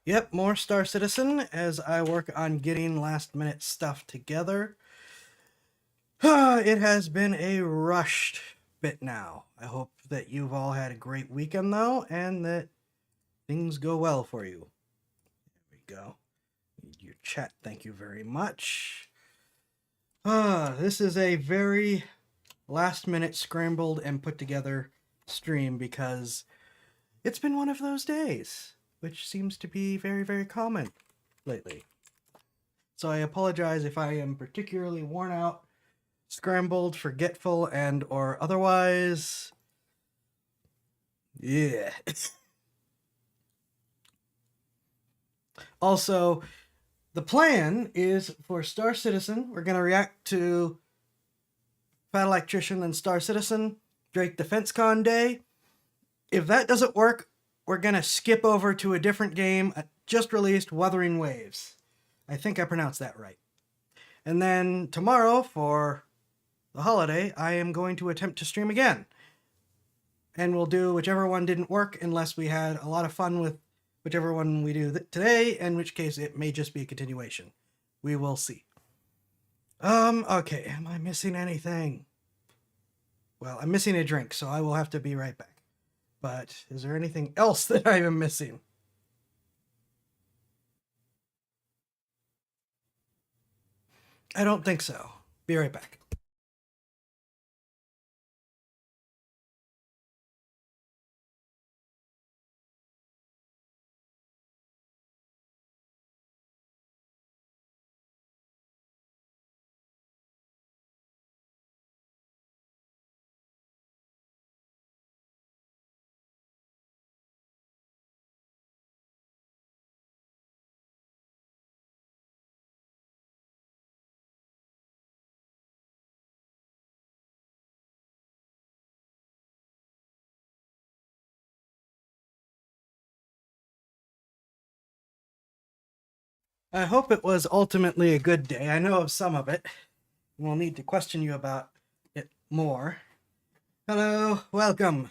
Yep, more Star Citizen as I work on getting last minute stuff together. It has been a rushed bit now. I hope that you've all had a great weekend though, and that things go well for you. There we go. Your chat, thank you very much. This is a very last minute scrambled and put together stream because it's been one of those days, which seems to be very, very common lately. So I apologize if I am particularly worn out, scrambled, forgetful, and or otherwise. Yeah. Also, the plan is for Star Citizen, we're going to react to Fat Electrician and Star Citizen, Drake Defensecon Day. If that doesn't work, we're going to skip over to a different game just released, Wuthering Waves. I think I pronounced that right. And then tomorrow, for the holiday, I am going to attempt to stream again. And we'll do whichever one didn't work, unless we had a lot of fun with whichever one we do today, in which case it may just be a continuation. We will see. Okay, am I missing anything? Well, I'm missing a drink, so I will have to be right back. But is there anything else that I am missing? I don't think so. Be right back. I hope it was ultimately a good day. I know of some of it. We'll need to question you about it more. Hello, welcome.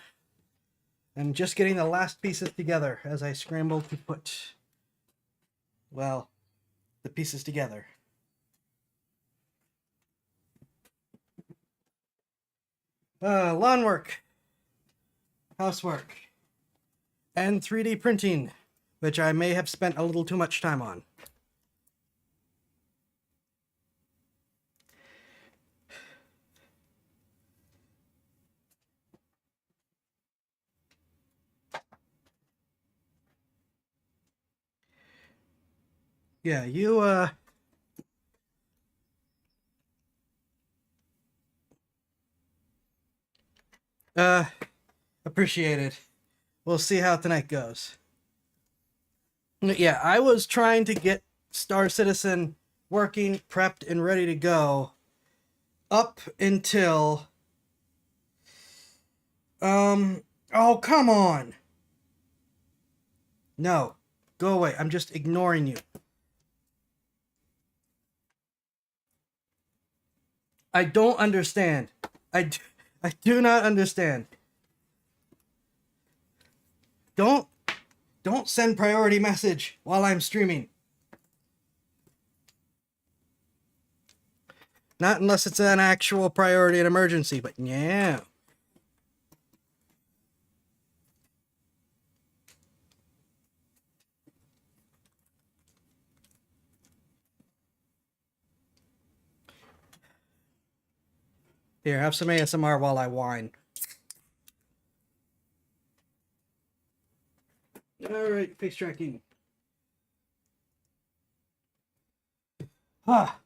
I'm just getting the last pieces together as I scramble to put, well, the pieces together. Lawn work, housework, and 3D printing, which I may have spent a little too much time on. Yeah, you, appreciate it. We'll see how tonight goes. Yeah, I was trying to get Star Citizen working, prepped, and ready to go up until... oh, come on! No, go away. I'm just ignoring you. I don't understand. I do not understand. Don't send priority message while I'm streaming. Not unless it's an actual priority and emergency, but yeah. Here, have some ASMR while I whine. Alright, face tracking. But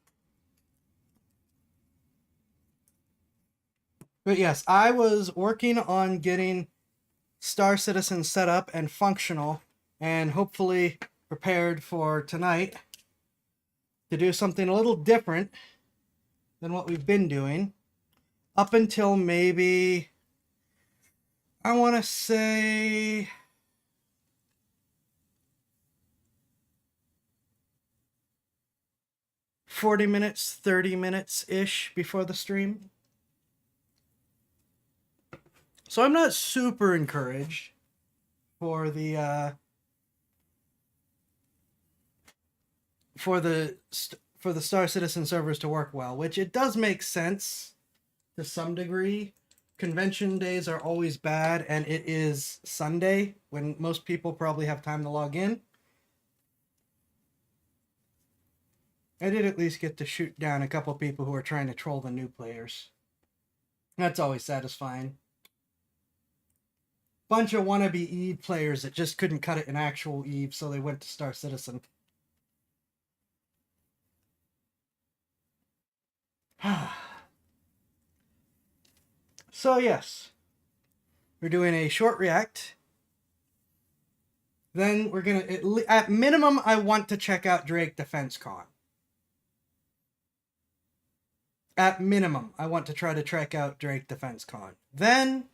yes, I was working on getting Star Citizen set up and functional, and hopefully prepared for tonight to do something a little different than what we've been doing up until maybe, I want to say, $40 minutes, 30 minutes-ish before the stream. So I'm not super encouraged for the for the Star Citizen servers to work well, which it does make sense to some degree. Convention days are always bad, and it is Sunday when most people probably have time to log in. I did at least get to shoot down a couple people who are trying to troll the new players. That's always satisfying. Bunch of wannabe Eve players that just couldn't cut it in actual Eve, so they went to Star Citizen. So yes, we're doing a short react. Then we're gonna, at minimum, I want to check out Drake Defensecon. At minimum, I want to try to track out Drake Defensecon. Then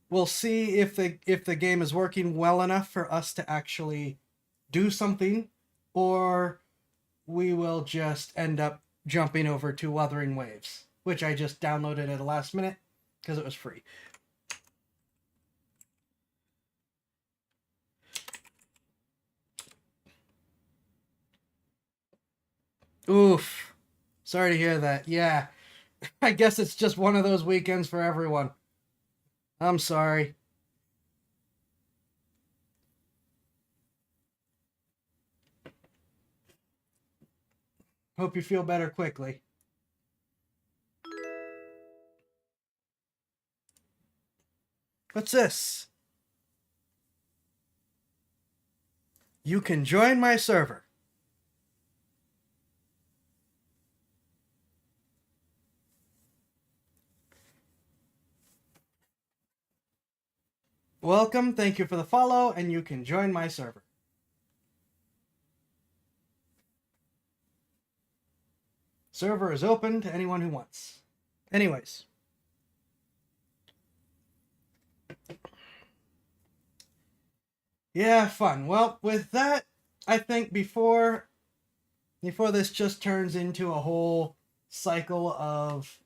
we'll see if the game is working well enough for us to actually do something, or we will just end up jumping over to Wuthering Waves, which I just downloaded at the last minute because it was free. Oof. Sorry to hear that. Yeah. I guess it's just one of those weekends for everyone. I'm sorry. Hope you feel better quickly. What's this? You can join my server. Welcome, thank you for the follow, and you can join my server. Server is open to anyone who wants. Anyways. Yeah, fun. Well, with that, I think before this just turns into a whole cycle of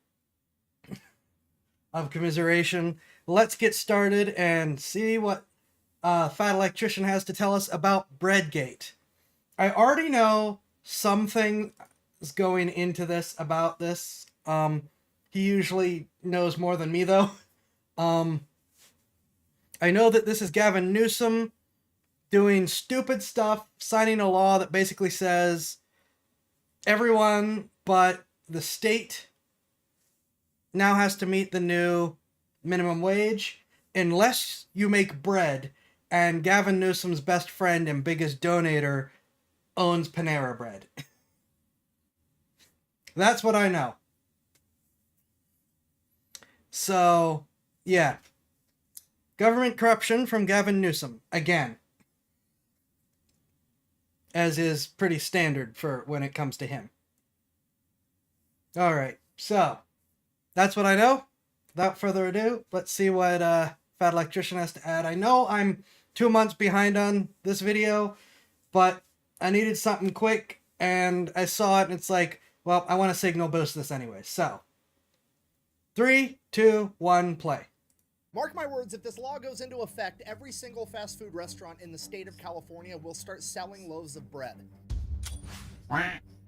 commiseration, let's get started and see what Fat Electrician has to tell us about Breadgate. I already know something is going into this about this. He usually knows more than me, though. I know that this is Gavin Newsom doing stupid stuff, signing a law that basically says everyone but the state now has to meet the new minimum wage unless you make bread, and Gavin Newsom's best friend and biggest donator owns Panera Bread. That's what I know. So, yeah. Government corruption from Gavin Newsom, again. As is pretty standard for when it comes to him. Alright, so that's what I know. Without further ado, let's see what Fat Electrician has to add. I know I'm 2 months behind on this video, but I needed something quick, and I saw it, and it's like, well, I want to signal boost this anyway. So, 3, 2, 1, play. Mark my words, if this law goes into effect, every single fast food restaurant in the state of California will start selling loaves of bread.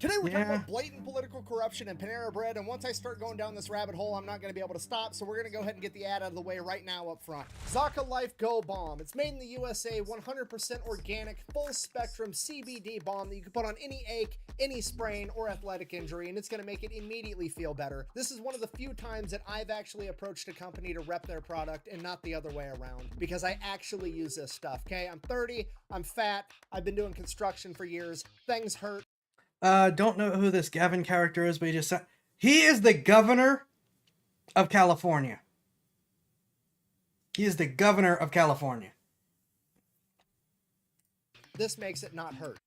Today we're talking about blatant political corruption and Panera Bread, and once I start going down this rabbit hole, I'm not going to be able to stop, so we're going to go ahead and get the ad out of the way right now up front. Zaka Life Go Balm. It's made in the USA, 100% organic, full-spectrum CBD balm that you can put on any ache, any sprain, or athletic injury, and it's going to make it immediately feel better. This is one of the few times that I've actually approached a company to rep their product and not the other way around, because I actually use this stuff, okay? I'm 30, I'm fat, I've been doing construction for years, things hurt. Don't know who this Gavin character is, but he just said he is the governor of California. He is the governor of California. This makes it not hurt.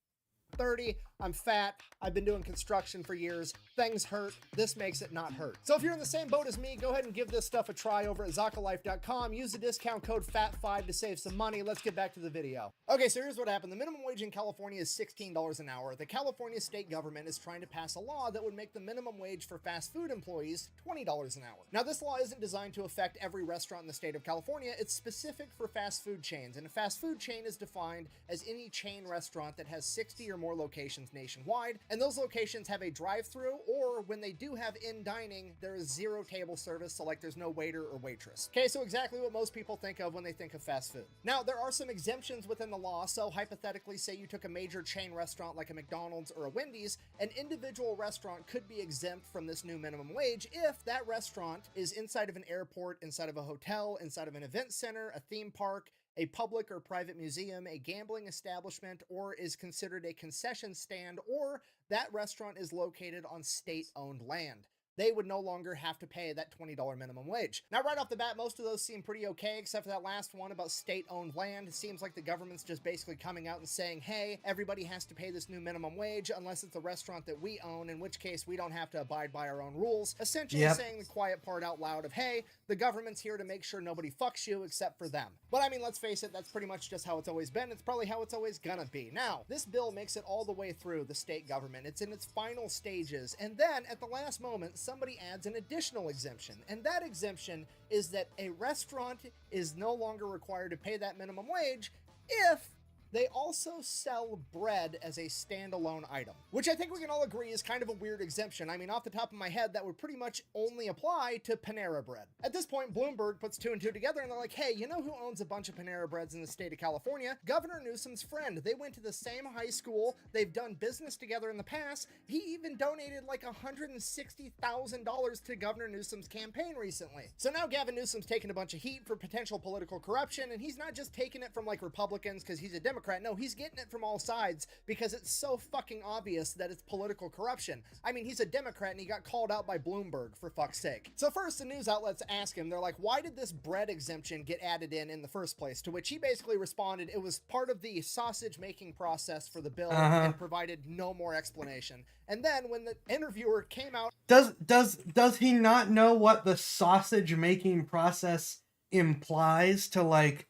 30, I'm fat. I've been doing construction for years. Things hurt. This makes it not hurt. So if you're in the same boat as me, go ahead and give this stuff a try over at ZoccoLife.com. Use the discount code FAT5 to save some money. Let's get back to the video. Okay, so here's what happened. The minimum wage in California is $16 an hour. The California state government is trying to pass a law that would make the minimum wage for fast food employees $20 an hour. Now, this law isn't designed to affect every restaurant in the state of California. It's specific for fast food chains, and a fast food chain is defined as any chain restaurant that has 60 or more locations nationwide, and those locations have a drive-through, or when they do have in-dining, there is zero table service, so like there's no waiter or waitress. Okay, so exactly what most people think of when they think of fast food. Now, there are some exemptions within the law, so hypothetically, say you took a major chain restaurant like a McDonald's or a Wendy's, an individual restaurant could be exempt from this new minimum wage if that restaurant is inside of an airport, inside of a hotel, inside of an event center, a theme park, a public or private museum, a gambling establishment, or is considered a concession stand, or that restaurant is located on state-owned land. They would no longer have to pay that $20 minimum wage. Now, right off the bat, most of those seem pretty okay, except for that last one about state-owned land. It seems like the government's just basically coming out and saying, hey, everybody has to pay this new minimum wage unless it's a restaurant that we own, in which case we don't have to abide by our own rules. Essentially saying the quiet part out loud of, hey, the government's here to make sure nobody fucks you except for them. But I mean, let's face it, that's pretty much just how it's always been. It's probably how it's always gonna be. Now, this bill makes it all the way through the state government. It's in its final stages, and then at the last moment, somebody adds an additional exemption, and that exemption is that a restaurant is no longer required to pay that minimum wage if they also sell bread as a standalone item, which I think we can all agree is kind of a weird exemption. I mean, off the top of my head, that would pretty much only apply to Panera Bread. At this point, Bloomberg puts two and two together and they're like, hey, you know who owns a bunch of Panera Breads in the state of California? Governor Newsom's friend. They went to the same high school. They've done business together in the past. He even donated like $160,000 to Governor Newsom's campaign recently. So now Gavin Newsom's taking a bunch of heat for potential political corruption, and he's not just taking it from like Republicans because he's a Democrat. No, he's getting it from all sides because it's so fucking obvious that it's political corruption. I mean, he's a Democrat and he got called out by Bloomberg, for fuck's sake. So first, the news outlets ask him, they're like, why did this bread exemption get added in the first place? To which he basically responded, it was part of the sausage making process for the bill and provided no more explanation. And then when the interviewer came out... Does he not know what the sausage making process implies to like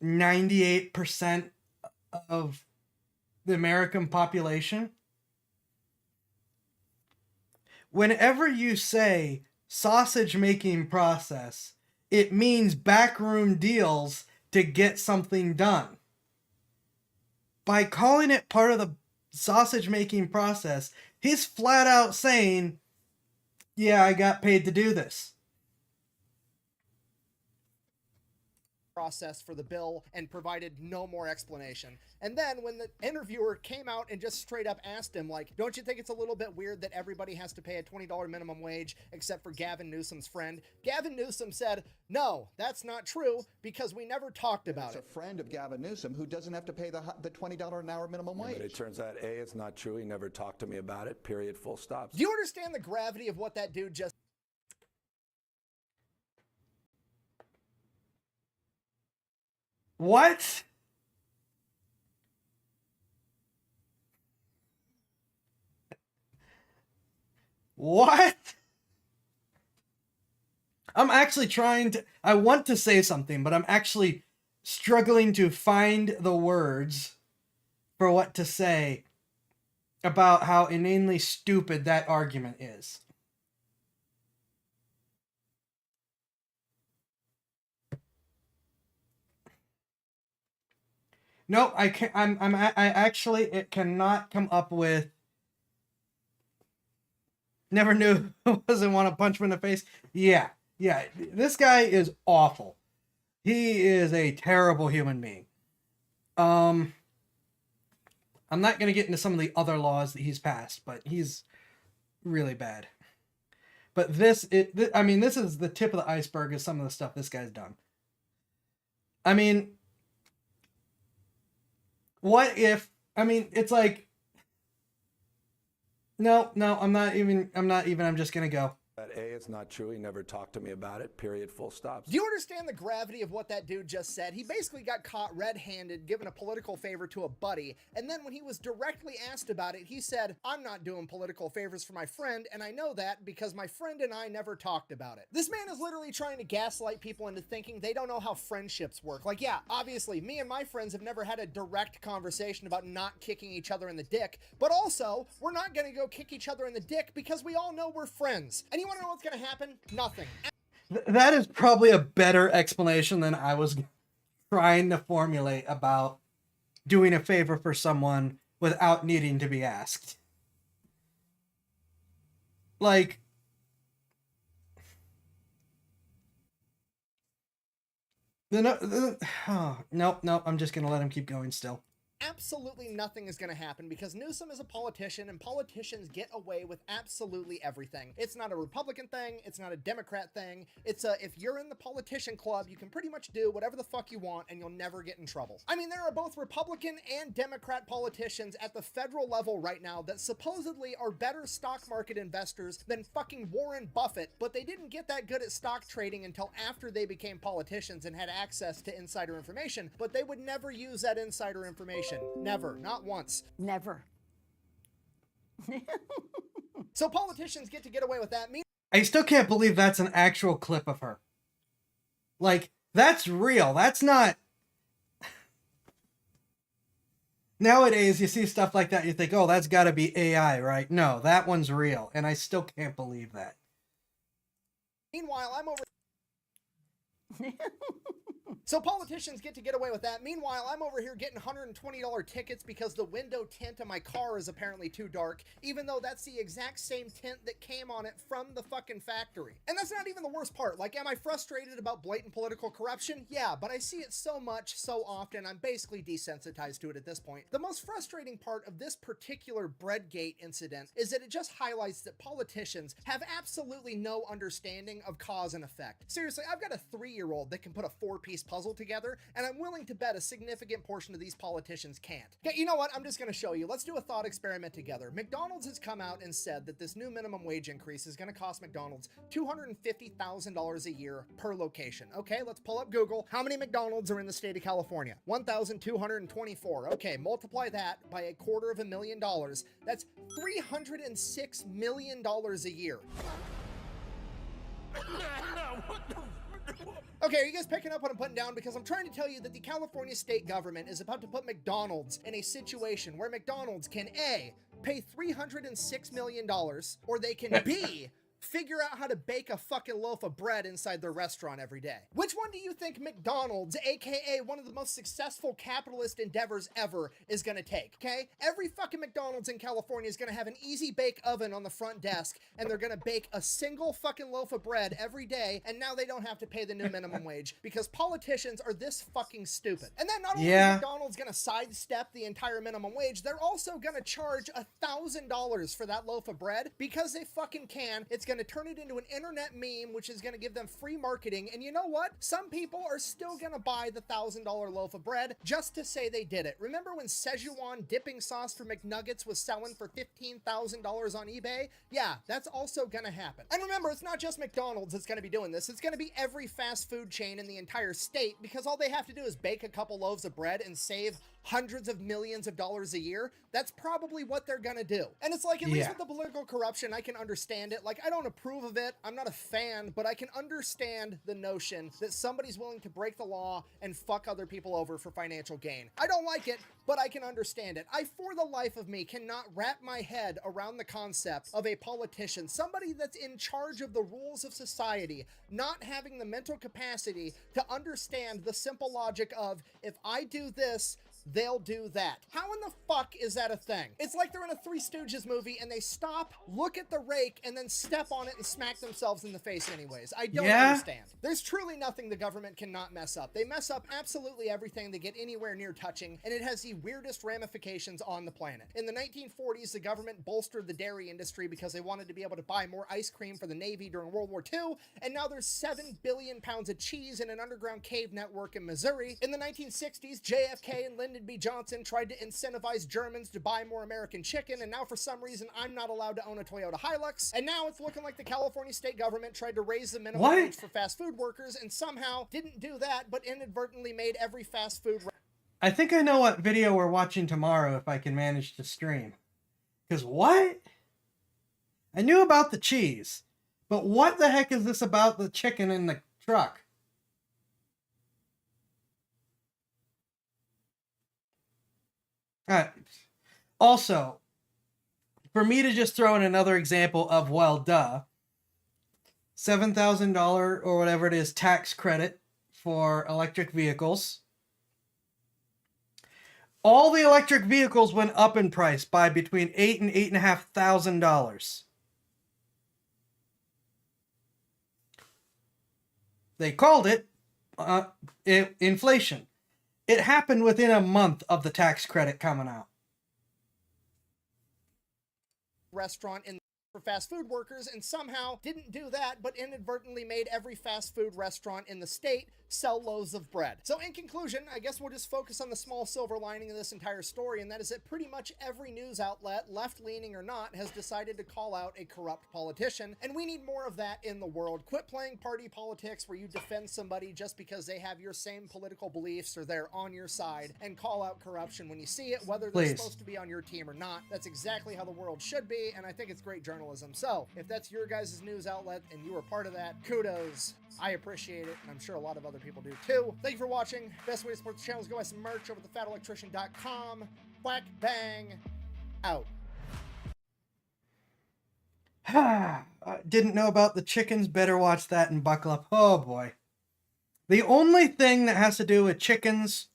98% of the American population? Whenever you say sausage making process, it means backroom deals to get something done. By calling it part of the sausage making process, he's flat out saying, yeah, I got paid to do this. Process for the bill and provided no more explanation. And then when the interviewer came out and just straight up asked him, like, don't you think it's a little bit weird that everybody has to pay a $20 minimum wage except for Gavin Newsom's friend? Gavin Newsom said, no, that's not true because we never talked about it. It's a friend of Gavin Newsom who doesn't have to pay the $20 an hour minimum wage. But it turns out, A, it's not true. He never talked to me about it, period, full stop. Do you understand the gravity of what that dude just... What? What? I'm actually I want to say something, but I'm actually struggling to find the words for what to say about how inanely stupid that argument is. No, I can't. I actually it cannot come up with. Never knew who doesn't want to punch him in the face. Yeah. This guy is awful. He is a terrible human being. I'm not gonna get into some of the other laws that he's passed, but he's really bad. But this is the tip of the iceberg of some of the stuff this guy's done. I mean. What if, it's like, no, I'm just going to go. A, it's not true. He never talked to me about it, period, full stop. Do you understand the gravity of what that dude just said? He basically got caught red-handed giving a political favor to a buddy, and then when he was directly asked about it, he said, I'm not doing political favors for my friend, and I know that because my friend and I never talked about it. This man is literally trying to gaslight people into thinking they don't know how friendships work. Like, yeah, obviously, me and my friends have never had a direct conversation about not kicking each other in the dick, but also, we're not gonna go kick each other in the dick because we all know we're friends. And you wanna know what's gonna happen? Nothing. That is probably a better explanation than I was trying to formulate about doing a favor for someone without needing to be asked. Like, nope, I'm just gonna let him keep going still. Absolutely nothing is going to happen because Newsom is a politician and politicians get away with absolutely everything. It's not a Republican thing. It's not a Democrat thing. It's a, if you're in the politician club, you can pretty much do whatever the fuck you want and you'll never get in trouble. I mean, there are both Republican and Democrat politicians at the federal level right now that supposedly are better stock market investors than fucking Warren Buffett, but they didn't get that good at stock trading until after they became politicians and had access to insider information, but they would never use that insider information. Never. Not once. Never. So politicians get to get away with that. I still can't believe that's an actual clip of her. Like, that's real. That's not... Nowadays, you see stuff like that, you think, oh, that's got to be AI, right? No, that one's real, and I still can't believe that. Meanwhile, I'm over... So politicians get to get away with that. Meanwhile, I'm over here getting $120 tickets because the window tint on my car is apparently too dark, even though that's the exact same tint that came on it from the fucking factory. And that's not even the worst part. Like, am I frustrated about blatant political corruption? Yeah, but I see it so much, so often, I'm basically desensitized to it at this point. The most frustrating part of this particular Breadgate incident is that it just highlights that politicians have absolutely no understanding of cause and effect. Seriously, I've got a 3-year-old that can put a 4-piece puzzle together, and I'm willing to bet a significant portion of these politicians can't. Okay, you know what? I'm just gonna show you. Let's do a thought experiment together. McDonald's has come out and said that this new minimum wage increase is gonna cost McDonald's $250,000 a year per location. Okay, let's pull up Google. How many McDonald's are in the state of California? 1,224. Okay, multiply that by $250,000. That's $306 million a year. Okay, are you guys picking up what I'm putting down? Because I'm trying to tell you that the California state government is about to put McDonald's in a situation where McDonald's can A, pay $306 million, or they can B, figure out how to bake a fucking loaf of bread inside their restaurant every day. Which one do you think McDonald's, aka one of the most successful capitalist endeavors ever, is gonna take, okay? Every fucking McDonald's in California is gonna have an easy bake oven on the front desk, and they're gonna bake a single fucking loaf of bread every day, and now they don't have to pay the new minimum wage, because politicians are this fucking stupid. And then not only is McDonald's gonna sidestep the entire minimum wage, they're also gonna charge $1,000 for that loaf of bread, because they fucking can. It's gonna turn it into an internet meme, which is gonna give them free marketing. And you know what? Some people are still gonna buy the $1,000 loaf of bread just to say they did it. Remember when Szechuan dipping sauce for McNuggets was selling for $15,000 on eBay? Yeah, that's also gonna happen. And remember, it's not just McDonald's that's gonna be doing this. It's gonna be every fast food chain in the entire state, because all they have to do is bake a couple loaves of bread and save hundreds of millions of dollars a year. That's probably what they're gonna do. And it's like, at least with the political corruption, I can understand it. Like, I don't approve of it. I'm not a fan, but I can understand the notion that somebody's willing to break the law and fuck other people over for financial gain. I don't like it, but I can understand it. I, for the life of me, cannot wrap my head around the concept of a politician, somebody that's in charge of the rules of society, not having the mental capacity to understand the simple logic of, if I do this, they'll do that. How in the fuck is that a thing? It's like they're in a Three Stooges movie and they stop, look at the rake, and then step on it and smack themselves in the face anyways. I don't understand. There's truly nothing the government cannot mess up. They mess up absolutely everything they get anywhere near touching, and it has the weirdest ramifications on the planet. In the 1940s, the government bolstered the dairy industry because they wanted to be able to buy more ice cream for the Navy during World War II, and now there's 7 billion pounds of cheese in an underground cave network in Missouri. In the 1960s, JFK and Lyndon Lyndon B. Johnson tried to incentivize Germans to buy more American chicken, and now for some reason I'm not allowed to own a Toyota Hilux. And now it's looking like the California state government tried to raise the minimum wage for fast food workers and somehow didn't do that, but inadvertently made every fast food... I think I know what video we're watching tomorrow if I can manage to stream. Because what? I knew about the cheese, but what the heck is this about the chicken in the truck? Also, for me to just throw in another example of, well, duh, $7,000 or whatever it is tax credit for electric vehicles. All the electric vehicles went up in price by between $8,000 and $8,500. They called it inflation. It happened within a month of the tax credit coming out. Restaurant for fast food workers, and somehow didn't do that, but inadvertently made every fast food restaurant in the state sell loaves of bread. So in conclusion, I guess we'll just focus on the small silver lining of this entire story, and that is that pretty much every news outlet, left-leaning or not, has decided to call out a corrupt politician, and we need more of that in the world. Quit playing party politics where you defend somebody just because they have your same political beliefs or they're on your side, and call out corruption when you see it, whether they're supposed to be on your team or not. That's exactly how the world should be, and I think it's great journalism. So if that's your guys' news outlet and you were part of that, kudos. I appreciate it, and I'm sure a lot of other people do too. Thank you for watching. Best way to support the channel is go buy some merch over at thefatelectrician.com. Whack, bang, out. Didn't know about the chickens. Better watch that and buckle up. Oh boy. The only thing that has to do with chickens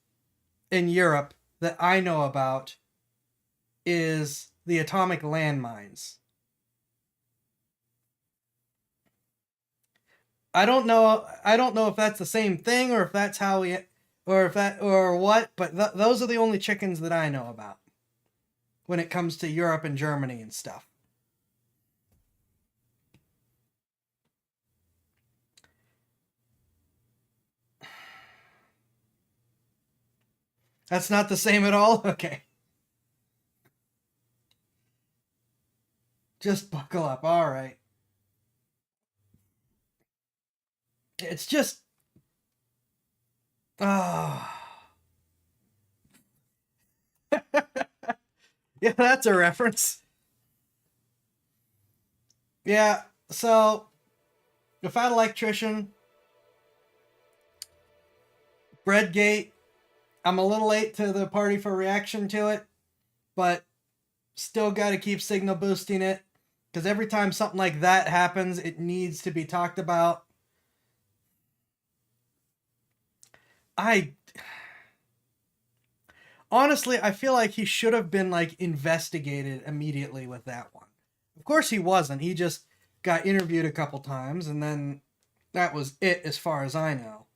in Europe that I know about is the atomic landmines. I don't know if that's the same thing or if that's how we, or if that, or what, but those are the only chickens that I know about when it comes to Europe and Germany and stuff. That's not the same at all? Okay. Just buckle up. All right. It's just... Oh. Yeah, that's a reference. Yeah, so... The Fat Electrician... Breadgate... I'm a little late to the party for reaction to it, but still got to keep signal boosting it, because every time something like that happens, it needs to be talked about. Honestly, I feel like he should have been, like, investigated immediately with that one. Of course he wasn't. He just got interviewed a couple times, and then that was it as far as I know.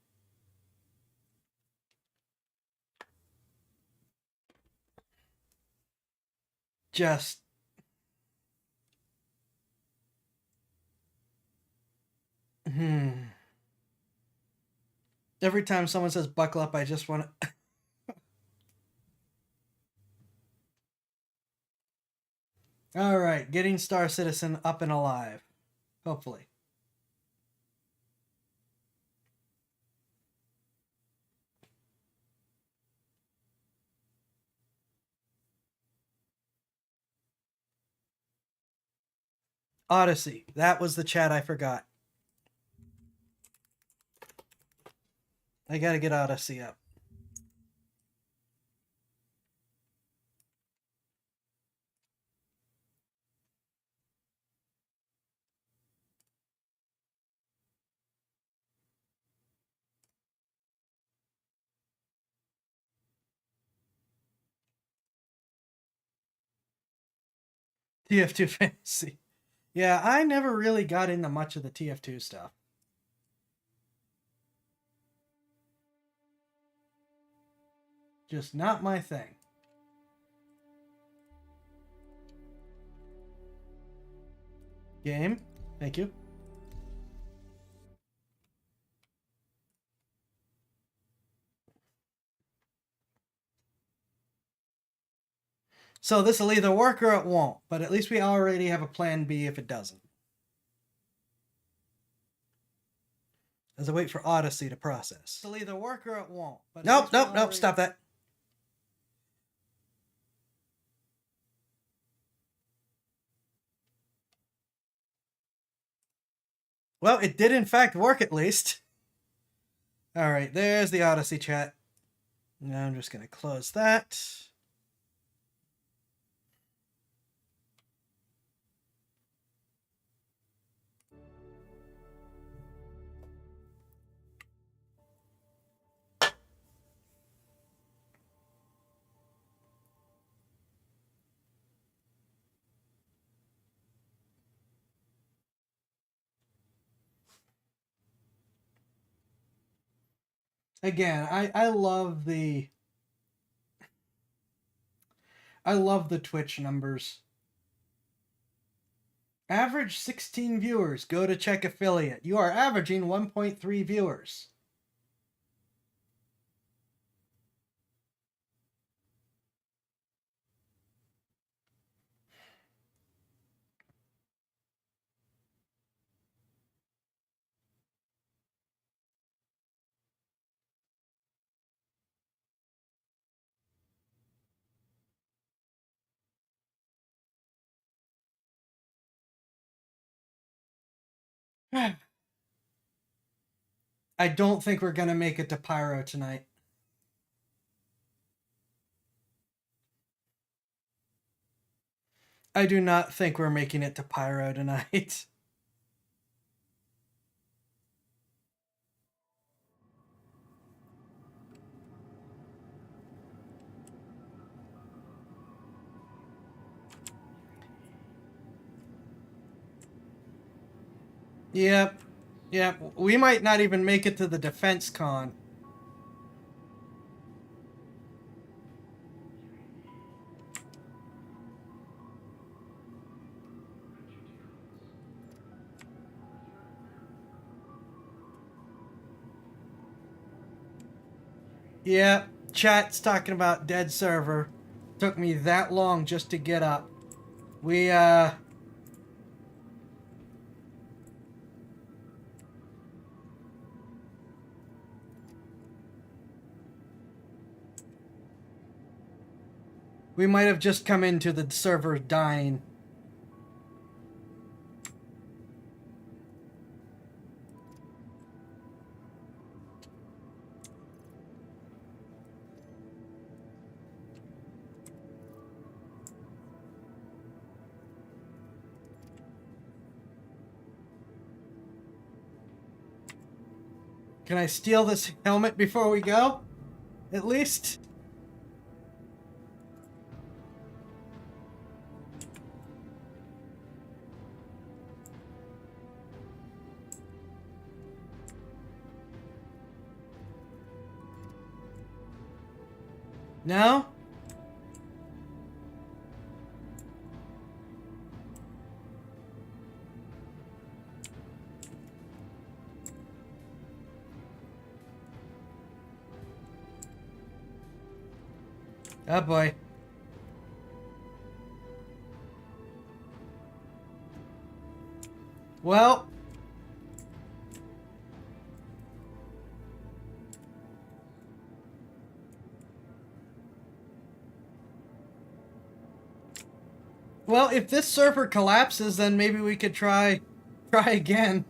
Just... Every time someone says buckle up, I just want to... Alright, getting Star Citizen up and alive. Hopefully. Odyssey. That was the chat I forgot. I gotta get Odyssey up. TF2 Fantasy. Yeah, I never really got into much of the TF2 stuff. Just not my thing. Game. Thank you. So this will either work or it won't, but at least we already have a plan B if it doesn't. As I wait for Odyssey to process. It'll either work or it won't. But nope, stop that. Well, it did in fact work at least. Alright, there's the Odyssey chat. Now I'm just going to close that. Again, I love the Twitch numbers. Average 16 viewers. Go to check affiliate. You are averaging 1.3 viewers. I don't think we're going to make it to Pyro tonight. I do not think we're making it to Pyro tonight. Yep. We might not even make it to the Defensecon. Yeah, chat's talking about dead server. Took me that long just to get up. We might have just come into the server dying. Can I steal this helmet before we go? At least? No? Oh boy. Well. Well, if this server collapses, then maybe we could try again.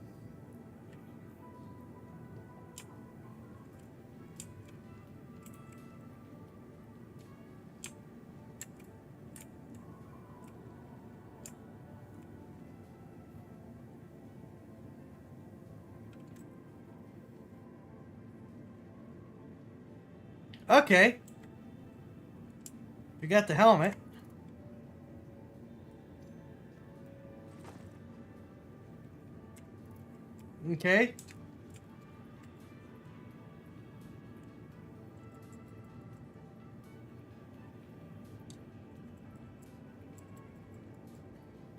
Okay. We got the helmet. Okay.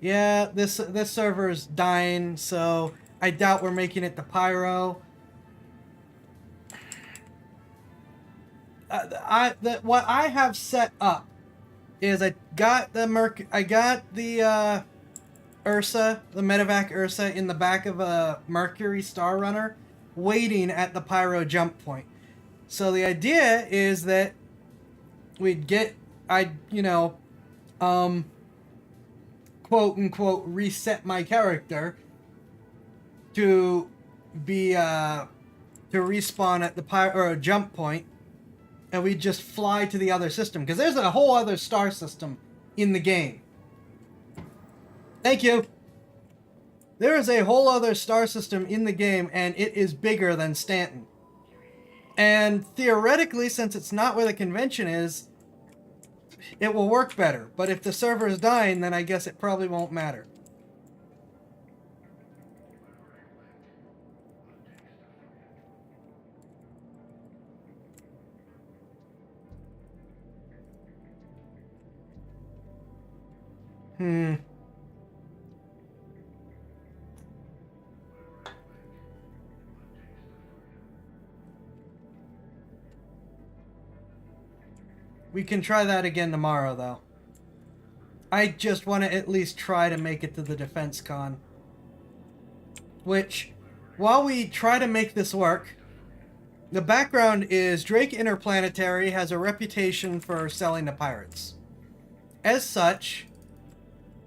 Yeah, this server is dying, so I doubt we're making it to Pyro. What I have set up is I got the Ursa, the medevac Ursa, in the back of a Mercury Star Runner, waiting at the pyro jump point. So the idea is that quote unquote reset my character to be to respawn at the pyro jump point, and we just fly to the other system, because there's a whole other star system in the game. Thank you. There is a whole other star system in the game, and it is bigger than Stanton. And theoretically, since it's not where the convention is, it will work better. But if the server is dying, then I guess it probably won't matter. We can try that again tomorrow, though. I just want to at least try to make it to the Defensecon. Which, while we try to make this work, the background is Drake Interplanetary has a reputation for selling to pirates. As such,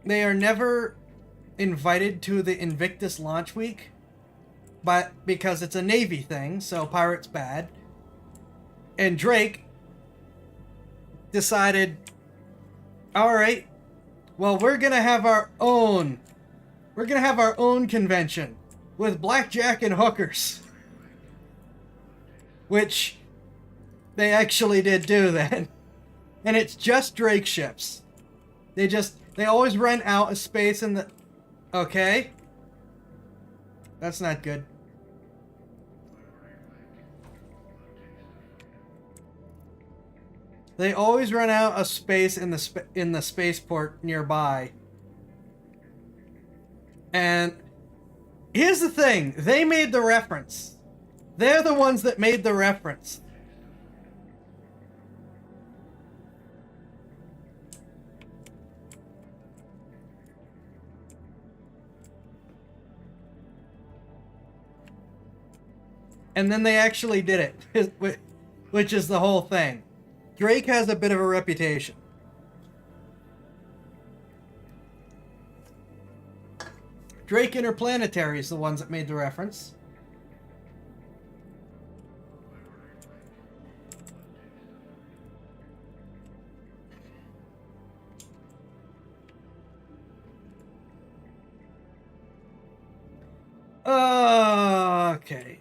they are never invited to the Invictus launch week, but because it's a Navy thing, so pirates bad. And Drake decided, alright, well, we're gonna have our own convention with blackjack and hookers. Which they actually did do then. And it's just Drake ships. They always rent out a space in the... Okay. That's not good. They always run out of space in the spaceport nearby. And here's the thing, they made the reference. They're the ones that made the reference. And then they actually did it, which is the whole thing. Drake has a bit of a reputation. Drake Interplanetary is the ones that made the reference. Okay.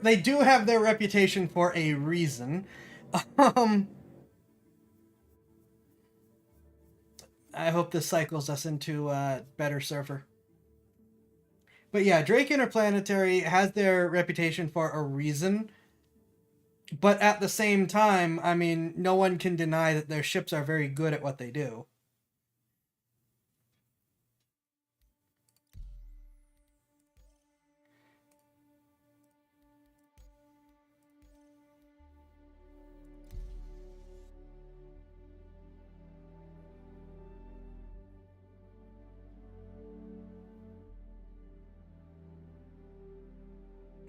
They do have their reputation for a reason. I hope this cycles us into a better server. But yeah, Drake Interplanetary has their reputation for a reason. But at the same time, I mean, no one can deny that their ships are very good at what they do.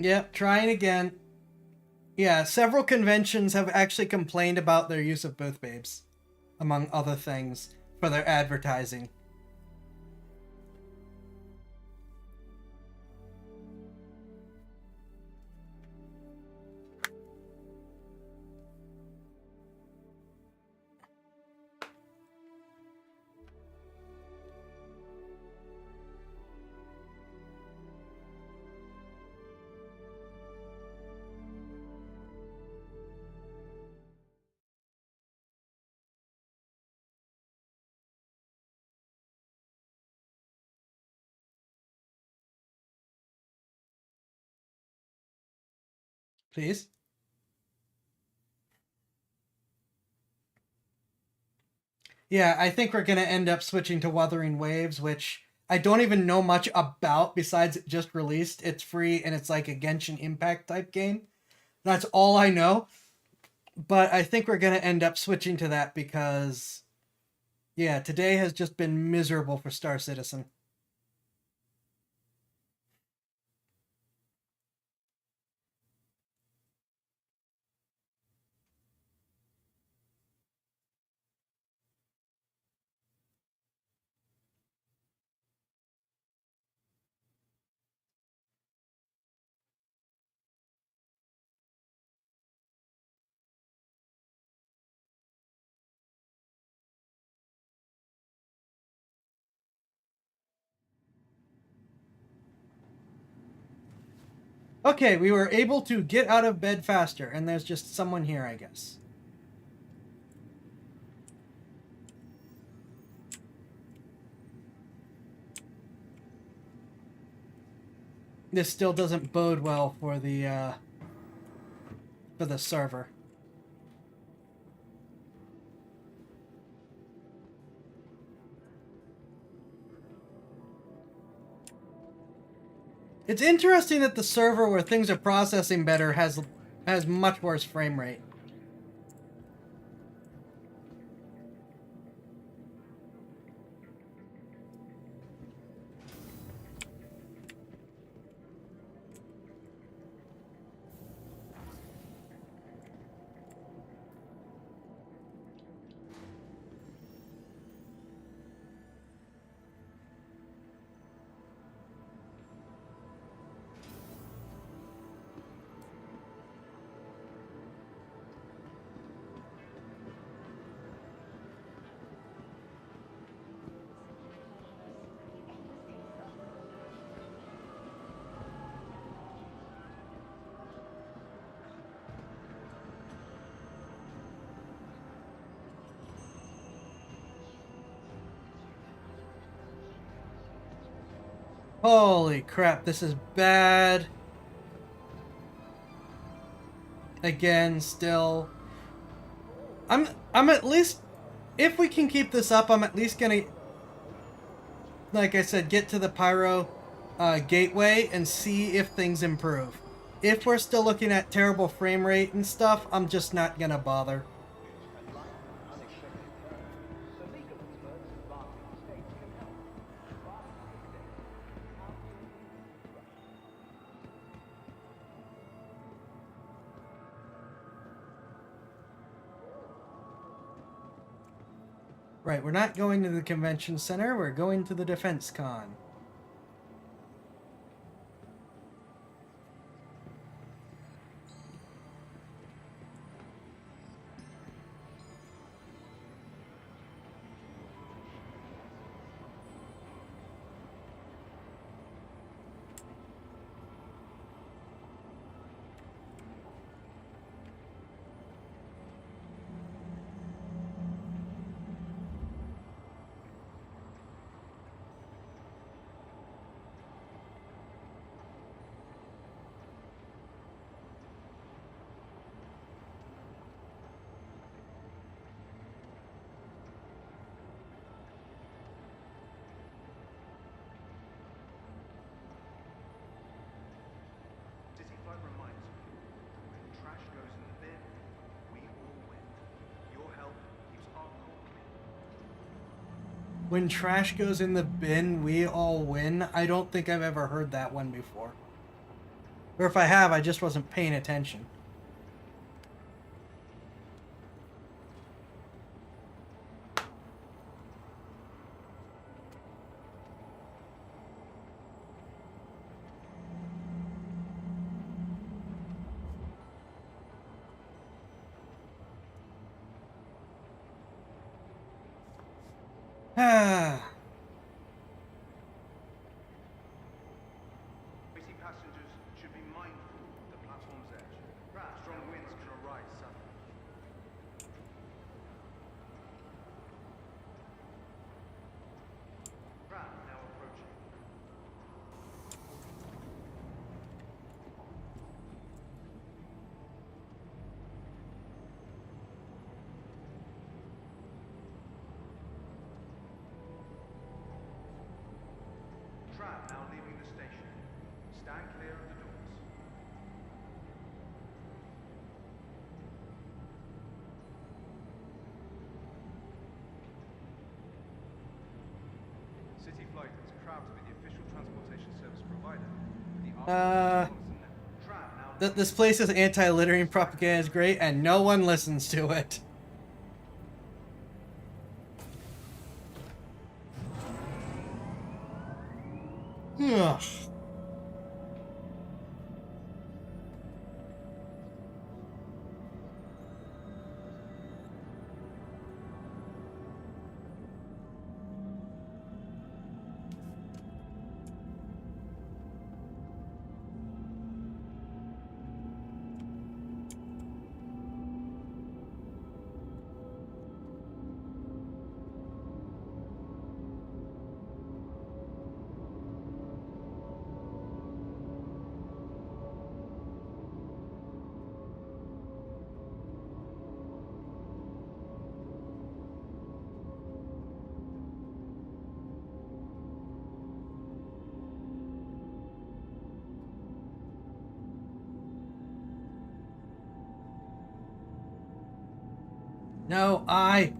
Yep, trying again. Yeah, several conventions have actually complained about their use of booth babes, among other things, for their advertising. Please? Yeah, I think we're going to end up switching to Wuthering Waves, which I don't even know much about besides it just released. It's free and it's like a Genshin Impact type game. That's all I know. But I think we're going to end up switching to that because, yeah, today has just been miserable for Star Citizen. Okay, we were able to get out of bed faster, and there's just someone here, I guess. This still doesn't bode well for the server. It's interesting that the server where things are processing better has much worse frame rate. Holy crap, this is bad. Again, still. I'm at least, if we can keep this up, I'm at least gonna, like I said, get to the Pyro gateway and see if things improve. If we're still looking at terrible frame rate and stuff, I'm just not gonna bother. Right, we're not going to the convention center, we're going to the Defensecon. When trash goes in the bin, we all win. I don't think I've ever heard that one before. Or if I have, I just wasn't paying attention. Ah. Busy passengers should be mindful of the platform's edge. Strong winds can arise suddenly. Now approaching. now leaving the station. Stand clear of the doors. City Flight is proud to be the official transportation service provider. This place's anti-littering propaganda is great, and no one listens to it. Ugh.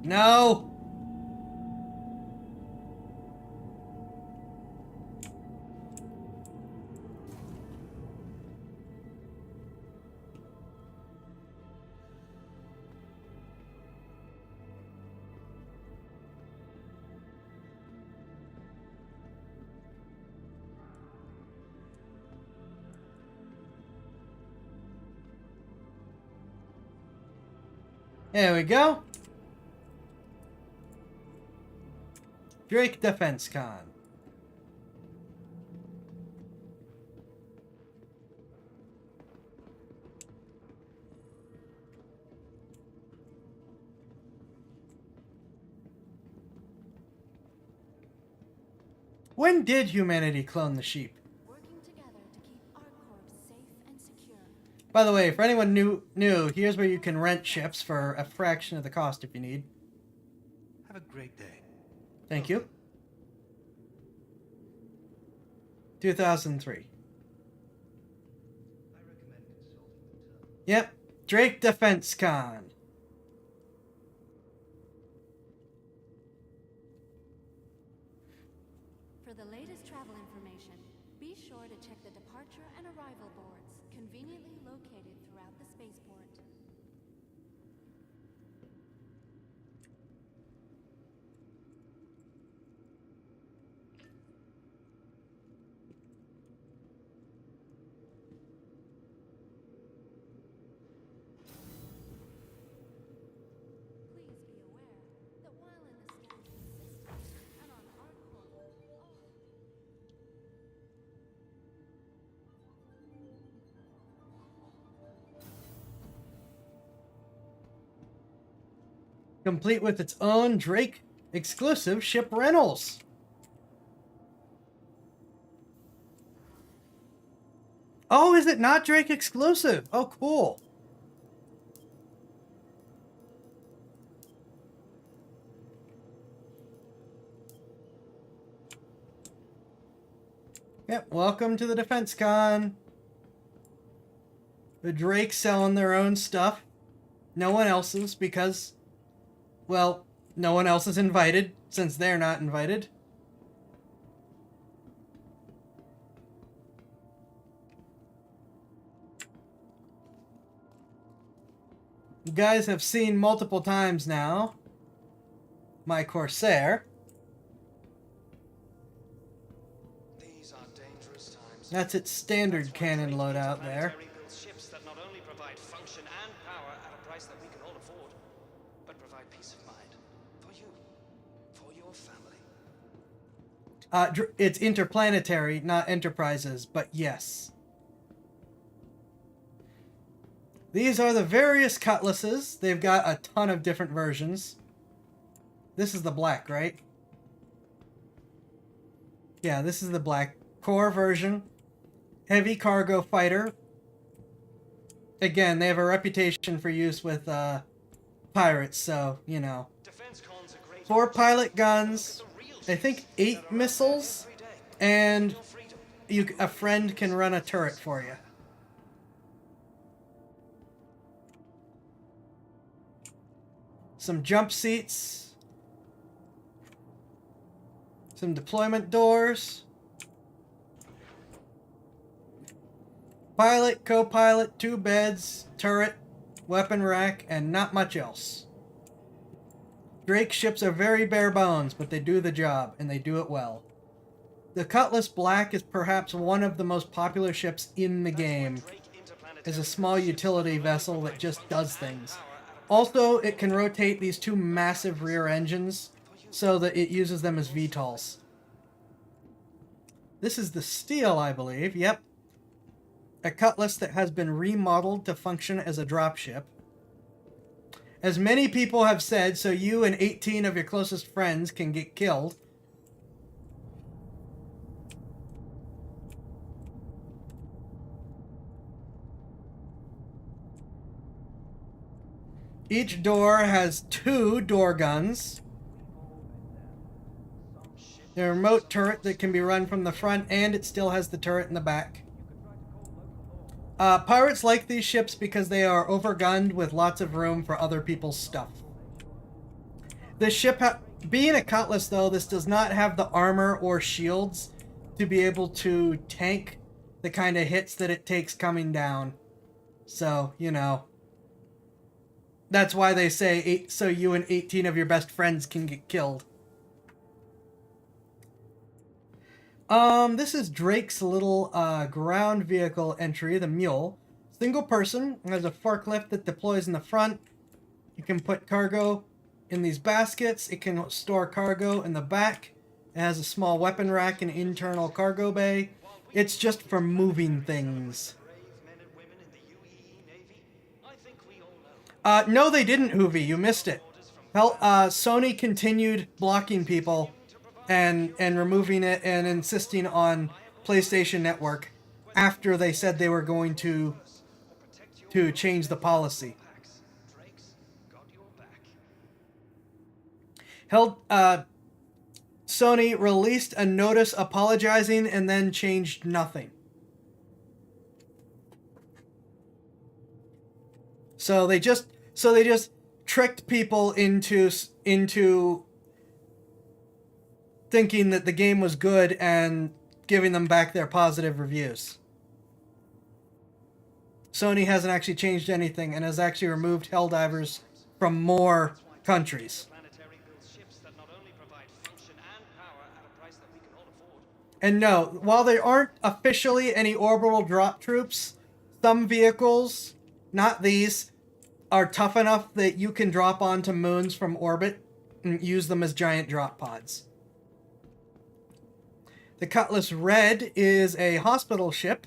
No! There we go. Drake Defensecon. When did humanity clone the sheep? Working together to keep our corps safe and secure. By the way, for anyone new, here's where you can rent ships for a fraction of the cost if you need. Have a great day. Thank you. 2003. Yep. Drake Defensecon. For the latest travel information, be sure to check the departure and arrival boards, conveniently located throughout the spaceport. Please be aware that while in the scanning system and on our core, Complete with its own Drake exclusive ship rentals. Oh, is it not Drake exclusive? Oh, cool. Yep, welcome to the Defensecon. The Drake's selling their own stuff. No one else's because, well, no one else is invited since they're not invited. You guys have seen multiple times now my Corsair. These are dangerous times. That's its standard cannon loadout there. Ships that not only provide function and power at a price that we can all afford, but provide peace of mind for you, for your family. It's interplanetary, not enterprises, but yes. These are the various cutlasses. They've got a ton of different versions. This is the black, right? Yeah, this is the black core version. Heavy cargo fighter. Again, they have a reputation for use with pirates, so, you know. Defensecon's a great 4 pilot guns, I think 8 missiles, and a friend can run a turret for you. Some jump seats. Some deployment doors. Pilot, co-pilot, 2 beds, turret, weapon rack, and not much else. Drake ships are very bare bones, but they do the job, and they do it well. The Cutlass Black is perhaps one of the most popular ships in the game, as a small utility vessel that just does things. Also, it can rotate these 2 massive rear engines, so that it uses them as VTOLs. This is the Steel, I believe. Yep. A Cutlass that has been remodeled to function as a dropship. As many people have said, so you and 18 of your closest friends can get killed. Each door has 2 door guns. A remote turret that can be run from the front, and it still has the turret in the back. Pirates like these ships because they are overgunned with lots of room for other people's stuff. This ship, being a Cutlass though, this does not have the armor or shields to be able to tank the kind of hits that it takes coming down. So, you know. That's why they say, so you and 18 of your best friends can get killed. This is Drake's little ground vehicle entry, the Mule. Single person, has a forklift that deploys in the front. You can put cargo in these baskets. It can store cargo in the back. It has a small weapon rack and internal cargo bay. It's just for moving things. No, they didn't, Hoovy. You missed it. Hell, Sony continued blocking people and removing it and insisting on PlayStation Network after they said they were going to change the policy. Sony released a notice apologizing and then changed nothing. So they just tricked people into thinking that the game was good and giving them back their positive reviews. Sony hasn't actually changed anything and has actually removed Helldivers from more countries. And no, while there aren't officially any orbital drop troops, some vehicles, not these, are tough enough that you can drop onto moons from orbit and use them as giant drop pods. The Cutlass Red is a hospital ship.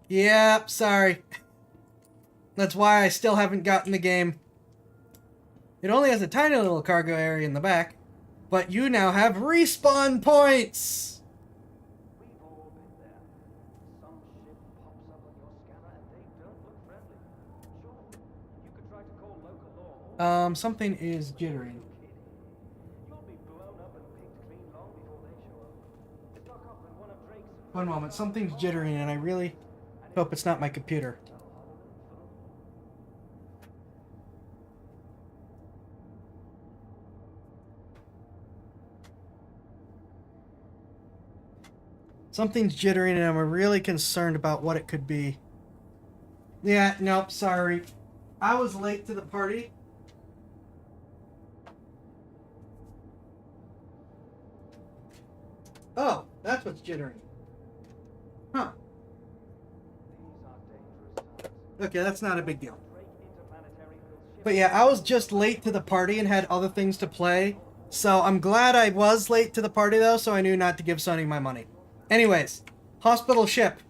Yep, sorry. That's why I still haven't gotten the game. It only has a tiny little cargo area in the back, but you now have respawn points! Something is jittering. One moment, something's jittering and I really hope it's not my computer. Something's jittering and I'm really concerned about what it could be. Yeah, nope, sorry. I was late to the party. Oh, that's what's jittering. Huh. Okay, that's not a big deal. But yeah, I was just late to the party and had other things to play. So I'm glad I was late to the party though, so I knew not to give Sony my money. Anyways, hospital ship.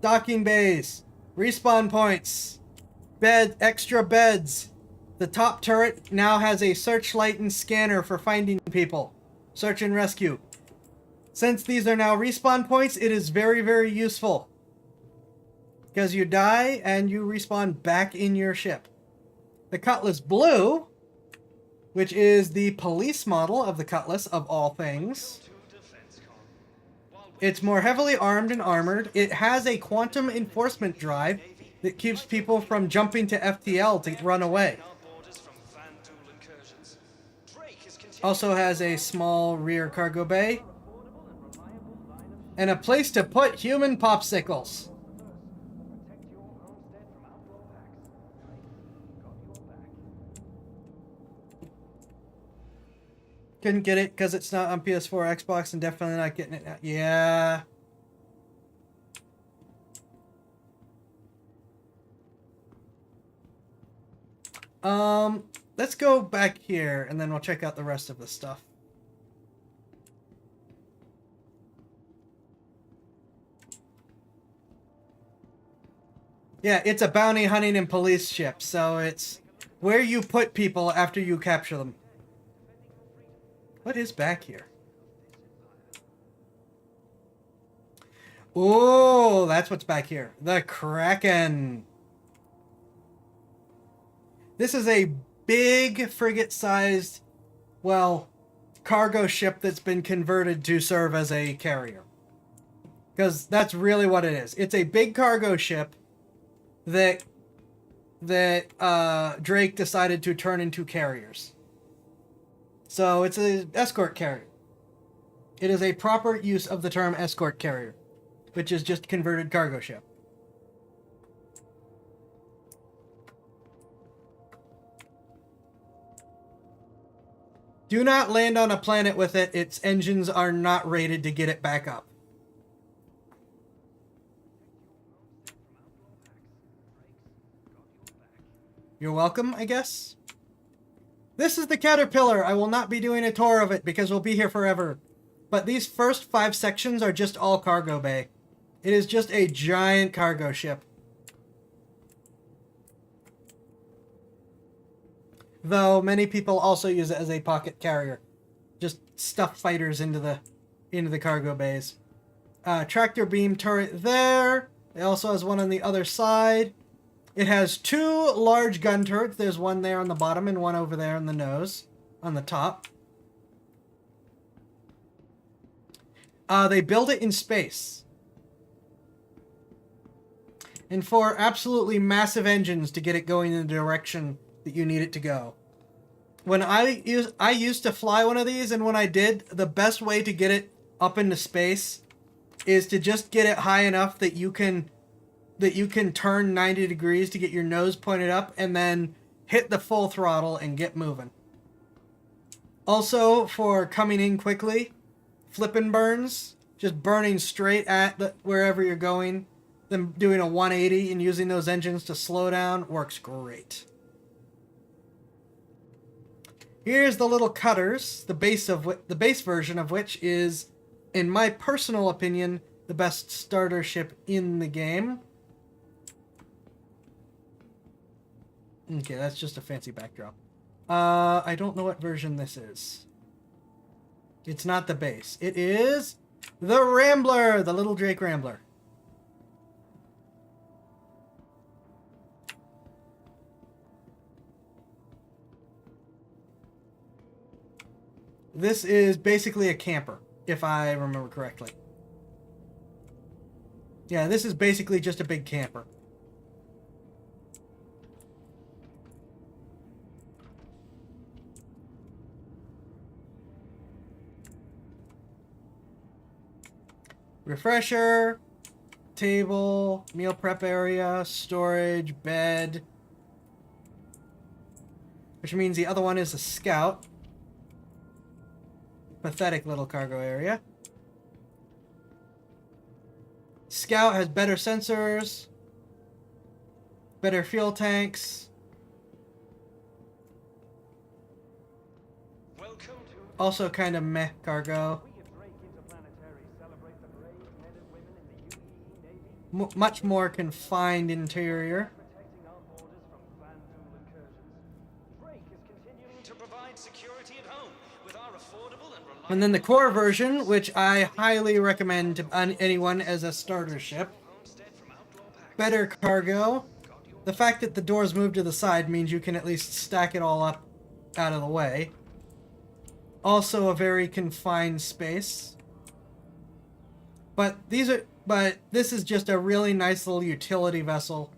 Docking bays. Respawn points. Extra beds. The top turret now has a searchlight and scanner for finding people. Search and rescue. Since these are now respawn points, it is very, very useful. Because you die and you respawn back in your ship. The Cutlass Blue, which is the police model of the Cutlass of all things. It's more heavily armed and armored. It has a quantum enforcement drive that keeps people from jumping to FTL to run away. Also has a small rear cargo bay. And a place to put human popsicles. Couldn't get it because it's not on PS4 or Xbox, and definitely not getting it now. Yeah. Let's go back here, and then we'll check out the rest of the stuff. Yeah, it's a bounty hunting and police ship, so it's where you put people after you capture them. What is back here? Oh, that's what's back here. The Kraken. This is a big frigate-sized, well, cargo ship that's been converted to serve as a carrier. Because that's really what it is. It's a big cargo ship that Drake decided to turn into carriers. So it's an escort carrier. It is a proper use of the term escort carrier, which is just converted cargo ship. Do not land on a planet with it. Its engines are not rated to get it back up. You're welcome, I guess. This is the Caterpillar. I will not be doing a tour of it because we'll be here forever. But these first 5 sections are just all cargo bay. It is just a giant cargo ship. Though many people also use it as a pocket carrier. Just stuff fighters into the cargo bays. Tractor beam turret there. It also has one on the other side. It has 2 large gun turrets. There's one there on the bottom and one over there on the nose, on the top. They build it in space. And for absolutely massive engines to get it going in the direction that you need it to go. When I used to fly one of these, and when I did, the best way to get it up into space is to just get it high enough that you can turn 90 degrees to get your nose pointed up and then hit the full throttle and get moving. Also, for coming in quickly, flipping burns, just burning straight at wherever you're going, then doing a 180 and using those engines to slow down works great. Here's the little cutters, the base version of which is, in my personal opinion, the best starter ship in the game. Okay, that's just a fancy backdrop. I don't know what version this is. It's not the base. It is the Rambler, the little Drake Rambler. This is basically a camper, if I remember correctly. Yeah, this is basically just a big camper. Refresher, table, meal prep area, storage, bed. Which means the other one is a scout. Pathetic little cargo area. Scout has better sensors, better fuel tanks. Also kind of meh cargo. Much more confined interior. And then the core version, which I highly recommend to anyone as a starter ship. Better cargo. The fact that the doors move to the side means you can at least stack it all up out of the way. Also a very confined space. But this is just a really nice little utility vessel.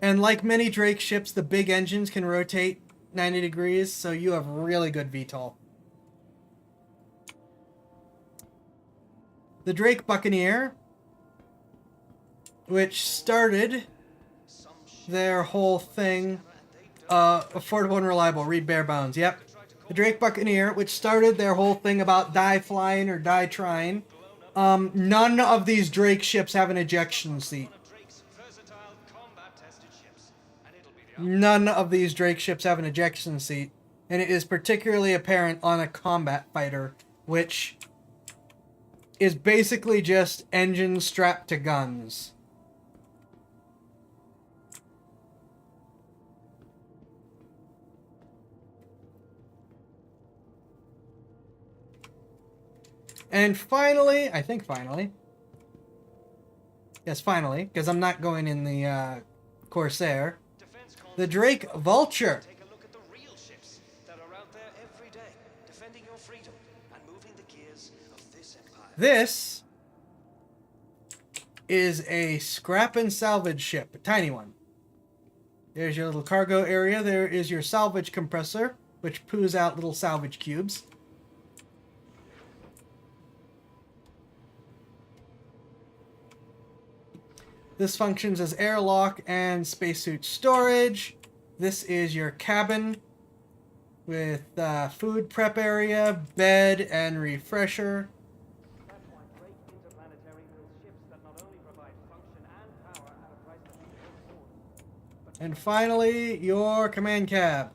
And like many Drake ships, the big engines can rotate 90 degrees, so you have really good VTOL. The Drake Buccaneer, which started their whole thing, affordable and reliable, read bare bones, yep. The Drake Buccaneer, which started their whole thing about die flying or die trying. None of these Drake ships have an ejection seat. None of these Drake ships have an ejection seat, and it is particularly apparent on a combat fighter, which is basically just engines strapped to guns. And finally, I think finally, yes, finally, because I'm not going in the Corsair, the Drake Vulture. Take a look at the real ships that are out there every day, defending your freedom and moving the gears of this empire. This is a scrap and salvage ship, a tiny one. There's your little cargo area. There is your salvage compressor, which poos out little salvage cubes. This functions as airlock and spacesuit storage. This is your cabin with food prep area, bed, and refresher. That's why Drake Interplanetary builds ships that not only provide function and power at a price that we can afford, but And finally, your command cab.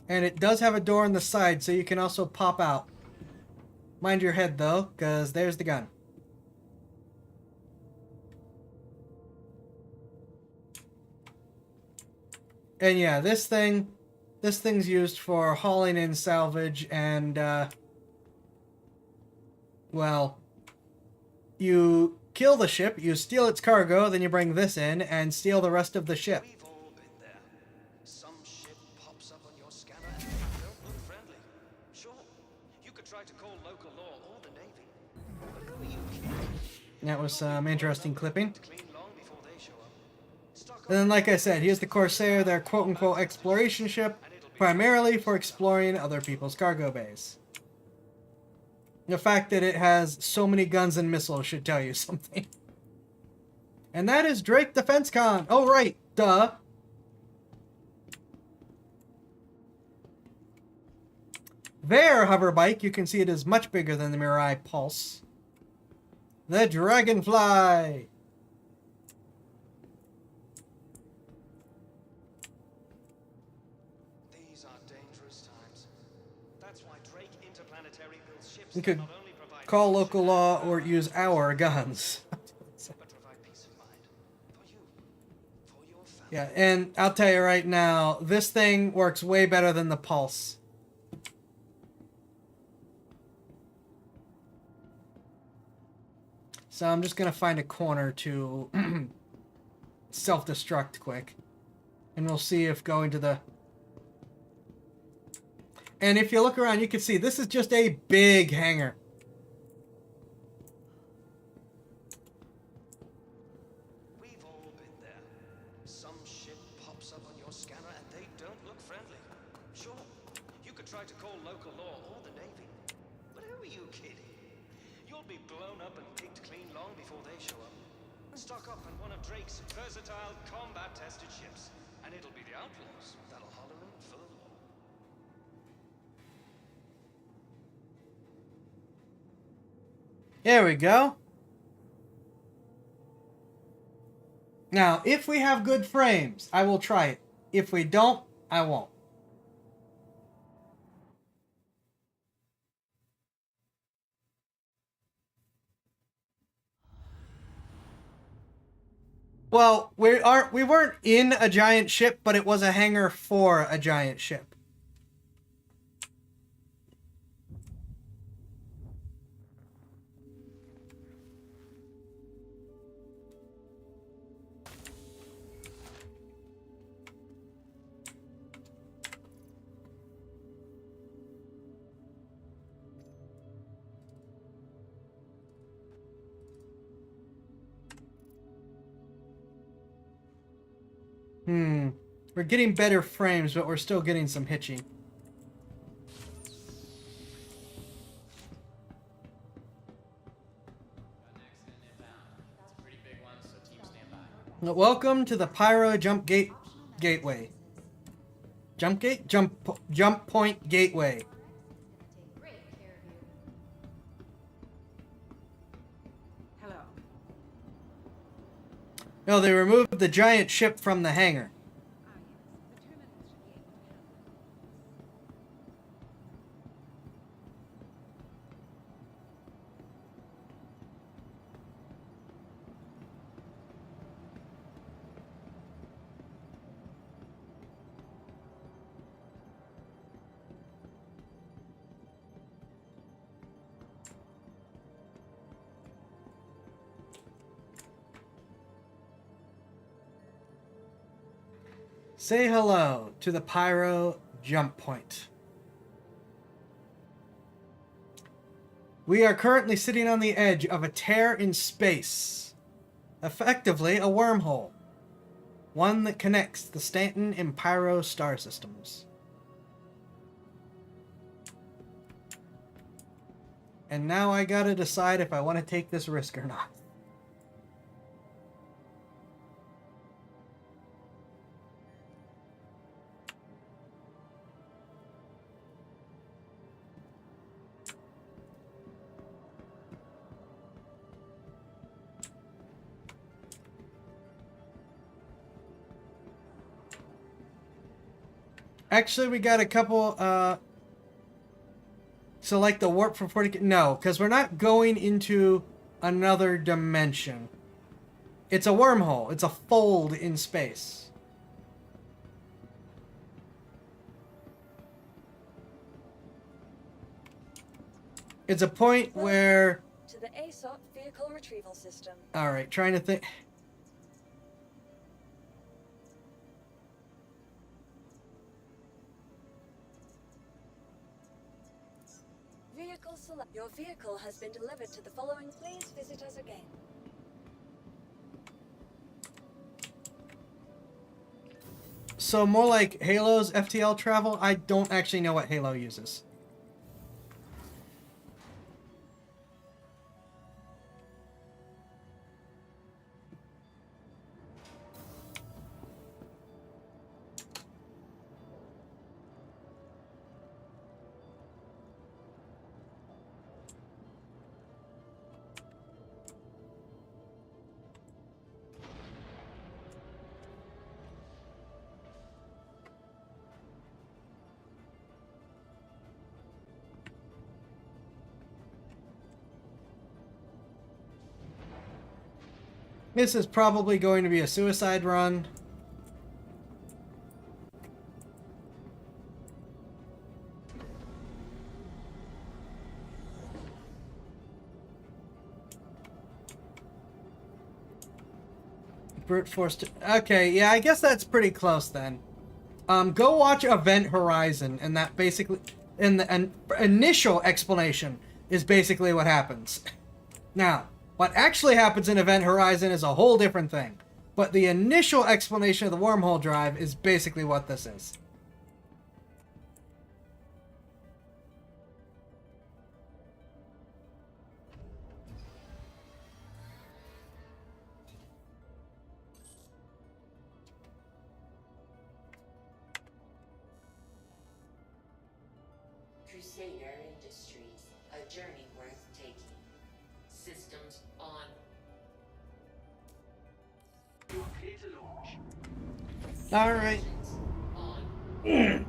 And it does have a door on the side, so you can also pop out. Mind your head, though, because there's the gun. And yeah, this thing's used for hauling in salvage and, well, you kill the ship, you steal its cargo, then you bring this in and steal the rest of the ship. we've all been there. Some ship pops up on your scanner and they don't look friendly. Sure, you could try to call local law or the Navy. But who are you kidding? That was some interesting clipping. Clean long before they show up. Stock And then, like I said, here's the Corsair, their quote-unquote exploration ship, primarily for exploring other people's cargo bays. The fact that it has so many guns and missiles should tell you something. And that is Drake Defensecon. Oh, right. Duh. Their hover bike, you can see it is much bigger than the Mirai Pulse. The Dragonfly. These are dangerous times. That's why Drake Interplanetary builds ships You that could not only provide call function local and law power or use our guns. but provide peace of mind for you, for your family. Yeah, and I'll tell you right now, this thing works way better than the Pulse. So I'm just gonna find a corner to self-destruct quick. And we'll see if going to the... And if you look around, you can see this is just a big hangar. We've all been there. Some ship pops up on your scanner and they don't look friendly. Sure, you could try to call local law or the Navy. But who are you kidding? You'll be blown up and picked clean long before they show up. Stock up on one of Drake's versatile combat-tested ships, and it'll be the Outlaws that'll holler in for the law. There we go. Now, if we have good frames, I will try it. If we don't, I won't. Well, we weren't in a giant ship, but it was a hangar for a giant ship. We're getting better frames, but we're still getting some hitching. Welcome to the Pyro Jump Gate Gateway. Jump Gate? Jump Point Gateway. Hello. No, they removed the giant ship from the hangar. Say hello to the Pyro Jump Point. We are currently sitting on the edge of a tear in space. Effectively, a wormhole. One that connects the Stanton and Pyro star systems. And now I gotta decide if I want to take this risk or not. Actually, we got a couple, so like the warp for 40, no, because we're not going into another dimension. It's a wormhole. It's a fold in space. It's a point where... To the ASOP vehicle retrieval system. Alright, trying to think... Your vehicle has been delivered to the following. Please visit us again. So more like Halo's FTL travel? I don't actually know what Halo uses. This is probably going to be a suicide run. Brute force to... Okay, yeah, I guess that's pretty close then. Go watch Event Horizon, and that basically... And the initial explanation is basically what happens. Now... What actually happens in Event Horizon is a whole different thing. But the initial explanation of the wormhole drive is basically what this is. Crusader Industries, a journey worth taking. Systems on. You're clear to launch. All right. On.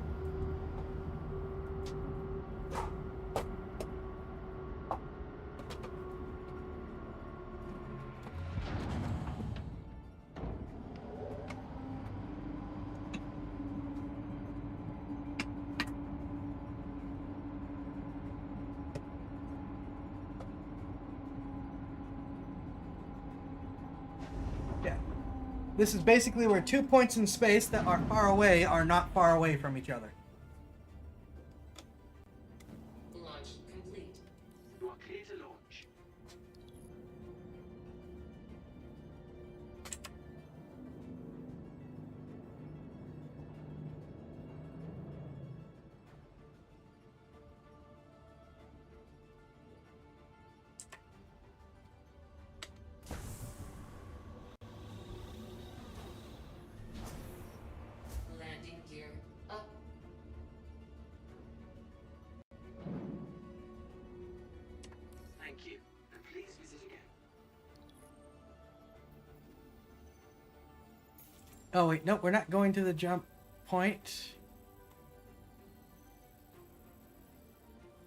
This is basically where 2 points in space that are far away are not far away from each other. Launch complete. You are clear to launch. Thank you, and please visit again. Oh wait, no, we're not going to the jump point.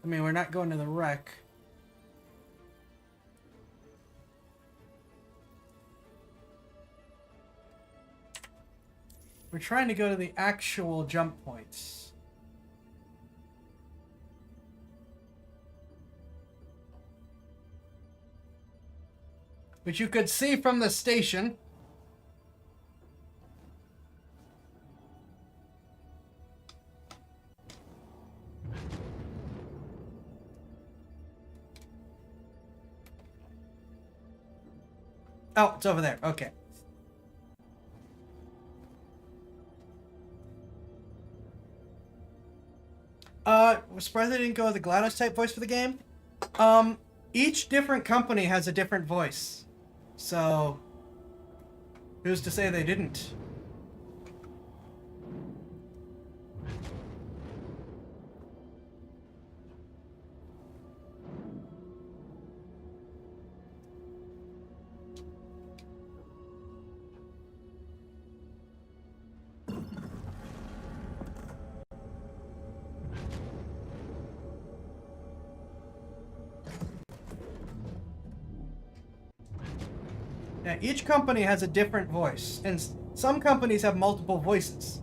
I mean, we're not going to the wreck. We're trying to go to the actual jump points. Which you could see from the station. Oh, it's over there. Okay. Was surprised they didn't go with the GLaDOS type voice for the game. Each different company has a different voice. So, who's to say they didn't? Yeah, each company has a different voice, and some companies have multiple voices.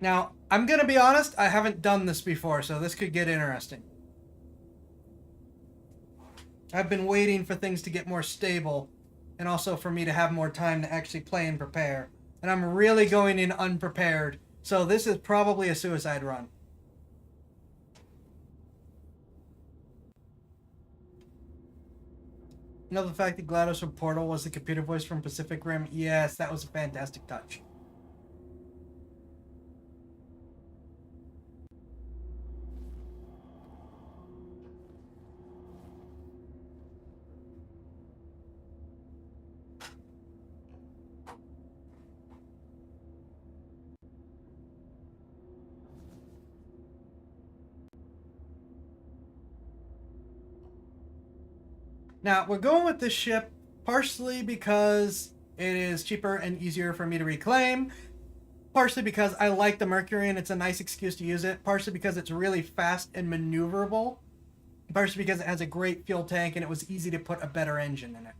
Now, I'm gonna be honest, I haven't done this before, so this could get interesting. I've been waiting for things to get more stable, and also for me to have more time to actually play and prepare. And I'm really going in unprepared, so this is probably a suicide run. You know the fact that GLaDOS from Portal was the computer voice from Pacific Rim? Yes, that was a fantastic touch. Now, we're going with this ship partially because it is cheaper and easier for me to reclaim, partially because I like the Mercury and it's a nice excuse to use it, partially because it's really fast and maneuverable, partially because it has a great fuel tank and it was easy to put a better engine in it.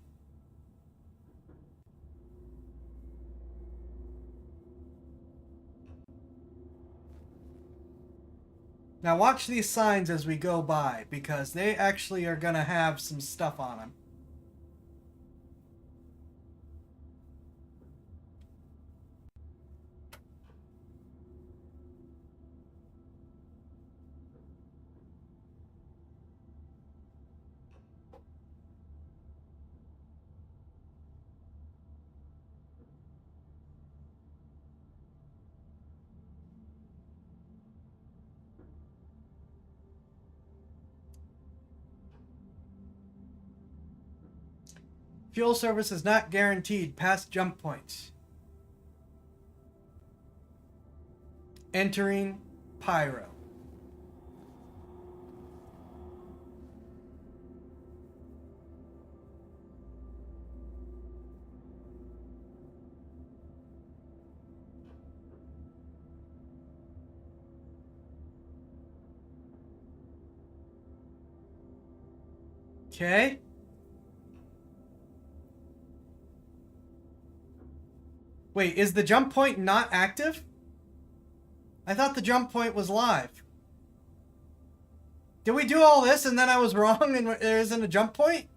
Now watch these signs as we go by, because they actually are going to have some stuff on them. Fuel service is not guaranteed past jump points. Entering Pyro. Okay. Wait, is the jump point not active? I thought the jump point was live. Did we do all this and then I was wrong and there isn't a jump point?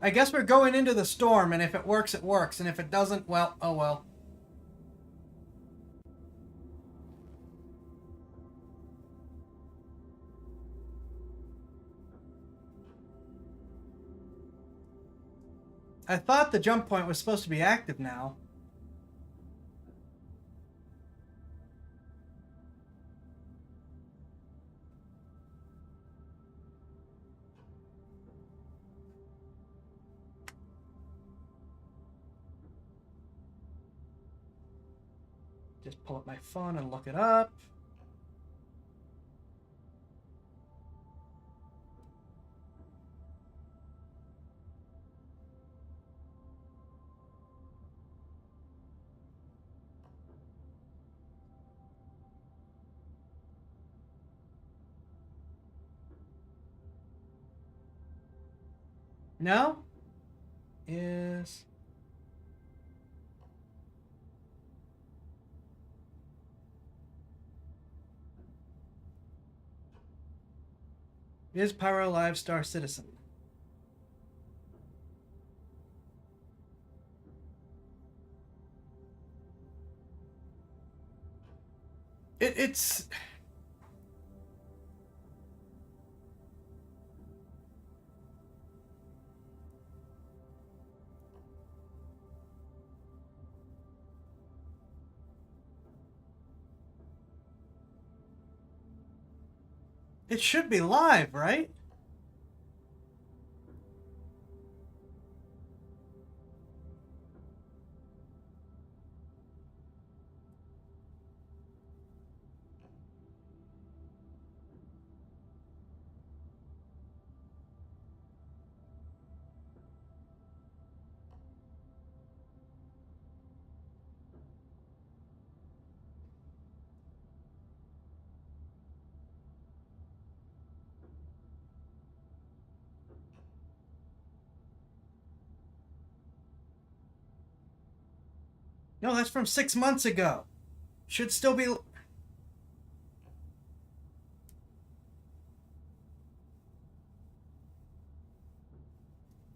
I guess we're going into the storm, and if it works, it works. And if it doesn't, well, oh well. I thought the jump point was supposed to be active now. Just pull up my phone and look it up. No? Is... Is Pyro Live Star Citizen? It's... It should be live, right? No, that's from 6 months ago. Should still be...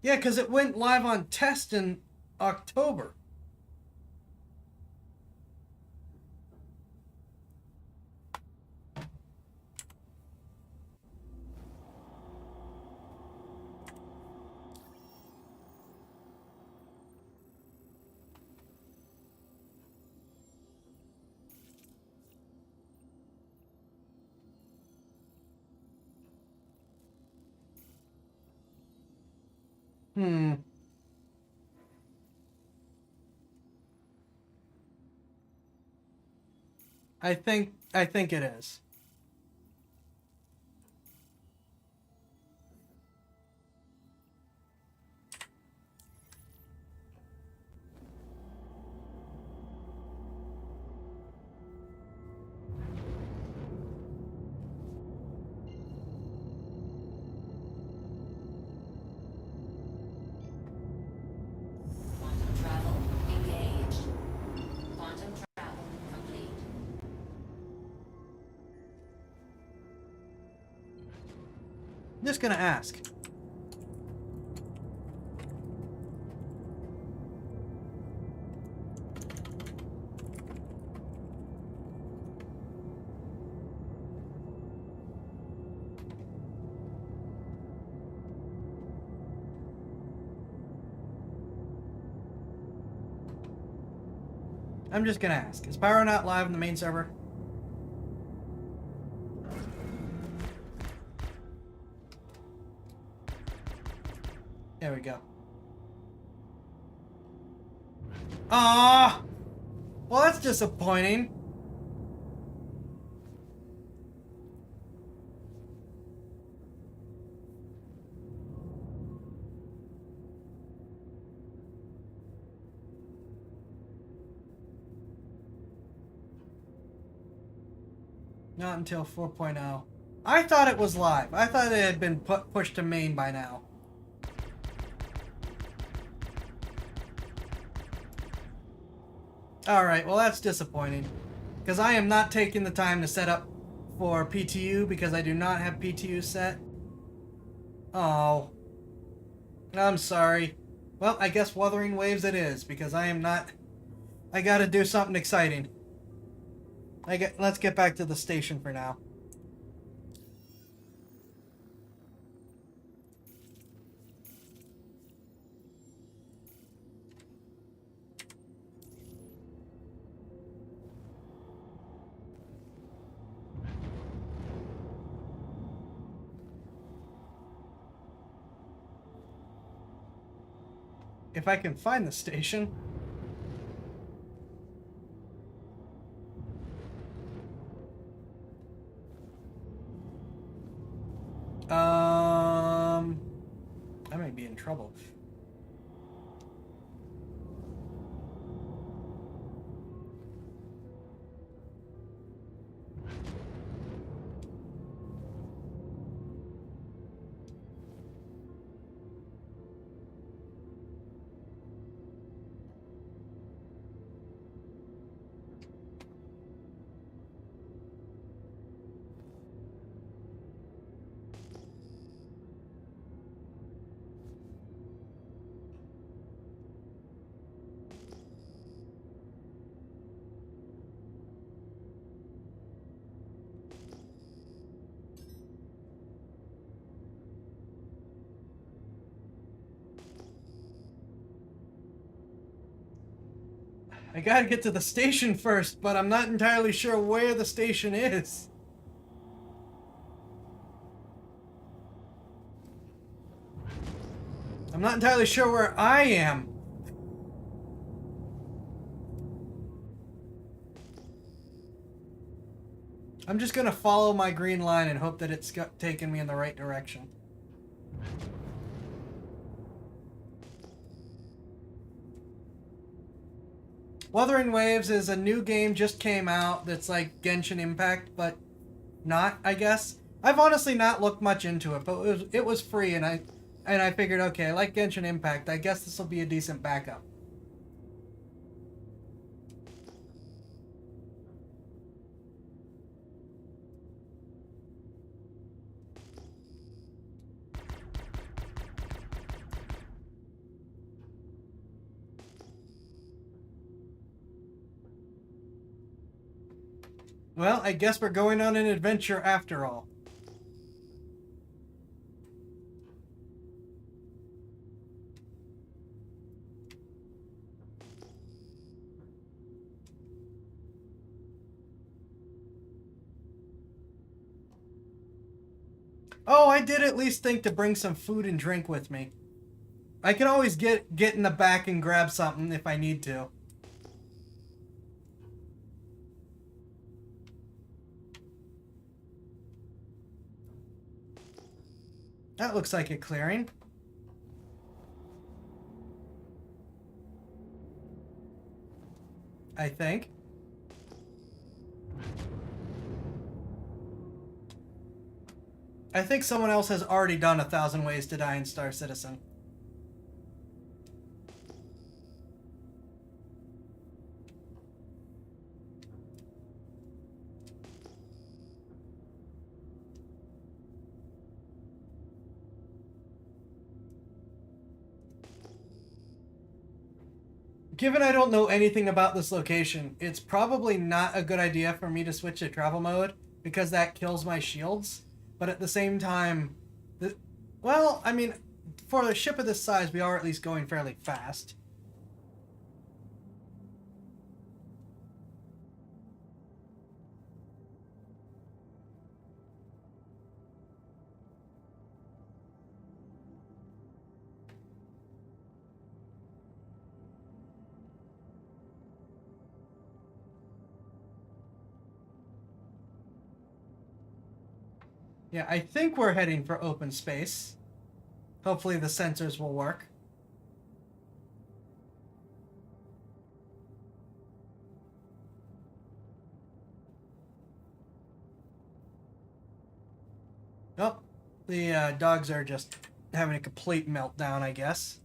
Yeah, because it went live on test in October. I think it is. Quantum travel engaged. Quantum travel complete. I'm just gonna ask. I'm just gonna ask. Is Pyro not live in the main server? There we go. Ah, well, that's disappointing. Not until 4.0. I thought it was live. I thought it had been pushed to main by now. Alright, well that's disappointing. Because I am not taking the time to set up for PTU because I do not have PTU set. Oh. I'm sorry. Well, I guess Wuthering Waves it is, because I am not... I gotta do something exciting. Let's get back to the station for now. If I can find the station. I might be in trouble. I gotta get to the station first, but I'm not entirely sure where the station is. I'm not entirely sure where I am. I'm just gonna follow my green line and hope that it's taking me in the right direction. Wuthering Waves is a new game, just came out, that's like Genshin Impact, but not, I guess. I've honestly not looked much into it, but it was free, and I figured, okay, I like Genshin Impact, I guess this will be a decent backup. Well, I guess we're going on an adventure after all. Oh, I did at least think to bring some food and drink with me. I can always get in the back and grab something if I need to. That looks like a clearing. I think. I think someone else has already done 1,000 Ways to Die in Star Citizen. Given I don't know anything about this location, it's probably not a good idea for me to switch to travel mode, because that kills my shields. But at the same time, well, I mean, for a ship of this size, we are at least going fairly fast. Yeah, I think we're heading for open space. Hopefully the sensors will work. Oh, the dogs are just having a complete meltdown, I guess.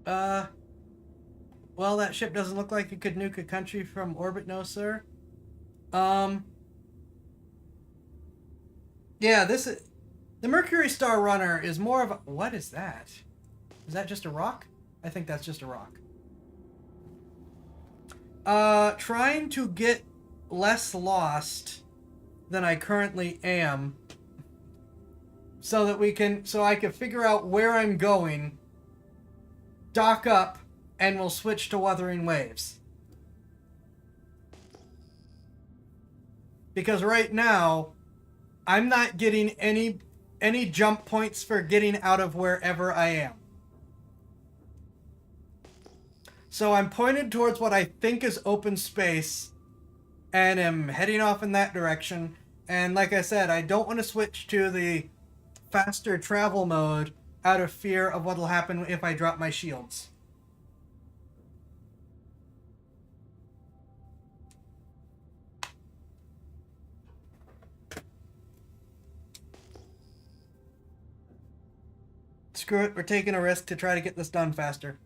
Well, that ship doesn't look like it could nuke a country from orbit, no, sir. Yeah, this is... The Mercury Star Runner is more of a... What is that? Is that just a rock? I think that's just a rock. Trying to get less lost than I currently am, so that I can figure out where I'm going, dock up, and we'll switch to Wuthering Waves. Because right now, I'm not getting any jump points for getting out of wherever I am. So I'm pointed towards what I think is open space, and am heading off in that direction. And like I said, I don't want to switch to the faster travel mode out of fear of what will happen if I drop my shields. Screw it, we're taking a risk to try to get this done faster.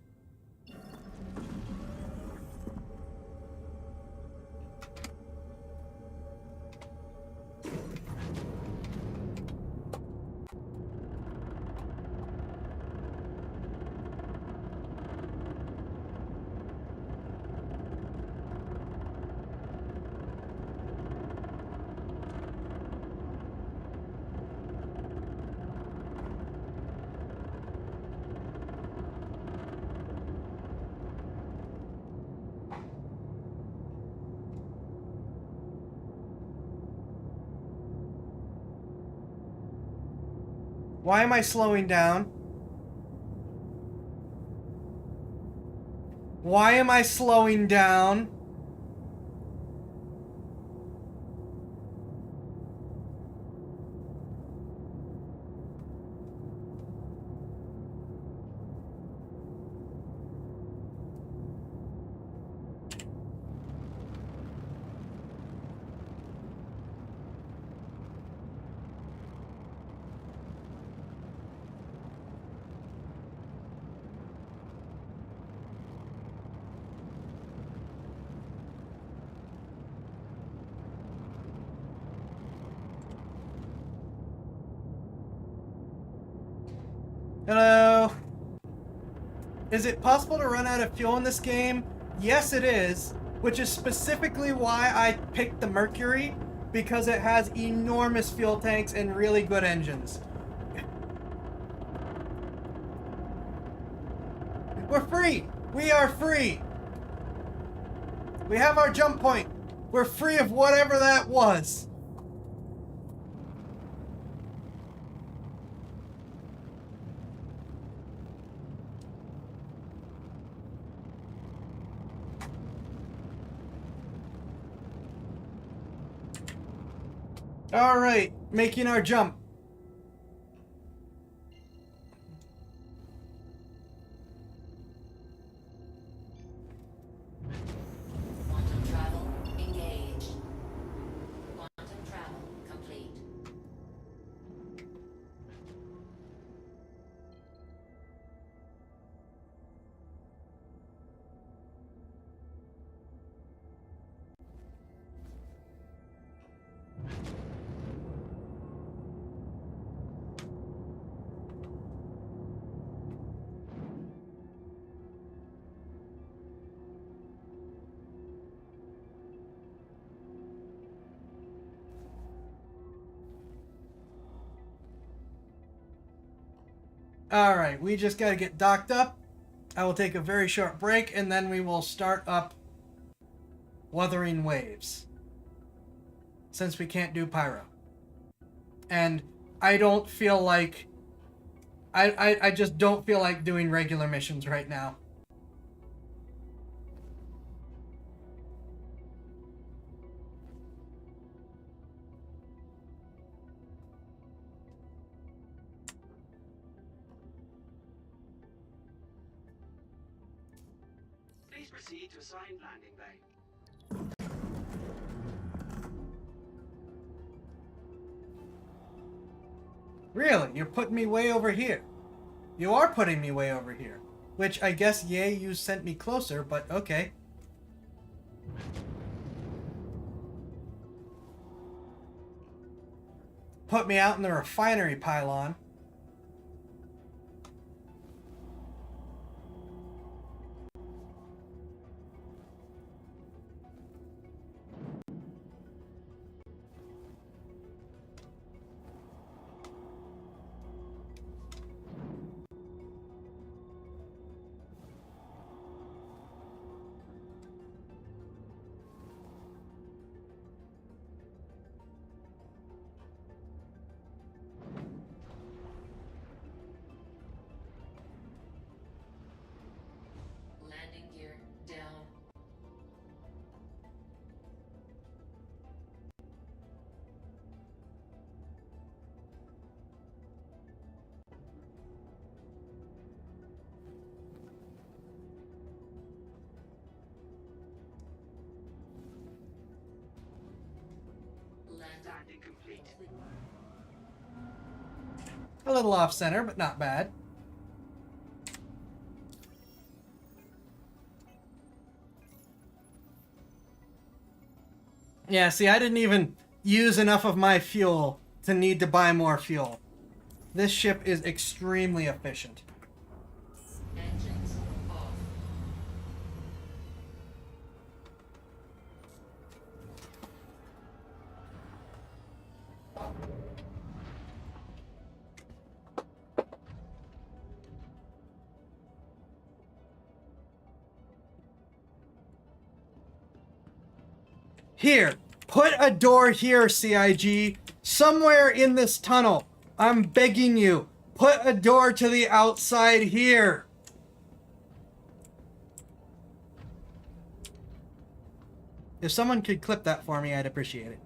Why am I slowing down? Why am I slowing down? Hello? Is it possible to run out of fuel in this game? Yes, it is, which is specifically why I picked the Mercury, because it has enormous fuel tanks and really good engines. We're free! We are free! We have our jump point. We're free of whatever that was. All right, making our jump. Quantum travel engaged. Quantum travel complete. All right, we just got to get docked up. I will take a very short break, and then we will start up Wuthering Waves, since we can't do Pyro. And I don't feel like... I just don't feel like doing regular missions right now. Please proceed to assigned landing bay. Really? You're putting me way over here. You are putting me way over here. Which I guess, yay, you sent me closer, but okay. Put me out in the refinery pylon. Landing gear down. Landing complete. A little off center, but not bad. Yeah, see, I didn't even use enough of my fuel to need to buy more fuel. This ship is extremely efficient. Engines off. Here, put a door here, CIG. Somewhere in this tunnel. I'm begging you. Put a door to the outside here. If someone could clip that for me, I'd appreciate it.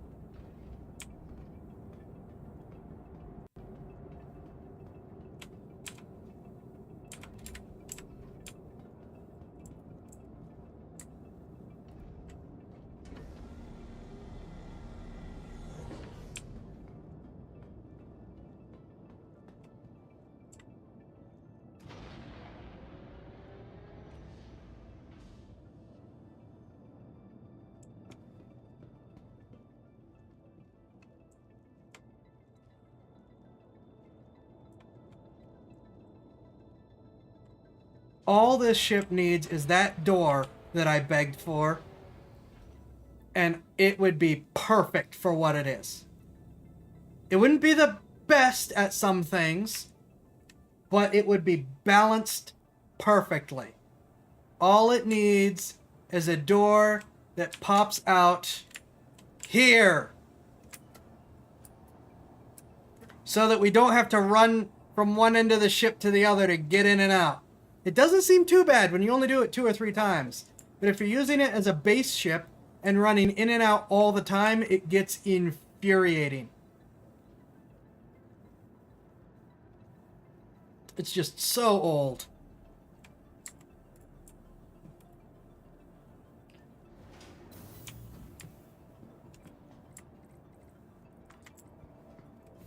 All this ship needs is that door that I begged for, and it would be perfect for what it is. It wouldn't be the best at some things, but it would be balanced perfectly. All it needs is a door that pops out here, so that we don't have to run from one end of the ship to the other to get in and out. It doesn't seem too bad when you only do it 2 or 3 times. But if you're using it as a base ship and running in and out all the time, it gets infuriating. It's just so old.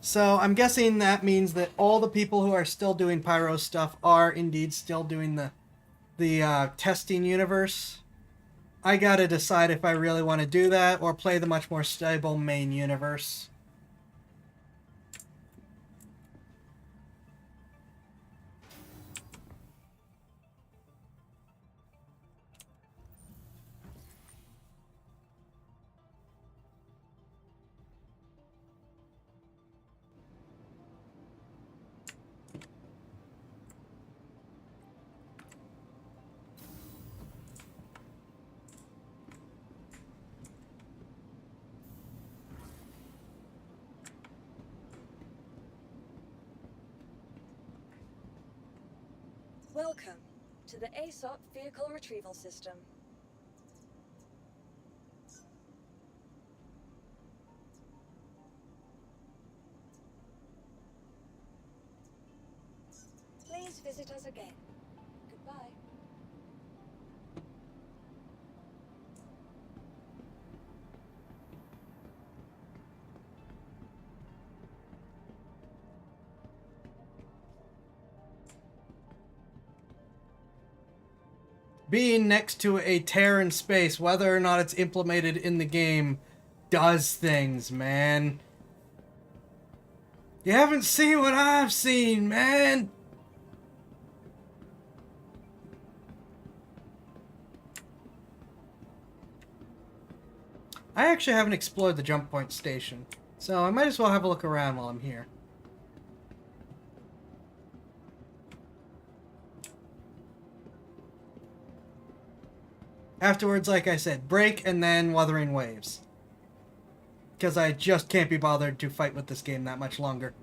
So I'm guessing that means that all the people who are still doing pyro stuff are indeed still doing the testing universe. I gotta decide if I really want to do that or play the much more stable main universe. Welcome to the ASOP Vehicle Retrieval System. Please visit us again. Goodbye. being next to a tear in space, whether or not it's implemented in the game, does things, man. You haven't seen what I've seen, man. I actually haven't explored the jump point station, so I might as well have a look around while I'm here. Afterwards, like I said, break and then Wuthering Waves. Because I just can't be bothered to fight with this game that much longer.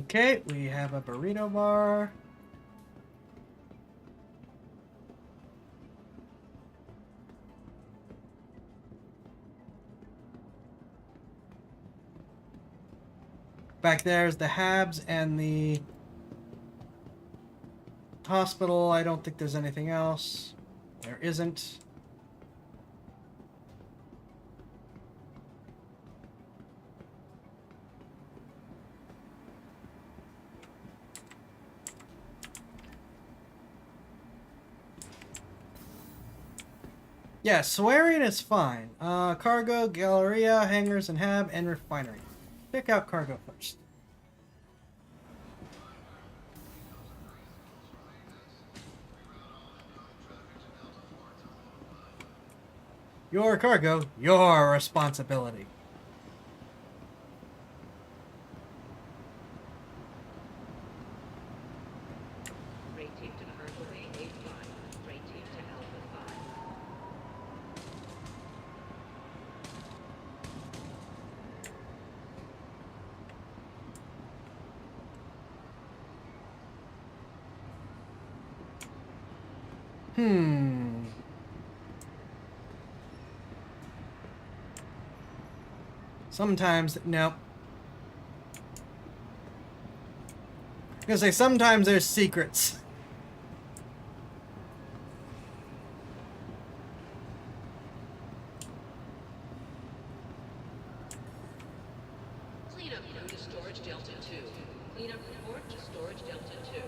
Okay, we have a burrito bar. Back there is the Habs and the hospital. I don't think there's anything else. There isn't. Yeah, swearing is fine. Cargo, Galleria, hangars and Hab, and refinery. Check out cargo first. Your cargo, your responsibility. Break team to Cargo Bay 85. Break team to Alpha 5. Sometimes, no. I was gonna say, sometimes there's secrets. Cleanup crew to Storage Delta 2. Cleanup report to Storage Delta 2.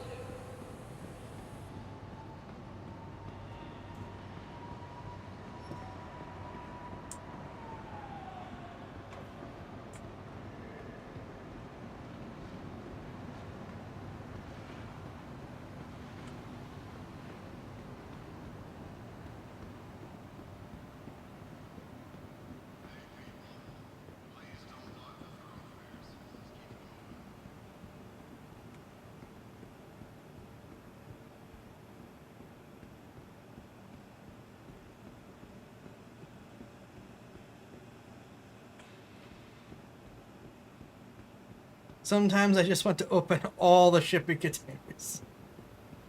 Sometimes I just want to open all the shipping containers.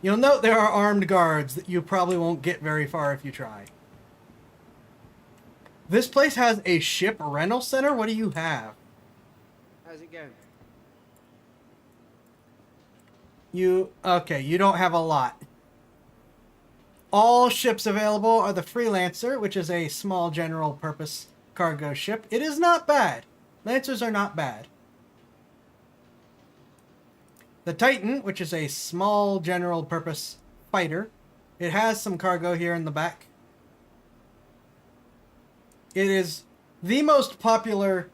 You'll note there are armed guards that you probably won't get very far if you try. This place has a ship rental center? What do you have? How's it going? Okay, you don't have a lot. All ships available are the Freelancer, which is a small general purpose cargo ship. It is not bad. Lancers are not bad. The Titan, which is a small general purpose fighter. It has some cargo here in the back. It is the most popular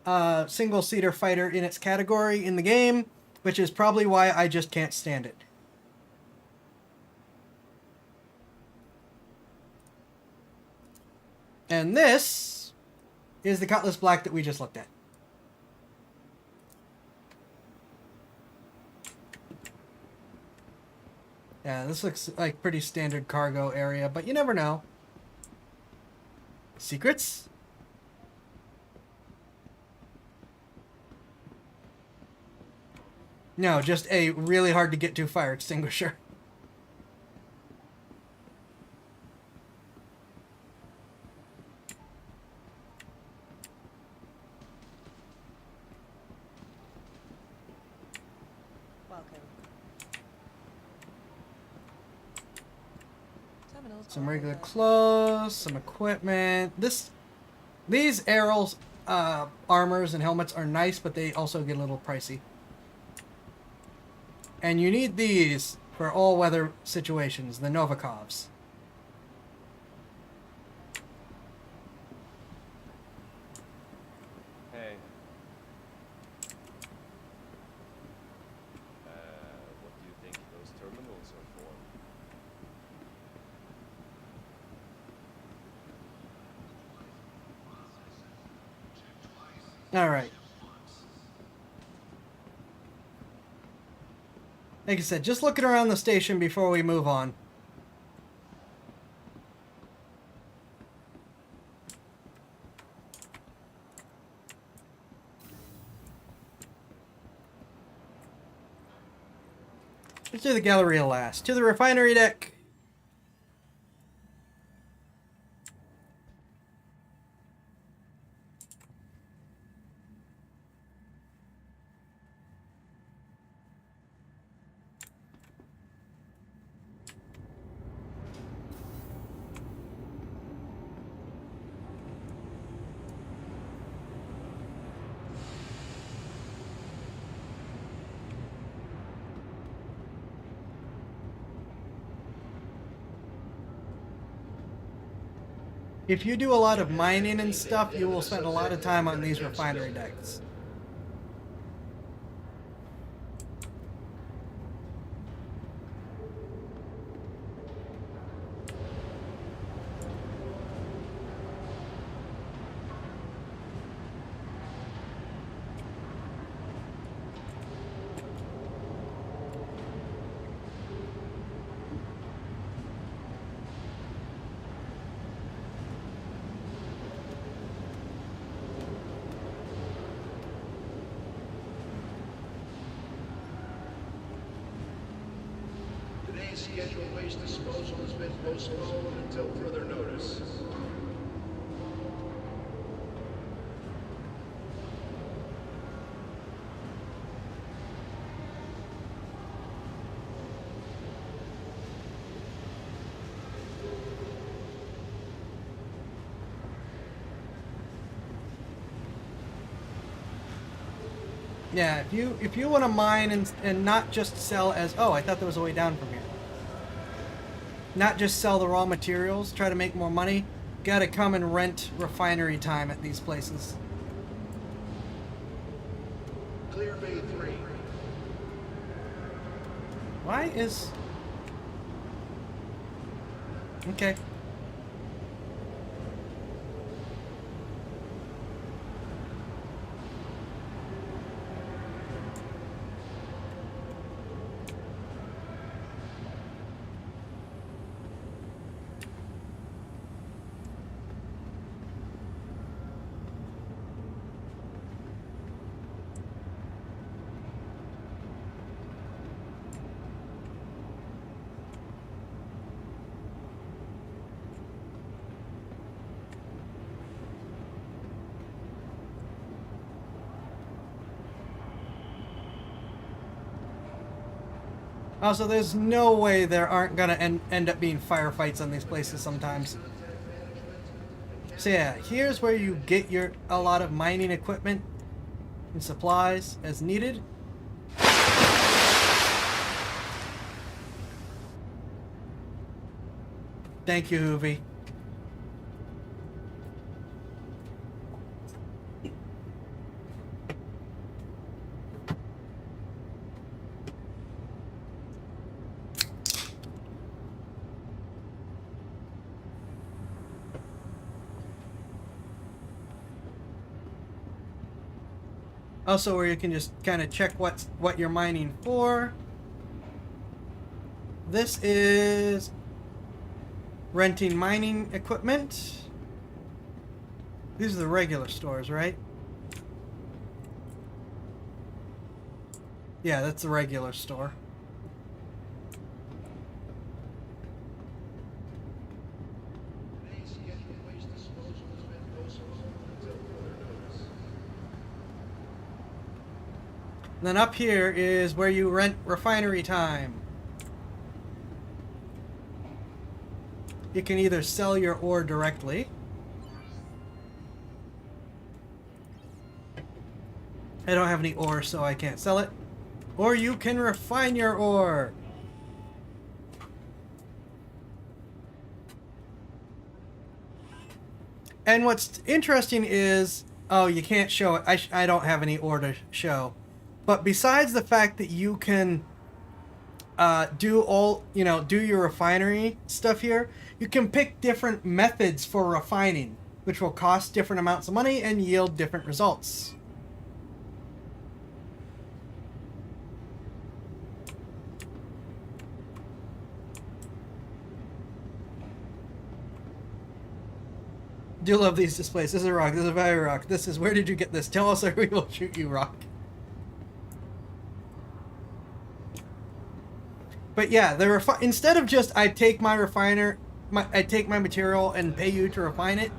single-seater fighter in its category in the game, which is probably why I just can't stand it. And this is the Cutlass Black that we just looked at. Yeah, this looks like pretty standard cargo area, but you never know. Secrets? No, just a really hard to get to fire extinguisher. Welcome. Terminals Some are regular over. clothes, some equipment. These arrows, armors and helmets are nice, but they also get a little pricey. And you need these for all weather situations, the Novikovs. Hey. What do you think those terminals are for? All right. Like I said, just looking around the station before we move on. Let's do the Galleria last. To the refinery deck. If you do a lot of mining and stuff, you will spend a lot of time on these refinery decks. Today's scheduled waste disposal has been postponed until further notice. Yeah, if you want to mine and not just sell as, oh, I thought there was a way down from here. Not just sell the raw materials, try to make more money, gotta come and rent refinery time at these places. Clear Bay 3. Why is... Okay. Also, there's no way there aren't gonna end up being firefights on these places sometimes. So yeah, here's where you get a lot of mining equipment and supplies as needed. Thank you, Hoovy. Also, where you can just kind of check what you're mining for. This is renting mining equipment. These are the regular stores, right? Yeah, that's the regular store. Then up here is where you rent refinery time. You can either sell your ore directly. I don't have any ore, so I can't sell it. Or you can refine your ore. And what's interesting is, oh, you can't show it. I don't have any ore to show. But besides the fact that you can do your refinery stuff here, you can pick different methods for refining, which will cost different amounts of money and yield different results. Do love these displays. This is a rock. This is a value rock. This is, where did you get this? Tell us or we will shoot you, rock. But yeah, instead of just I take my material and pay you to refine it,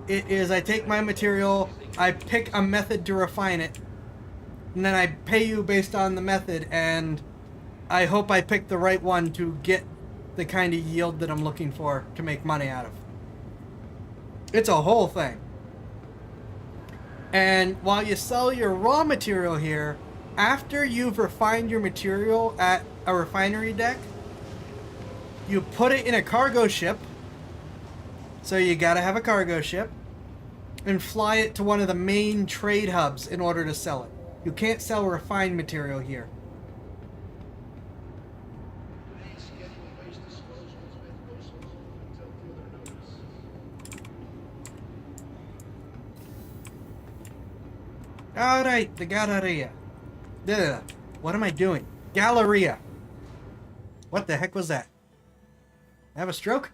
it is I take my material, I pick a method to refine it, and then I pay you based on the method, and I hope I pick the right one to get the kind of yield that I'm looking for to make money out of. It's a whole thing. And while you sell your raw material here, after you've refined your material at a refinery deck, you put it in a cargo ship. So you gotta have a cargo ship. And fly it to one of the main trade hubs in order to sell it. You can't sell refined material here. Alright, the Galleria. Ugh. What am I doing? Galleria. What the heck was that? I have a stroke?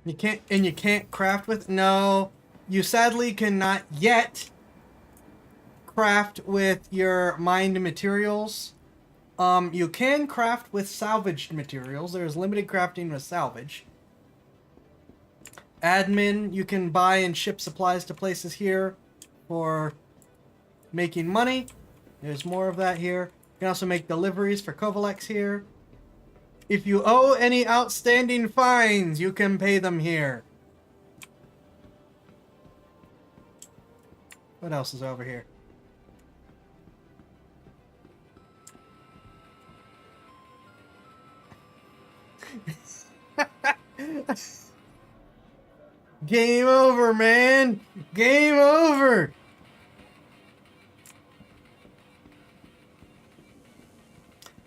You can't craft with, no, you sadly cannot yet craft with your mined materials. You can craft with salvaged materials. There's limited crafting with salvage. Admin, you can buy and ship supplies to places here for making money. There's more of that here. You can also make deliveries for Kovalex here. If you owe any outstanding fines, you can pay them here. What else is over here? Game over, man. Game over.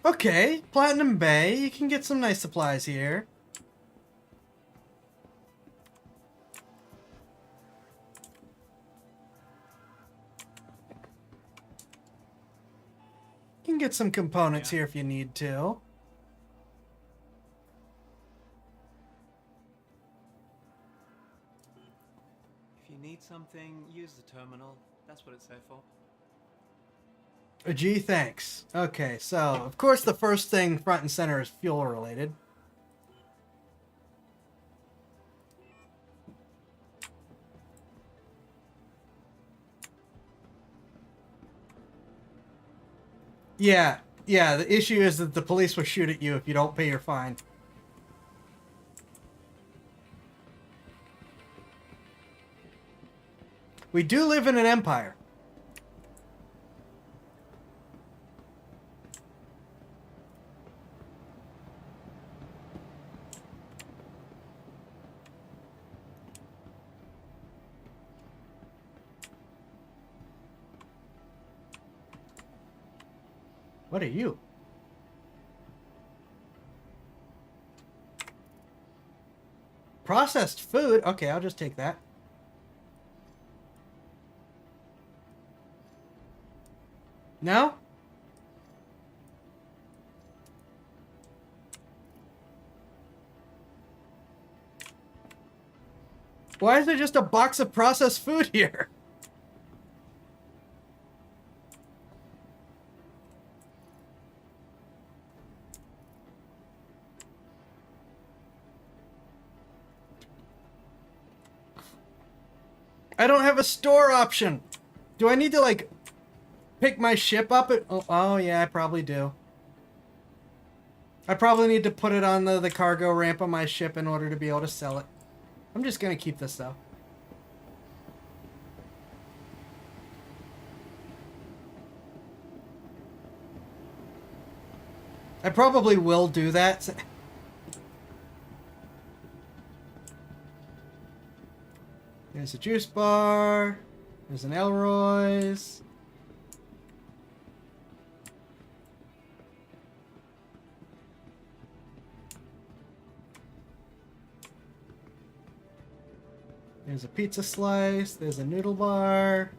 Okay, Platinum Bay. You can get some nice supplies here. You can get some components here if you need to. If you need something, use the terminal. That's what it's there for. Gee, thanks. Okay, so, of course the first thing front and center is fuel related. Yeah, the issue is that the police will shoot at you if you don't pay your fine. We do live in an empire. What are you? Processed food? Okay, I'll just take that. No? Why is there just a box of processed food here? I don't have a store option. Do I need to, like, pick my ship up? Oh, yeah, I probably do. I probably need to put it on the cargo ramp on my ship in order to be able to sell it. I'm just gonna keep this, though. I probably will do that. There's a juice bar. There's an Elroy's. There's a pizza slice. There's a noodle bar.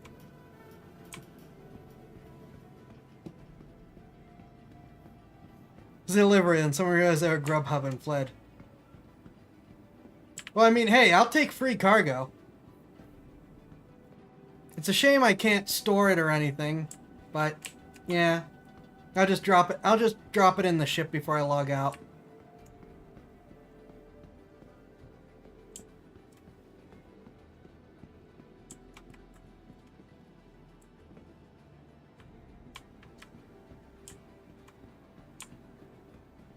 Delivery, and someone realized they were Grubhub and fled. Well, I mean, hey, I'll take free cargo. It's a shame I can't store it or anything, but yeah, I'll just drop it. I'll just drop it in the ship before I log out.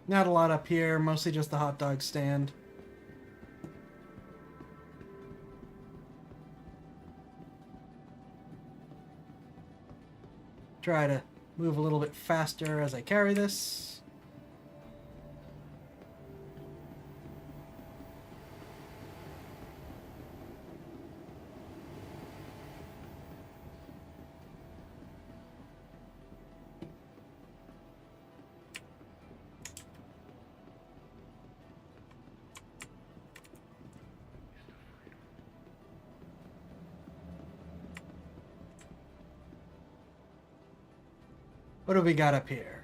Not a lot up here, mostly just the hot dog stand. Try to move a little bit faster as I carry this. What do we got up here?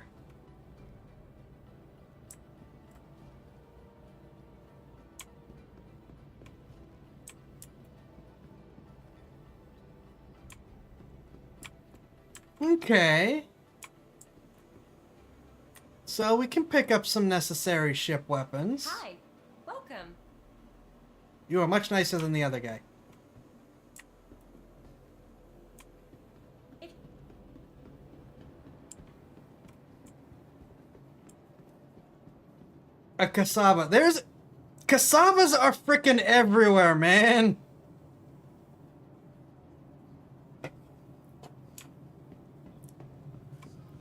Okay. So we can pick up some necessary ship weapons. Hi. Welcome. You are much nicer than the other guy. A cassava. Cassavas are freaking everywhere, man.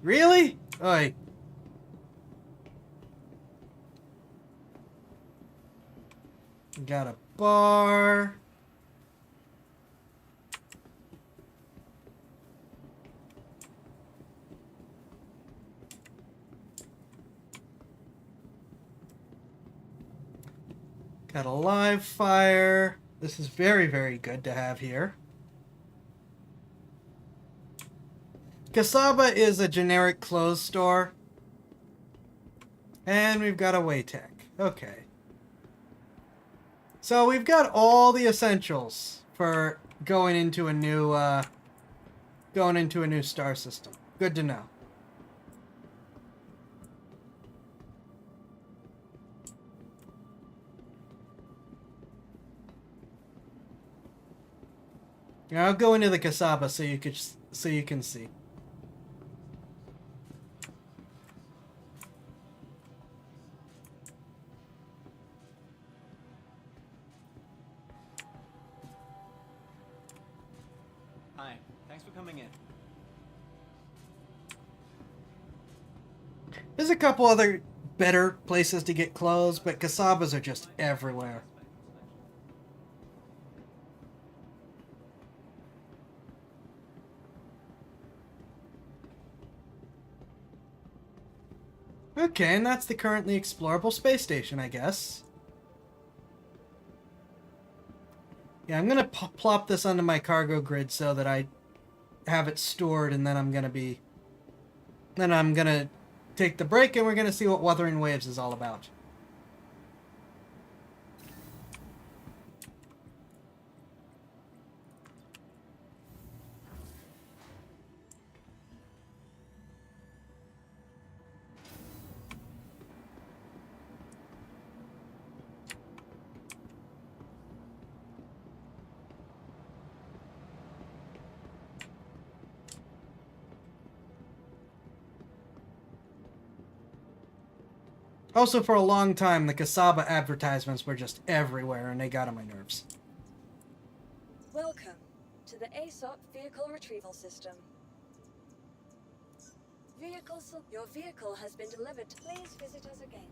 Really? Oi. Got a bar. Got a live fire. This is very, very good to have here. Cassava is a generic clothes store. And we've got a Waytech. Okay. So we've got all the essentials for going into a new star system. Good to know. Now I'll go into the cassava so you can see. Hi, thanks for coming in. There's a couple other better places to get clothes, but cassavas are just everywhere. Okay, and that's the currently explorable space station, I guess. Yeah, I'm gonna plop this onto my cargo grid so that I have it stored, and then I'm gonna take the break, and we're gonna see what Wuthering Waves is all about. Also, for a long time, the Kasaba advertisements were just everywhere, and they got on my nerves. Welcome to the ASOP Vehicle Retrieval System. Your vehicle has been delivered. Please visit us again.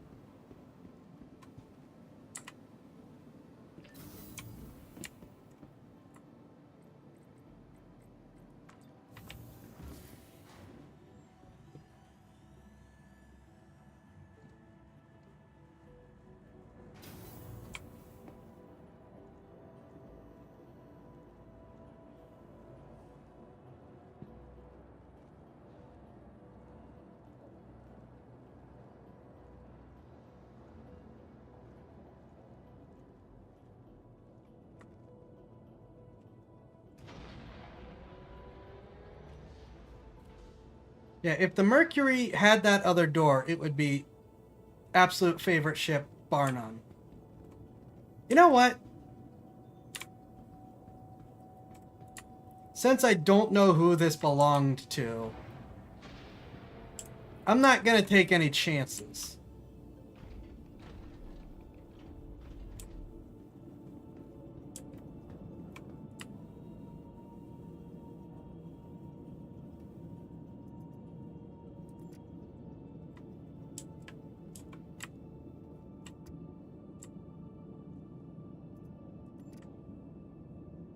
Yeah, if the Mercury had that other door, it would be absolute favorite ship, bar none. You know what? Since I don't know who this belonged to, I'm not gonna take any chances.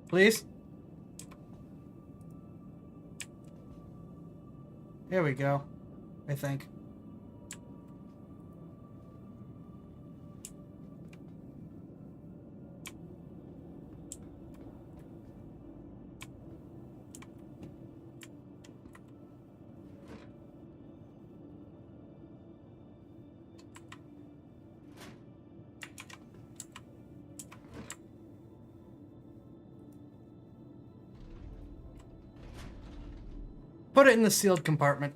Please? There we go, I think. Put it in the sealed compartment.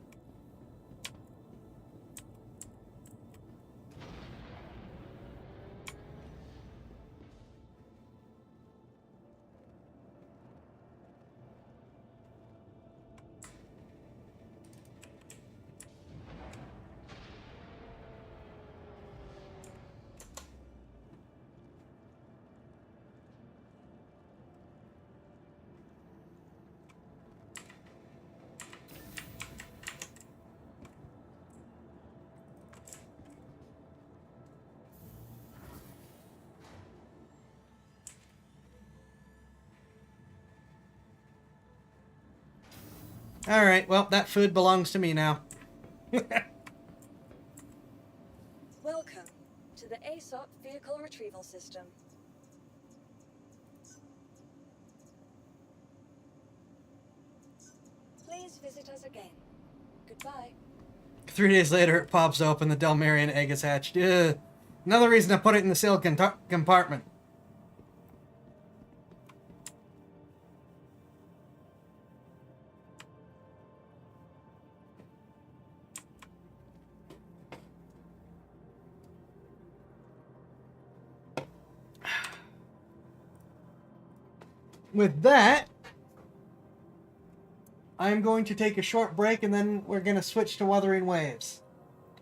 Alright, well, that food belongs to me now. Welcome to the ASOP Vehicle Retrieval System. Please visit us again. Goodbye. 3 days later, it pops open, the Delmarian egg is hatched. Ugh. Another reason to put it in the sealed compartment. With that, I'm going to take a short break and then we're going to switch to Wuthering Waves,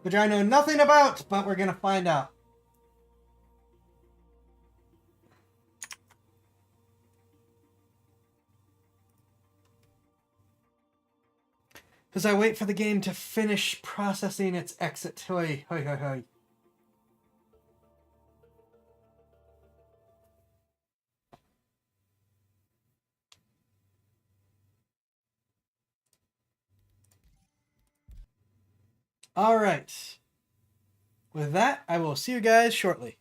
which I know nothing about, but we're going to find out. As I wait for the game to finish processing its exit. Hoi, hoi, hoi, hoi. All right. With that, I will see you guys shortly.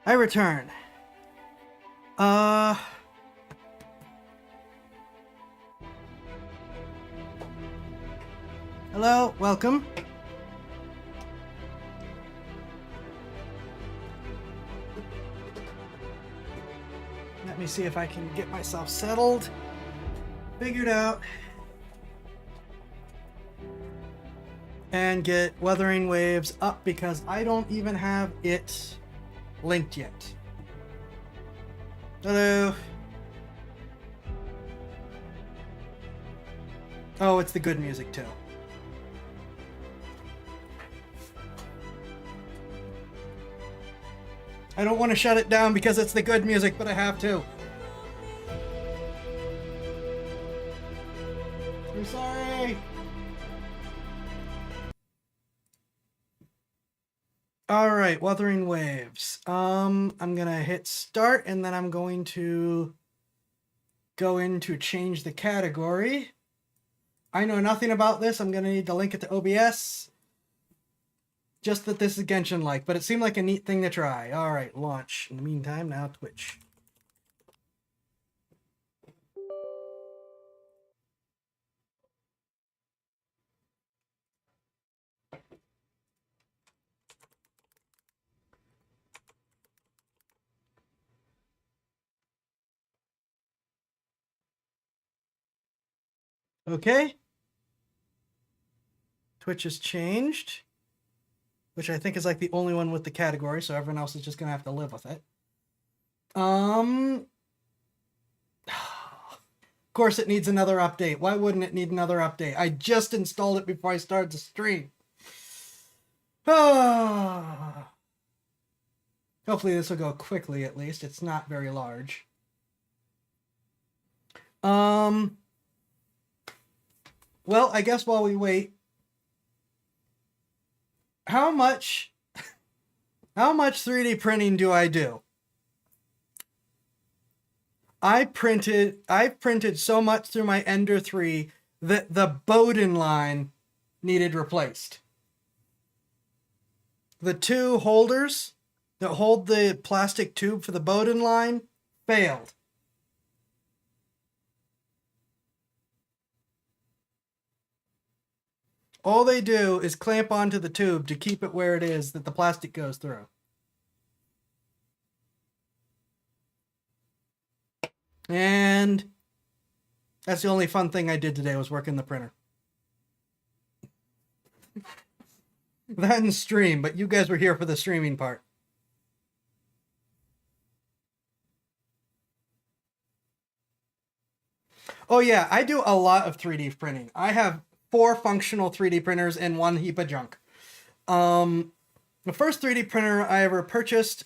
I return. Hello, welcome. Let me see if I can get myself settled. Figured out. And get Wuthering Waves up because I don't even have it linked yet. Hello. Oh, it's the good music too. I don't want to shut it down because it's the good music, but I have to. I'm sorry. All right, Wuthering Waves. I'm gonna hit start, and then I'm going to go in to change the category. I know nothing about this. I'm gonna need to link it to OBS. Just that this is Genshin-like, but it seemed like a neat thing to try. All right, launch. In the meantime, now Twitch. Okay. Twitch has changed, which I think is like the only one with the category, so everyone else is just gonna have to live with it. Of course it needs another update. Why wouldn't it need another update? I just installed it before I started the stream. Hopefully this will go quickly at least. It's not very large. Well, I guess while we wait, how much 3D printing do I do? I've printed so much through my Ender 3 that the Bowden line needed replaced. The two holders that hold the plastic tube for the Bowden line failed. All they do is clamp onto the tube to keep it where it is that the plastic goes through. And that's the only fun thing I did today was work in the printer. That and stream, but you guys were here for the streaming part. Oh yeah, I do a lot of 3D printing. I have 4 functional 3D printers and 1 heap of junk. The first 3D printer I ever purchased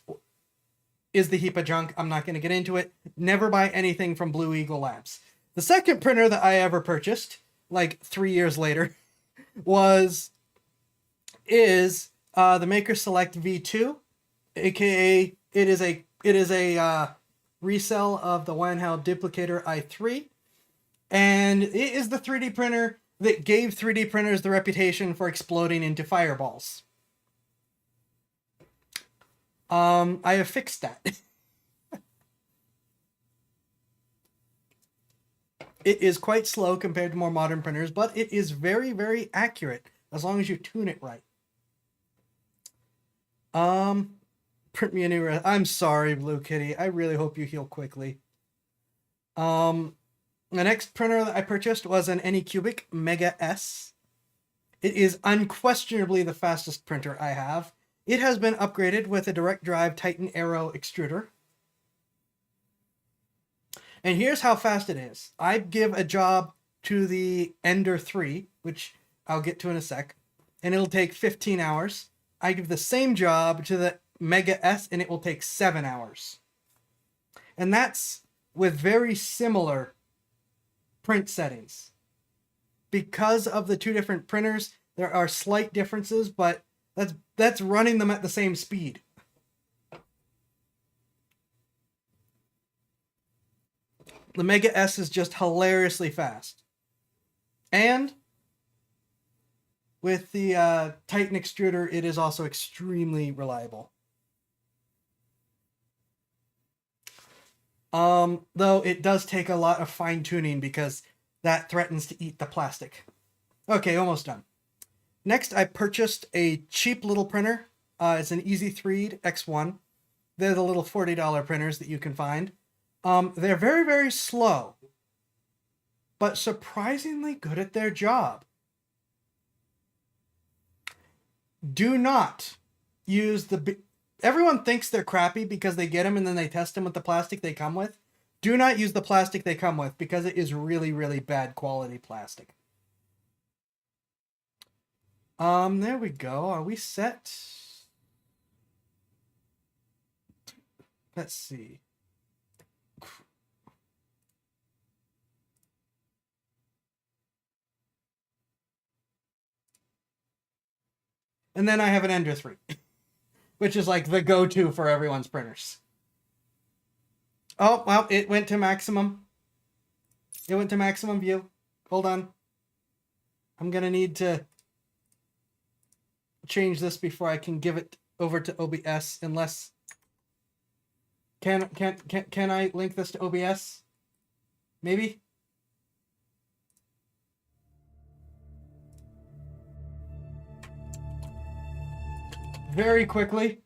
is the heap of junk. I'm not going to get into it. Never buy anything from Blue Eagle Labs. The second printer that I ever purchased, like 3 years later, is the Maker Select V2, aka it is a resell of the Wanhao Duplicator i3, and it is the 3D printer that gave 3D printers the reputation for exploding into fireballs. I have fixed that. It is quite slow compared to more modern printers, but it is very, very accurate as long as you tune it right. Print me a new. I'm sorry, Blue Kitty. I really hope you heal quickly. The next printer that I purchased was an Anycubic Mega S. It is unquestionably the fastest printer I have. It has been upgraded with a direct drive Titan Aero extruder. And here's how fast it is. I give a job to the Ender 3, which I'll get to in a sec, and it'll take 15 hours. I give the same job to the Mega S, and it will take 7 hours. And that's with very similar print settings. Because of the two different printers, there are slight differences, but that's running them at the same speed. The Mega S is just hilariously fast. And with the Titan extruder, it is also extremely reliable. Though it does take a lot of fine tuning because that threatens to eat the plastic. Okay, almost done. Next, I purchased a cheap little printer. It's an Easy 3 X1. They're the little $40 printers that you can find. They're very, very slow, but surprisingly good at their job. Do not use the... Everyone thinks they're crappy because they get them and then they test them with the plastic they come with. Do not use the plastic they come with because it is really, really bad quality plastic. There we go. Are we set? Let's see. And then I have an Ender 3, which is like the go-to for everyone's printers. Oh, well, it went to maximum. It went to maximum view. Hold on. I'm going to need to change this before I can give it over to OBS, unless... Can I link this to OBS? Maybe? Very quickly.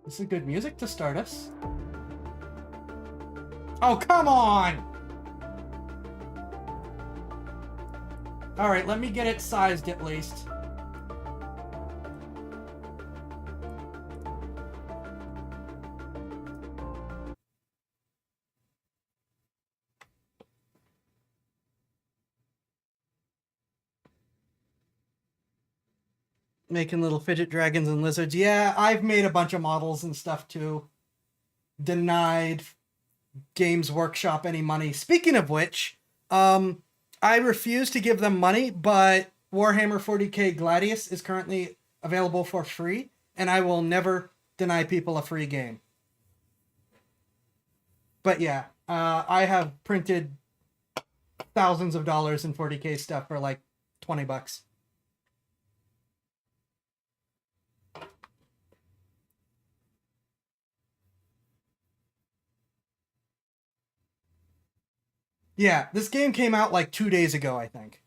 This is good music to start us. Oh, come on! Alright, let me get it sized at least. Making little fidget dragons and lizards. Yeah, I've made a bunch of models and stuff too. Denied Games Workshop any money. Speaking of which, I refuse to give them money, but Warhammer 40k Gladius is currently available for free, and I will never deny people a free game. But yeah, I have printed thousands of dollars in 40k stuff for like 20 bucks. Yeah, this game came out like 2 days ago, I think.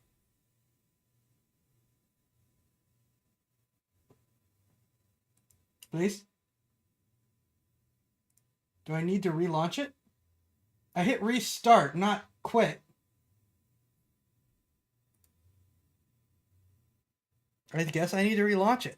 Please? Do I need to relaunch it? I hit restart, not quit. I guess I need to relaunch it.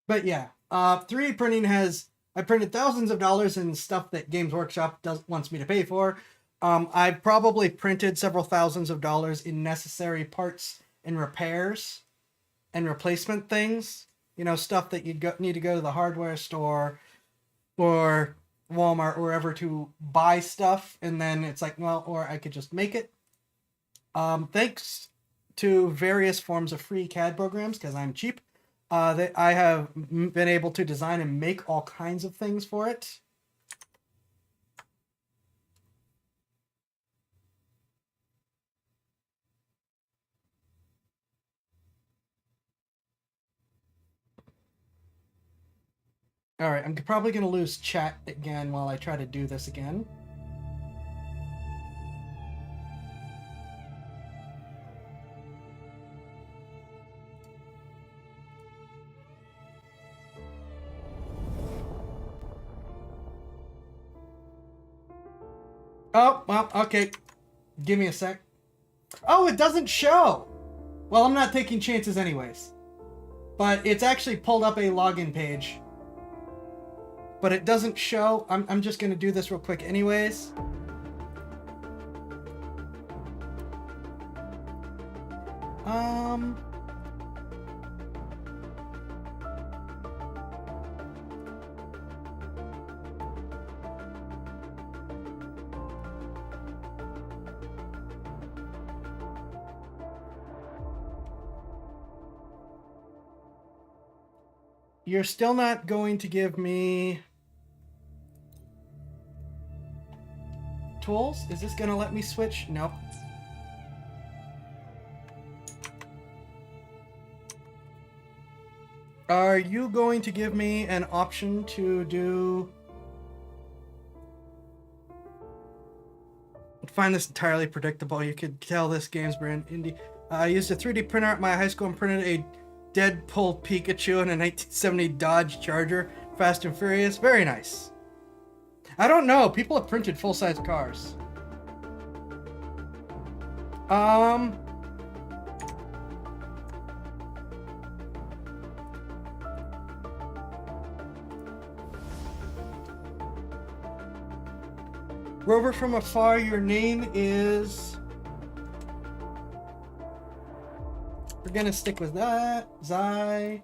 But yeah, 3D printing I printed thousands of dollars in stuff that Games Workshop wants me to pay for. I've probably printed several thousands of dollars in necessary parts and repairs and replacement things. You know, stuff that you'd need to go to the hardware store or Walmart or wherever to buy stuff. And then it's like, well, or I could just make it. Thanks to various forms of free CAD programs, because I'm cheap. That I have been able to design and make all kinds of things for it. Alright, I'm probably going to lose chat again while I try to do this again. Oh, well, okay. Give me a sec. Oh, it doesn't show! Well, I'm not taking chances anyways. But it's actually pulled up a login page. But it doesn't show. I'm just going to do this real quick anyways. You're still not going to give me tools? Is this gonna let me switch? Nope. Are you going to give me an option to do... I find this entirely predictable. You could tell this game's brand indie. I used a 3D printer at my high school and printed a Deadpool Pikachu and a 1970 Dodge Charger. Fast and Furious. Very nice. I don't know. People have printed full-size cars. Rover from afar, your name is... We're gonna stick with that. Xai.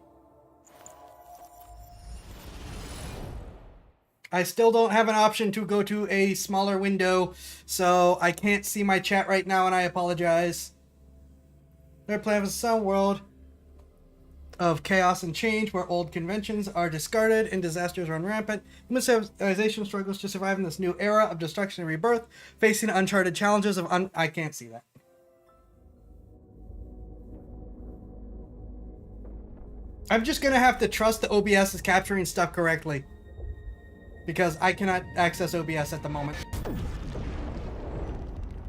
I still don't have an option to go to a smaller window, so I can't see my chat right now, and I apologize. Their plan is a sound world of chaos and change, where old conventions are discarded and disasters run rampant. Human civilization struggles to survive in this new era of destruction and rebirth, facing uncharted challenges of I can't see that. I'm just gonna have to trust the OBS is capturing stuff correctly, because I cannot access OBS at the moment.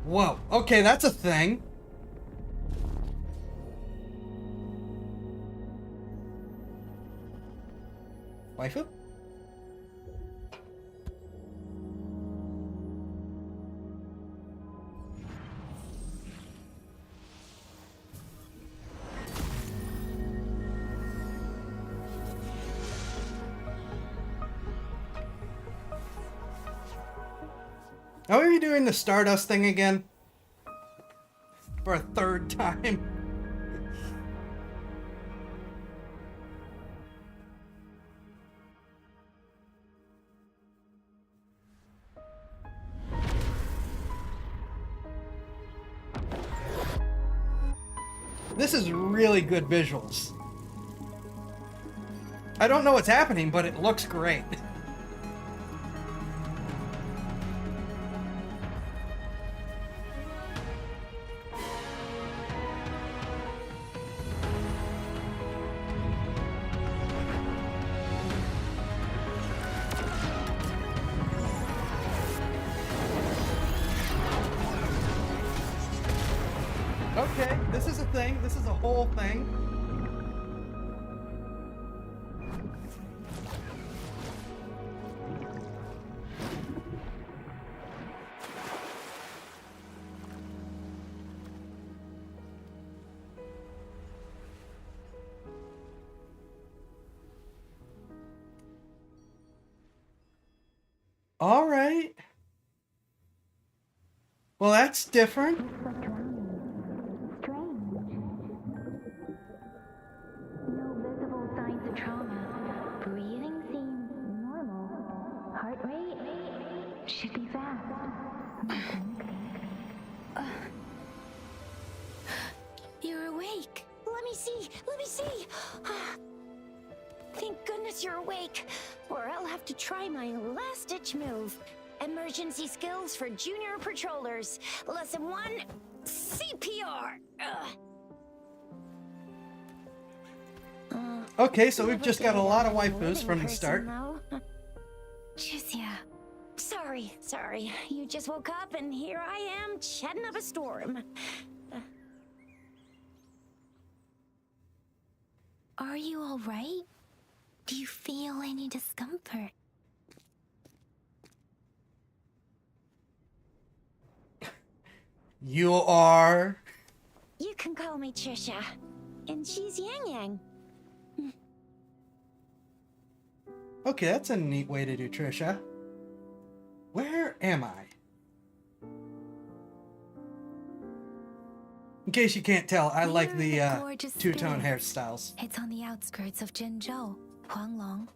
Whoa, okay, that's a thing. Waifu? How are you doing the Stardust thing again? For a third time. This is really good visuals. I don't know what's happening, but it looks great. Okay, this is a thing. This is a whole thing. All right. Well, that's different. Should be fast. You're awake. Let me see. Let me see. Thank goodness you're awake, or I'll have to try my last-ditch move. Emergency skills for junior patrollers. Lesson 1, CPR. Okay, so we've just got a lot of waifus from the start. Jizia. Sorry. You just woke up and here I am chatting up a storm. Are you all right? Do you feel any discomfort? You are? You can call me Trisha. And she's Yang Yang. Okay, that's a neat way to do Trisha. Where am I? In case you can't tell, I like We're the in gorgeous two-tone space. hairstyles. It's on the outskirts of Jinzhou, Huanglong.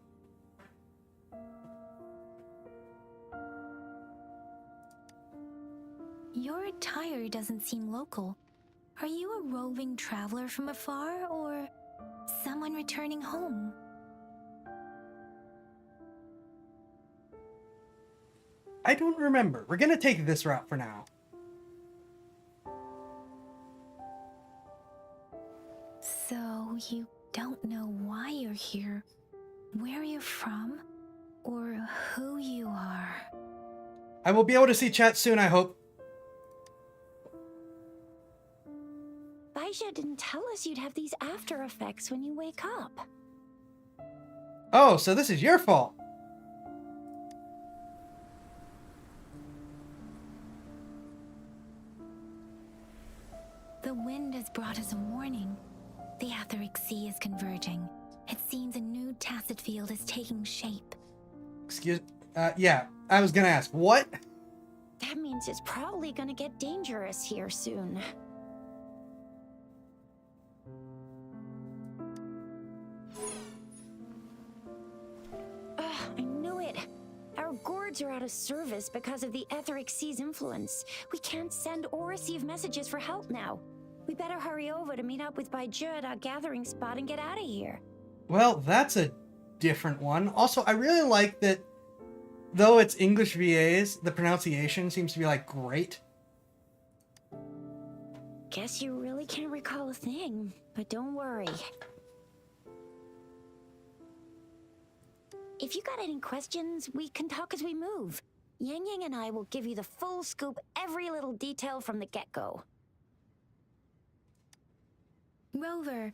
Your attire doesn't seem local. Are you a roving traveler from afar, or someone returning home? I don't remember. We're gonna take this route for now. So, you don't know why you're here, where you're from, or who you are. I will be able to see chat soon, I hope. Baisha didn't tell us you'd have these after effects when you wake up. Oh, so this is your fault. The wind has brought us a warning. The Etheric Sea is converging. It seems a new tacit field is taking shape. Yeah, I was gonna ask, what? That means it's probably gonna get dangerous here soon. I knew it. Our gourds are out of service because of the Etheric Sea's influence. We can't send or receive messages for help now. We better hurry over to meet up with Baiju at our gathering spot and get out of here. Well, that's a different one. Also, I really like that, though it's English VAs, the pronunciation seems to be, like, great. Guess you really can't recall a thing, but don't worry. If you got any questions, we can talk as we move. Yang Yang and I will give you the full scoop, every little detail from the get-go. Rover,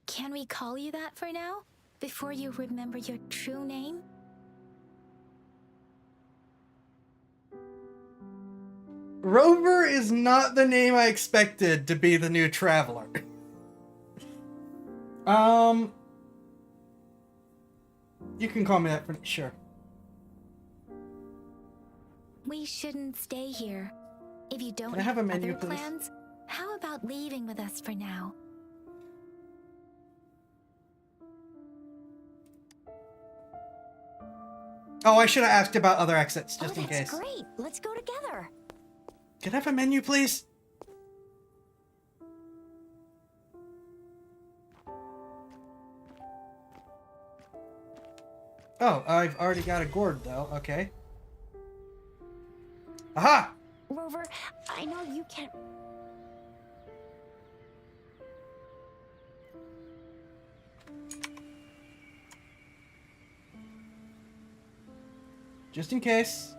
can we call you that for now? Before you remember your true name? Rover is not the name I expected to be the new traveler. You can call me that for sure. We shouldn't stay here. If you don't Can I have a menu, other please? plans, how about leaving with us for now? Oh, I should have asked about other exits, just in case. That's great. Let's go together. Can I have a menu, please? Oh, I've already got a gourd, though. Okay. Aha! Rover, I know you can't... Just in case.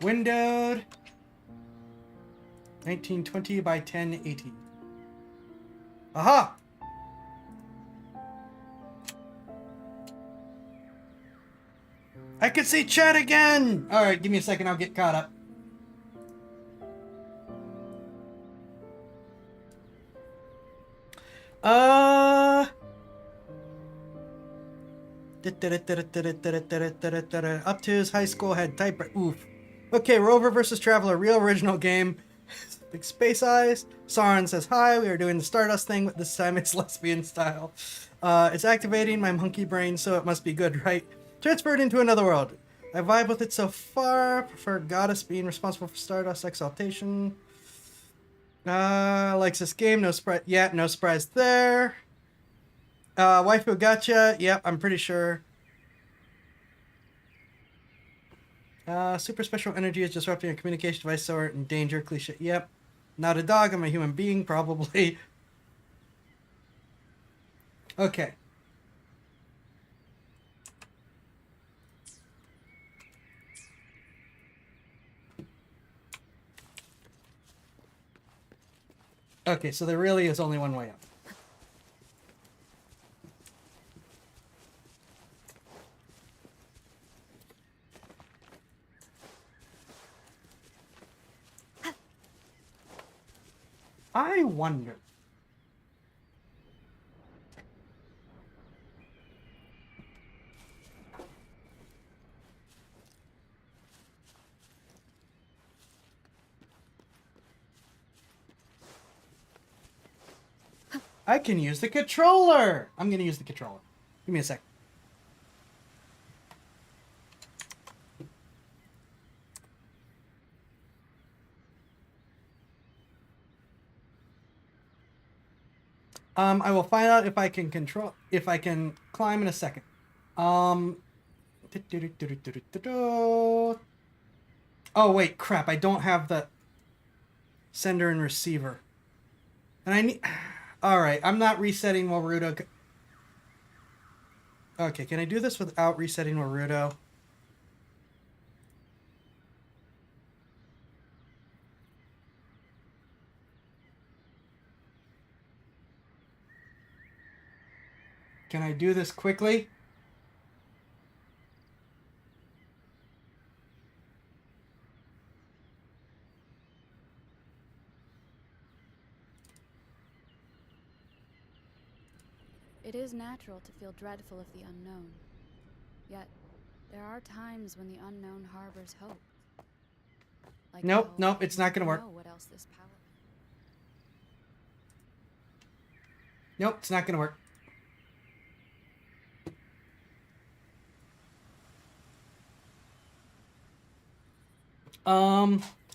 Windowed. 1920 by 1080. Aha! I can see chat again! Alright, give me a second, I'll get caught up. Up to his high school had type. Oof. Okay, Rover versus Traveler, real original game. Big space eyes. Sauron says hi. We are doing the Stardust thing, but this time it's lesbian style. It's activating my monkey brain, so it must be good, right? Transferred into another world. I vibe with it so far. Prefer Goddess being responsible for Stardust exaltation. Likes this game. No surprise. Yeah, no surprise there. Waifu gotcha. Yep, I'm pretty sure. Super special energy is disrupting a communication device, so we're in danger. Cliche. Yep. Not a dog. I'm a human being, probably. Okay. Okay, so there really is only one way up. I wonder. I can use the controller. I'm going to use the controller. Give me a sec. I will find out if I can climb in a second. Oh wait, crap! I don't have the sender and receiver, and I need. All right, I'm not resetting Warudo. Okay, can I do this without resetting Warudo? Can I do this quickly? It is natural to feel dreadful of the unknown. Yet, there are times when the unknown harbors hope. Like Nope, it's not gonna work. what else this power... Nope, it's not gonna work.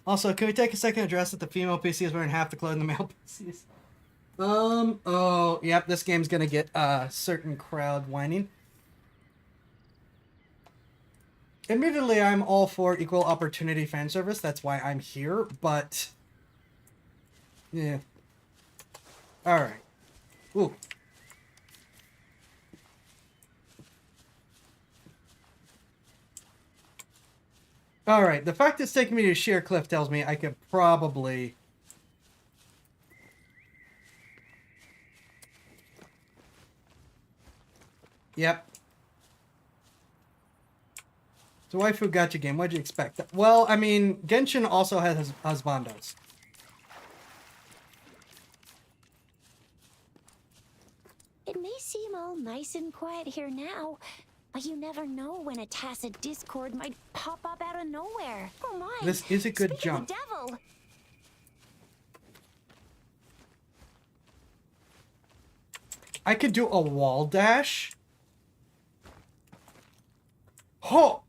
Also, can we take a second to address that the female PC is wearing half the clothing the male PCs? Oh, yep, this game's gonna get a certain crowd whining. Admittedly, I'm all for equal opportunity fan service. That's why I'm here, but... yeah. Alright. Ooh. Alright, the fact it's taking me to Sheer Cliff tells me I could probably... Yep. It's a waifu gacha game. What'd you expect? Well, I mean, Genshin also has husbandos. It may seem all nice and quiet here now, but you never know when a tacit discord might pop up out of nowhere. Oh my! This is a good Speak of jump. the devil. I could do a wall dash. Ho!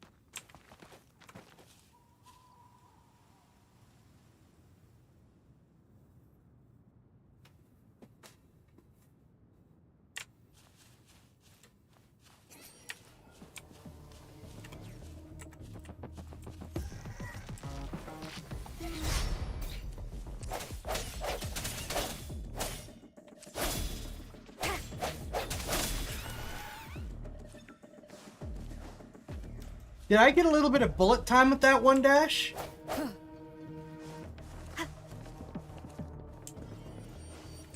Did I get a little bit of bullet time with that one dash?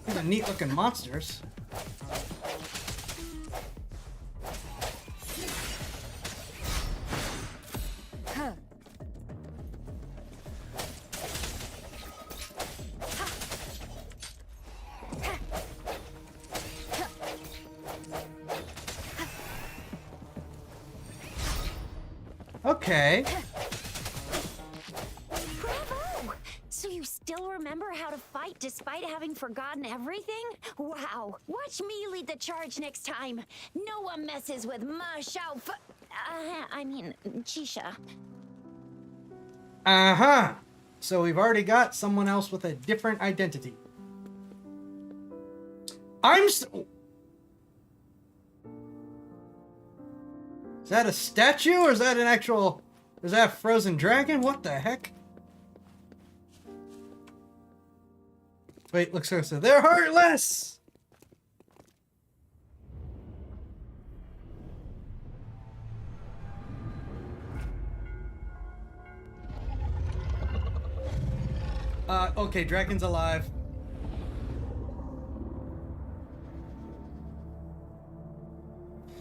These are neat looking monsters. Okay. Bravo! So you still remember how to fight despite having forgotten everything? Wow! Watch me lead the charge next time. No one messes with my Chisha. Uh-huh. So we've already got someone else with a different identity. Is that a statue or is that an actual... is that a frozen dragon? What the heck? Wait, look closer. They're heartless! Okay, dragon's alive.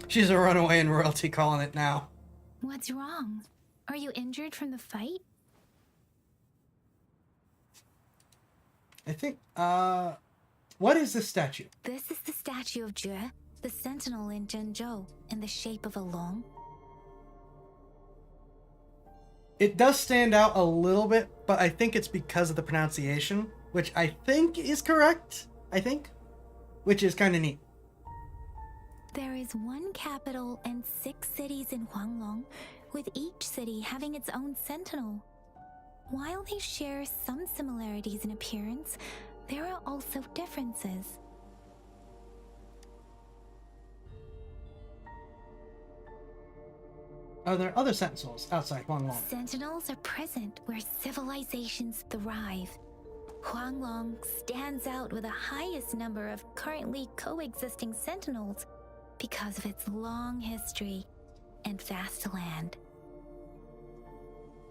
She's a runaway in royalty calling it now. What's wrong? Are you injured from the fight? I think, what is this statue? This is the statue of Jue, the sentinel in Zhengzhou, in the shape of a long. It does stand out a little bit, but I think it's because of the pronunciation, which I think is correct. I think. which is kind of neat. There is one capital and 6 cities in Huanglong, with each city having its own sentinel. While they share some similarities in appearance, there are also differences. Are there other sentinels outside Huanglong? Sentinels are present where civilizations thrive. Huanglong stands out with the highest number of currently coexisting sentinels because of its long history and vast land.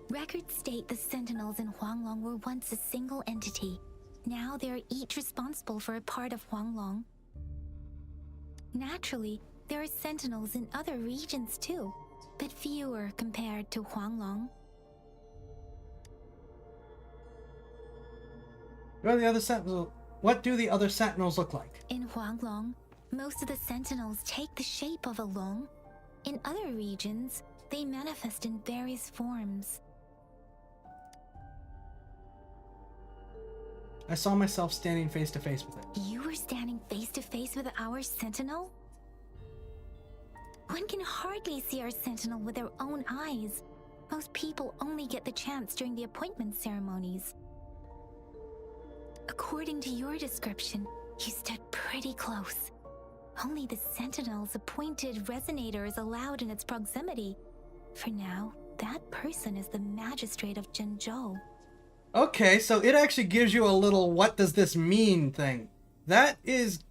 Records state the sentinels in Huanglong were once a single entity. Now they are each responsible for a part of Huanglong. Naturally, there are sentinels in other regions too, but fewer compared to Huanglong. What do the other sentinels look like? In Huanglong, most of the sentinels take the shape of a long. In other regions, they manifest in various forms. I saw myself standing face to face with it. You were standing face to face with our sentinel? One can hardly see our sentinel with their own eyes. Most people only get the chance during the appointment ceremonies. According to your description, you stood pretty close. Only the sentinel's appointed resonator is allowed in its proximity. For now, that person is the magistrate of Zhenzhou. Okay, so it actually gives you a little what does this mean thing. That is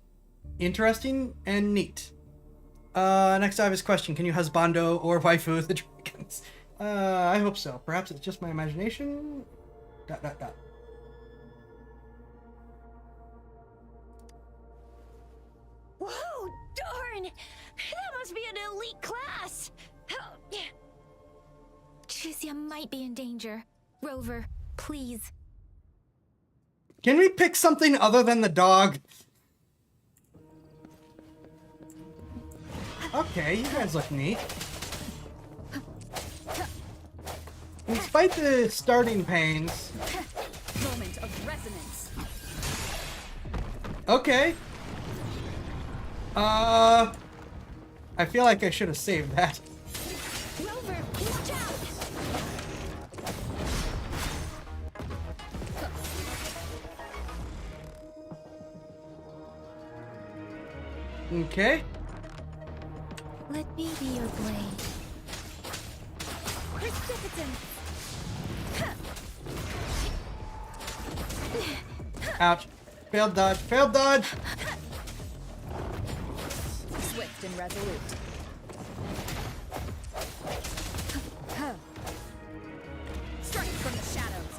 interesting and neat. Next I have his question. Can you husbando or waifu the dragons? I hope so. Perhaps it's just my imagination. ... Whoa, darn! That must be an elite class! Chuzia might be in danger. Rover, please. Can we pick something other than the dog? Okay, you guys look neat. Despite the starting pains. Moment of resonance. Okay. I feel like I should have saved that. Rover, watch out! Okay. Let me be your blade. Precipitant! Ouch. Failed dodge. Failed dodge. Swift and resolute. Strike from the shadows.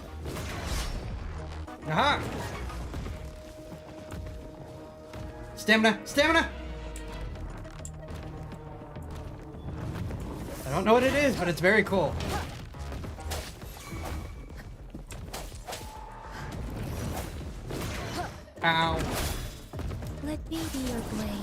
Aha. Stamina. Stamina. I don't know what it is, but it's very cool. Ow. Let me be your blade.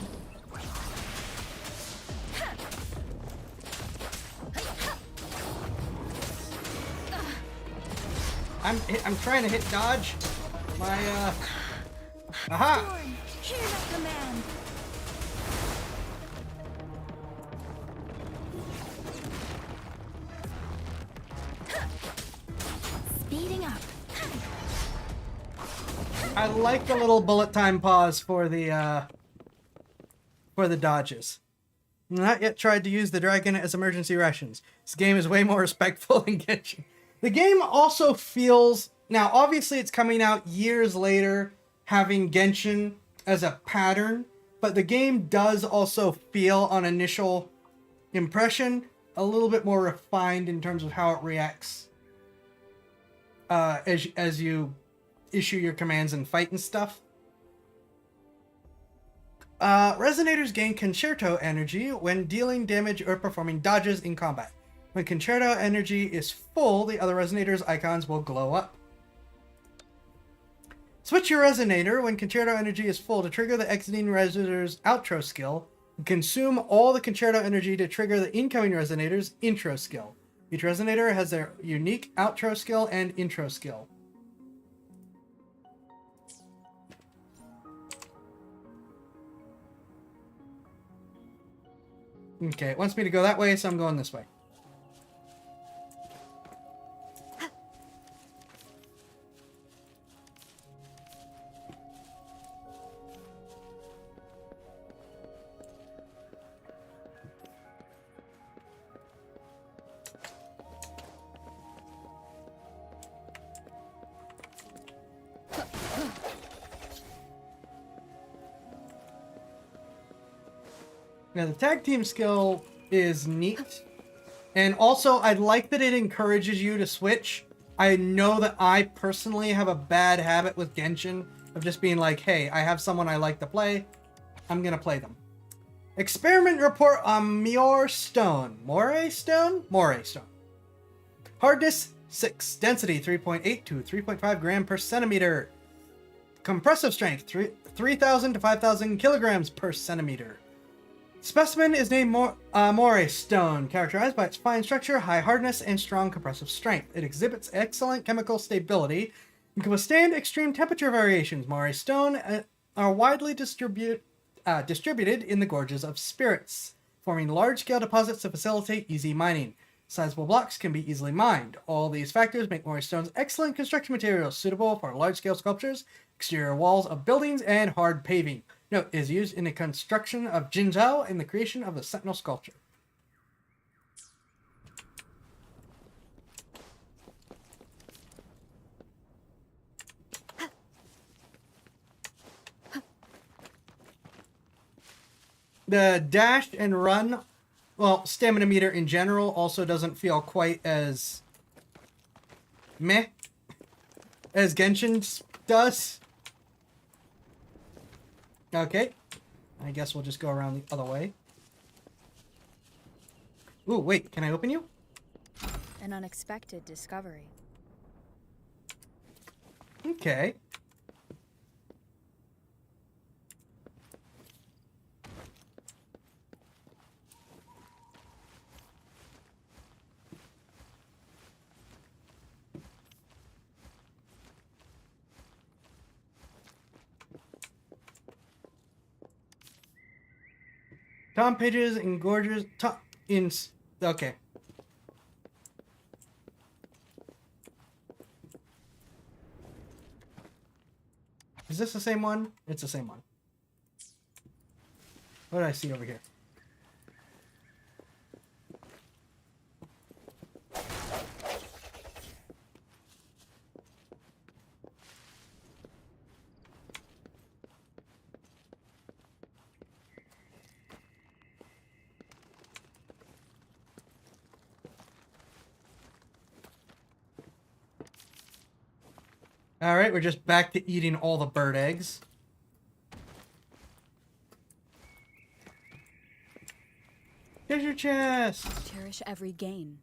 I'm trying to hit dodge. My aha. Storm, hear the command. Speeding up. I like the little bullet time pause for the dodges. Not yet tried to use the dragon as emergency rations. This game is way more respectful than Genshin. The game also feels... Now, obviously it's coming out years later, having Genshin as a pattern, but the game does also feel, on initial impression, a little bit more refined in terms of how it reacts as you issue your commands and fight and stuff. Resonators gain concerto energy when dealing damage or performing dodges in combat. When concerto energy is full, the other resonators icons will glow up. Switch your resonator when concerto energy is full to trigger the exiting resonator's outro skill. Consume all the concerto energy to trigger the incoming resonator's intro skill. Each resonator has their unique outro skill and intro skill. Okay, it wants me to go that way, so I'm going this way. Now, the tag team skill is neat. And also, I like that it encourages you to switch. I know that I personally have a bad habit with Genshin of just being like, hey, I have someone I like to play. I'm going to play them. Experiment report on Moray Stone. Moray Stone? Moray Stone. Hardness 6. Density 3.8 to 3.5 gram per centimeter. Compressive strength 3,000 to 5,000 kilograms per centimeter. Specimen is named Moray Stone, characterized by its fine structure, high hardness, and strong compressive strength. It exhibits excellent chemical stability and can withstand extreme temperature variations. Moray Stone are widely distributed in the gorges of spirits, forming large-scale deposits to facilitate easy mining. Sizable blocks can be easily mined. All these factors make Moray Stones excellent construction materials, suitable for large-scale sculptures, exterior walls of buildings, and hard paving. Note, it is used in the construction of Jinzhou and the creation of the Sentinel sculpture. The dash and run, well, stamina meter in general also doesn't feel quite as meh as Genshin does. Okay, I guess we'll just go around the other way. Ooh, wait, can I open you? An unexpected discovery. Okay. Tom pages and gorgeous okay. Is this the same one? It's the same one. What did I see over here? Alright, we're just back to eating all the bird eggs. Here's your chest! Cherish every gain.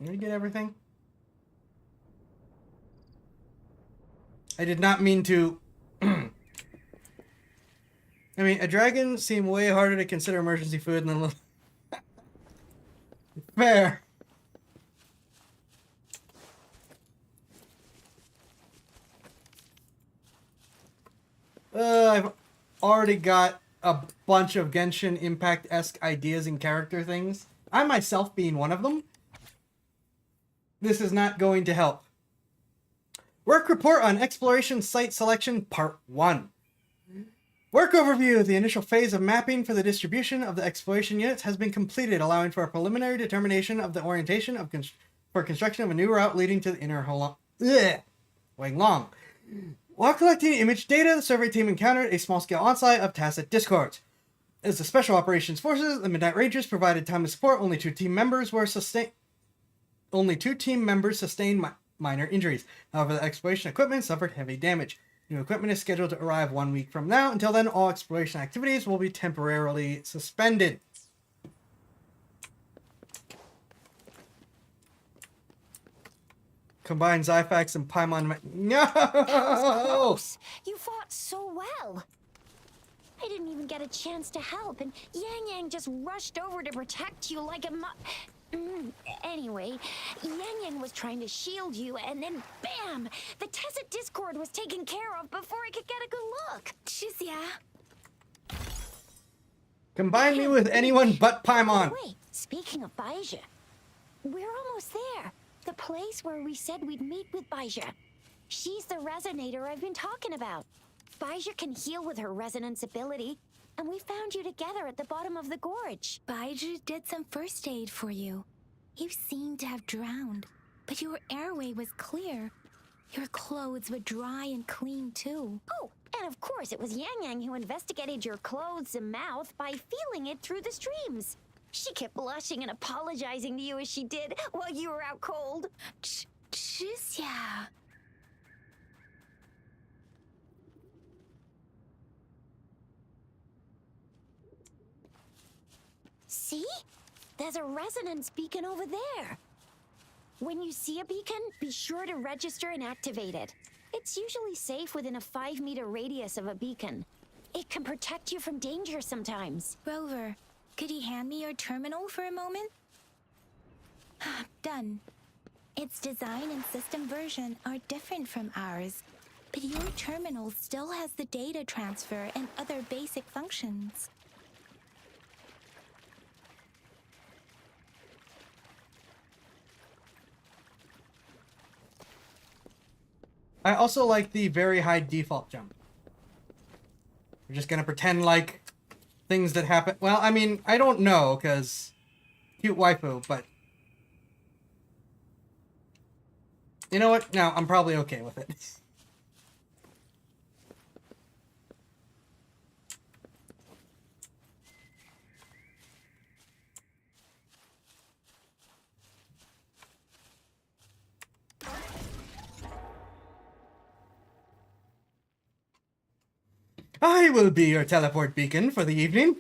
Did we get everything? I did not mean to... I mean, a dragon seemed way harder to consider emergency food than... Fair. I've already got a bunch of Genshin Impact-esque ideas and character things. I myself being one of them. This is not going to help. Work report on exploration site selection part 1. Work overview. The initial phase of mapping for the distribution of the exploration units has been completed, allowing for a preliminary determination of the orientation of for construction of a new route leading to the inner Huanglong. While collecting image data, the survey team encountered a small-scale onslaught of tacit discords. As the Special Operations Forces, the Midnight Rangers provided timely support. Only two team members sustained minor injuries. However, the exploration equipment suffered heavy damage. New equipment is scheduled to arrive 1 week from now. Until then, all exploration activities will be temporarily suspended. Combine Xaifax and Paimon. No! Close. You fought so well. I didn't even get a chance to help, and Yang Yang just rushed over to protect you like a Anyway, Yang Yang was trying to shield you, and then bam! The Tacit Discord was taken care of before I could get a good look. Shizia, Combine me with anyone but Paimon. Wait, speaking of Baija, we're almost there. The place where we said we'd meet with Baija. She's the resonator I've been talking about. Baija can heal with her resonance ability, and we found you together at the bottom of the gorge. Baija did some first aid for you. You seemed to have drowned, but your airway was clear. Your clothes were dry and clean too. Oh, and of course it was Yang Yang who investigated your clothes and mouth by feeling it through the streams. She kept blushing and apologizing to you as she did while you were out cold. Yeah. See? There's a resonance beacon over there. When you see a beacon, be sure to register and activate it. It's usually safe within a 5-meter radius of a beacon. It can protect you from danger sometimes. Rover, could you hand me your terminal for a moment? Done. Its design and system version are different from ours, but your terminal still has the data transfer and other basic functions. I also like the very high default jump. We're just gonna pretend like things that happen. Well, I mean, I don't know, because cute waifu, but you know what? No, I'm probably okay with it. I will be your teleport beacon for the evening.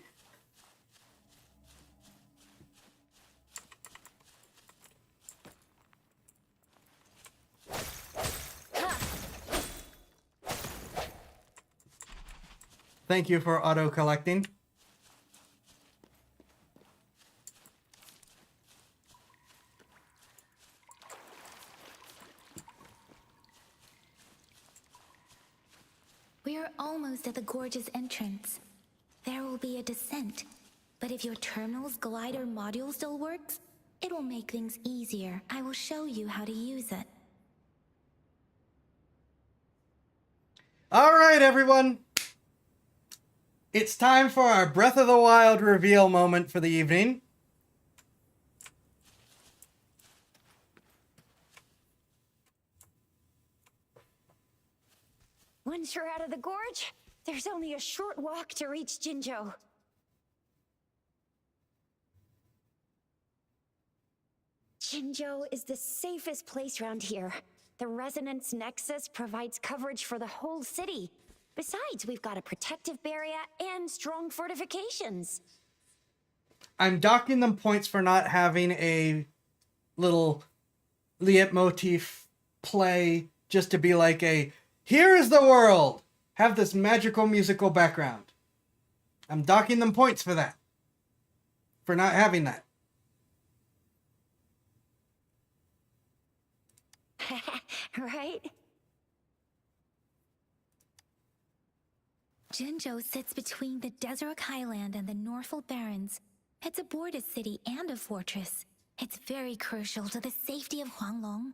Thank you for auto-collecting. We are almost at the gorge's entrance. There will be a descent, but if your terminal's glider module still works, it will make things easier. I will show you how to use it. All right, everyone. It's time for our Breath of the Wild reveal moment for the evening. Once you're out of the gorge, there's only a short walk to reach Jinzhou. Jinzhou is the safest place around here. The Resonance Nexus provides coverage for the whole city. Besides, we've got a protective barrier and strong fortifications. I'm docking them points for not having a little leitmotif play just to be like a, here is the world! Have this magical musical background. I'm docking them points for that. For not having that. Right? Jinzhou sits between the Desert Highland and the Norfolk Barrens. It's a border city and a fortress. It's very crucial to the safety of Huanglong.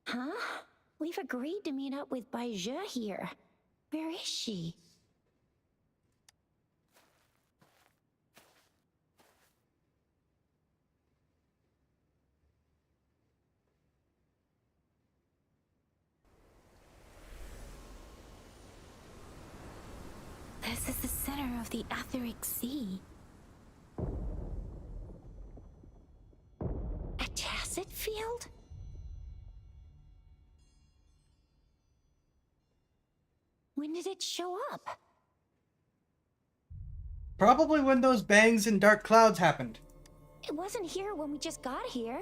Huh? We've agreed to meet up with Baija here. Where is she? This is the center of the Etheric Sea. A tacit field? When did it show up? Probably when those bangs and dark clouds happened. It wasn't here when we just got here.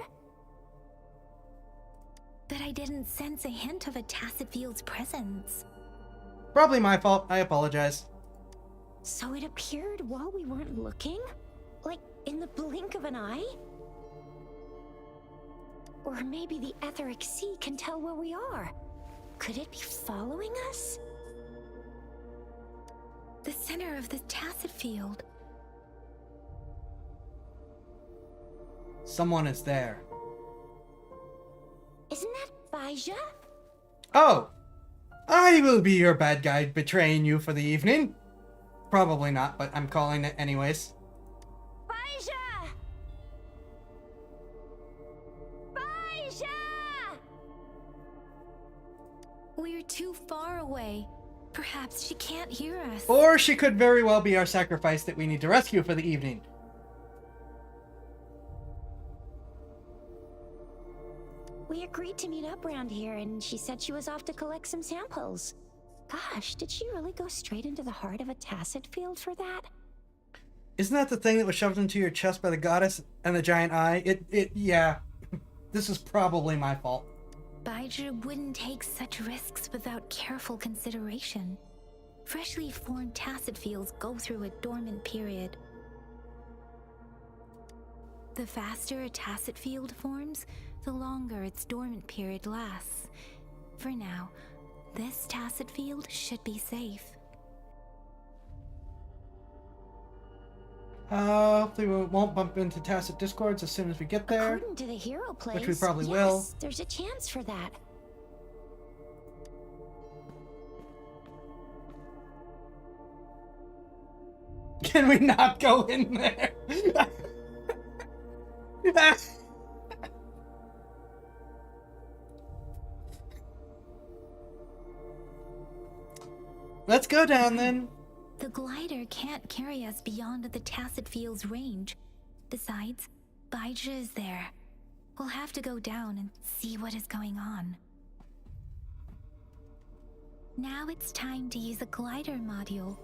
But I didn't sense a hint of a tacit field's presence. Probably my fault. I apologize. So it appeared while we weren't looking? Like, in the blink of an eye? Or maybe the Etheric Sea can tell where we are. Could it be following us? The center of the tacit field. Someone is there. Isn't that Baija? Oh! I will be your bad guy betraying you for the evening. Probably not, but I'm calling it anyways. Baija! Baija! We're too far away. Perhaps she can't hear us. Or she could very well be our sacrifice that we need to rescue for the evening. We agreed to meet up around here, and she said she was off to collect some samples. Gosh, did she really go straight into the heart of a tacit field for that? Isn't that the thing that was shoved into your chest by the goddess and the giant eye? Yeah. This is probably my fault. Baija wouldn't take such risks without careful consideration. Freshly formed tacit fields go through a dormant period. The faster a tacit field forms, the longer its dormant period lasts. For now, this tacit field should be safe. Hopefully we won't bump into tacit discords as soon as we get there. According to the hero place, which we probably yes, will. There's a chance for that. Can we not go in there? Let's go down then. The glider can't carry us beyond the tacit field's range. Besides, Baija is there. We'll have to go down and see what is going on. Now it's time to use the glider module.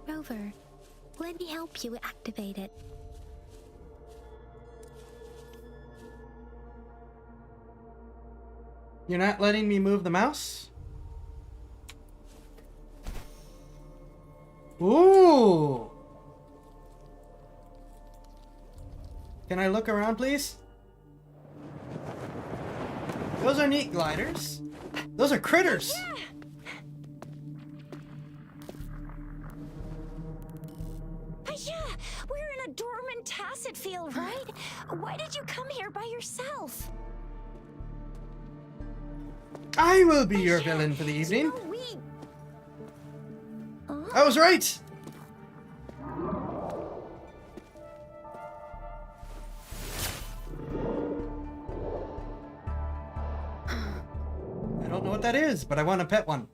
Rover, let me help you activate it. You're not letting me move the mouse? Ooh! Can I look around, please? Those are neat gliders. Those are critters. Yeah. Baija, we're in a dormant tacit field, right? Why did you come here by yourself? I will be your villain for the evening. No, I was right. I don't know what that is, but I want to pet one.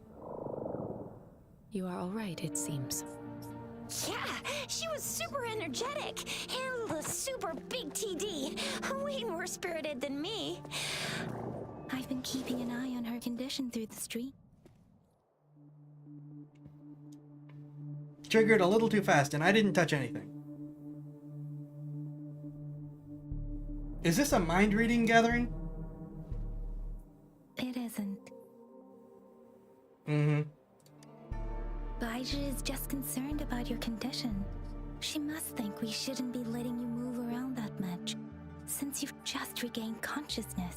You are all right, it seems. Yeah, she was super energetic. Handled a super big TD. Way more spirited than me. I've been keeping an eye on her condition through the street. Triggered a little too fast, and I didn't touch anything. Is this a mind-reading gathering? It isn't. Mm-hmm. Baija is just concerned about your condition. She must think we shouldn't be letting you move around that much, since you've just regained consciousness.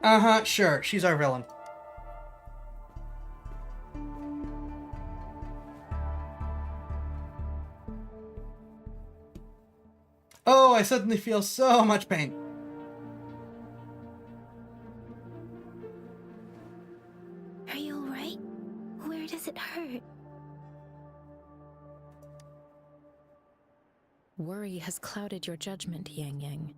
Uh-huh, sure. She's our villain. Oh, I suddenly feel so much pain. Are you alright? Where does it hurt? Worry has clouded your judgment, Yang Yang.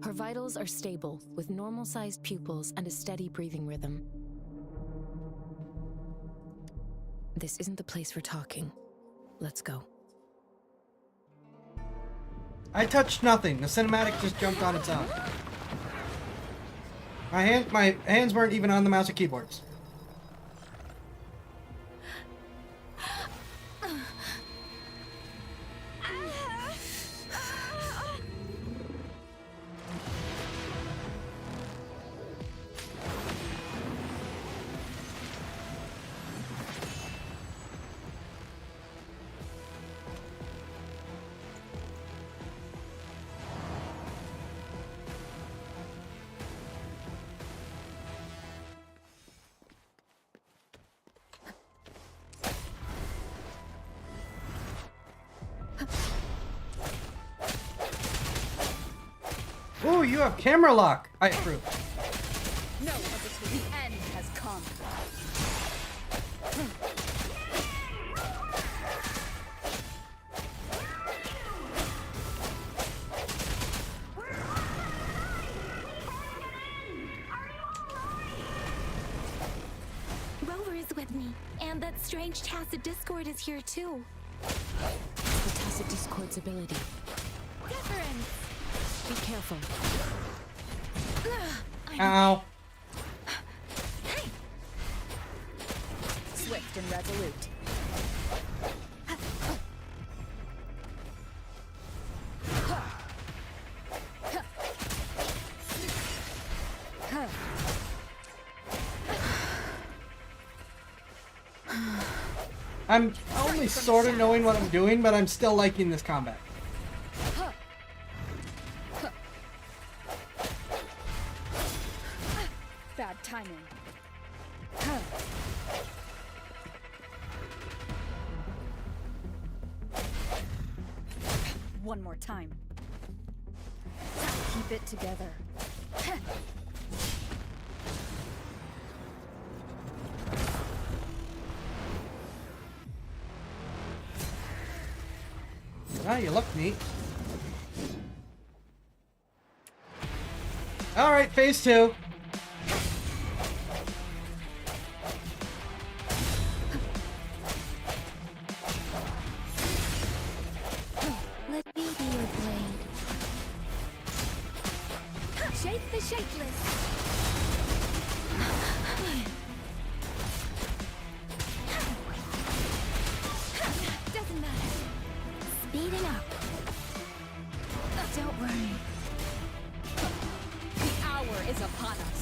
Her vitals are stable, with normal-sized pupils and a steady breathing rhythm. This isn't the place for talking. Let's go. I touched nothing. The cinematic just jumped on its own. My hands weren't even on the mouse or keyboards. Ooh, you have camera lock. I approve. No, the end has come. Rover is with me, and that strange Tacit Discord is here too. The Tacit Discord's ability. Difference! Be careful. Ow. Swift and resolute. I'm only sort of knowing what I'm doing, but I'm still liking this combat. Bad timing. One more time. Keep it together. Ah, you look neat. Alright, phase 2. Let me be your blade. Shape the shapeless. Doesn't matter. Speeding up. Don't worry. The hour is upon us.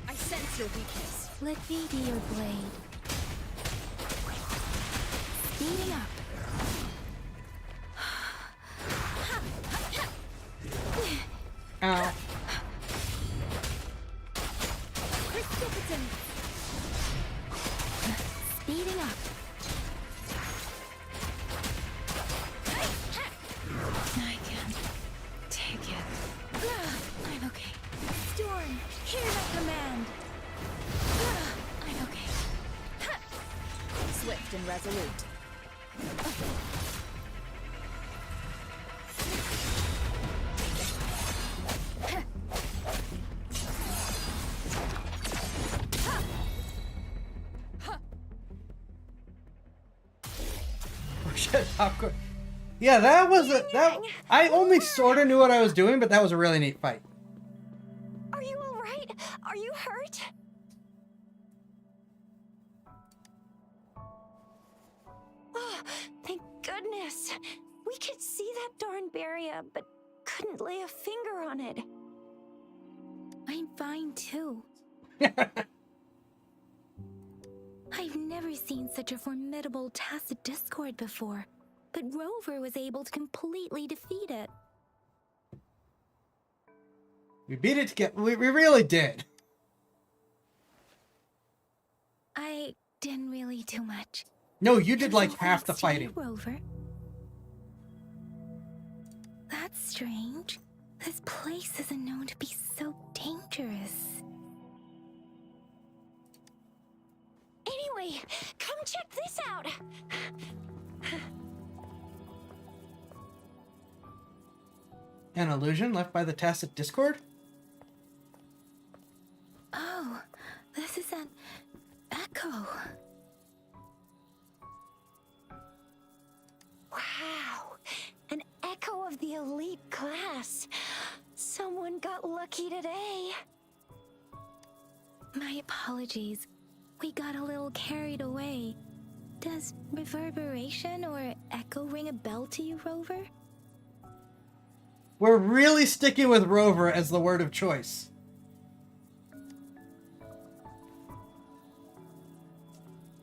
I sense your weakness. Let me be your blade. Speeding up. Ow. Precipitant. Speeding up. I can take it. I'm okay. Storm, hear that command. I'm okay. Swift and resolute. Oh shit, popcorn. Yeah, that was that. I only sort of knew what I was doing, but that was a really neat fight. Are you all right? Are you hurt? Oh, thank goodness. We could see that darn barrier, but couldn't lay a finger on it. I'm fine too. I've never seen such a formidable Tacit Discord before, but Rover was able to completely defeat it. We beat it together. We really did. I didn't really do much. No, you did like All half the thanks to you, fighting. Rover. That's strange. This place isn't known to be so dangerous. Anyway, come check this out. An illusion left by the Tacit Discord? Oh, this is an echo. Wow, an echo of the elite class. Someone got lucky today. My apologies. We got a little carried away. Does reverberation or echo ring a bell to you, Rover? We're really sticking with Rover as the word of choice.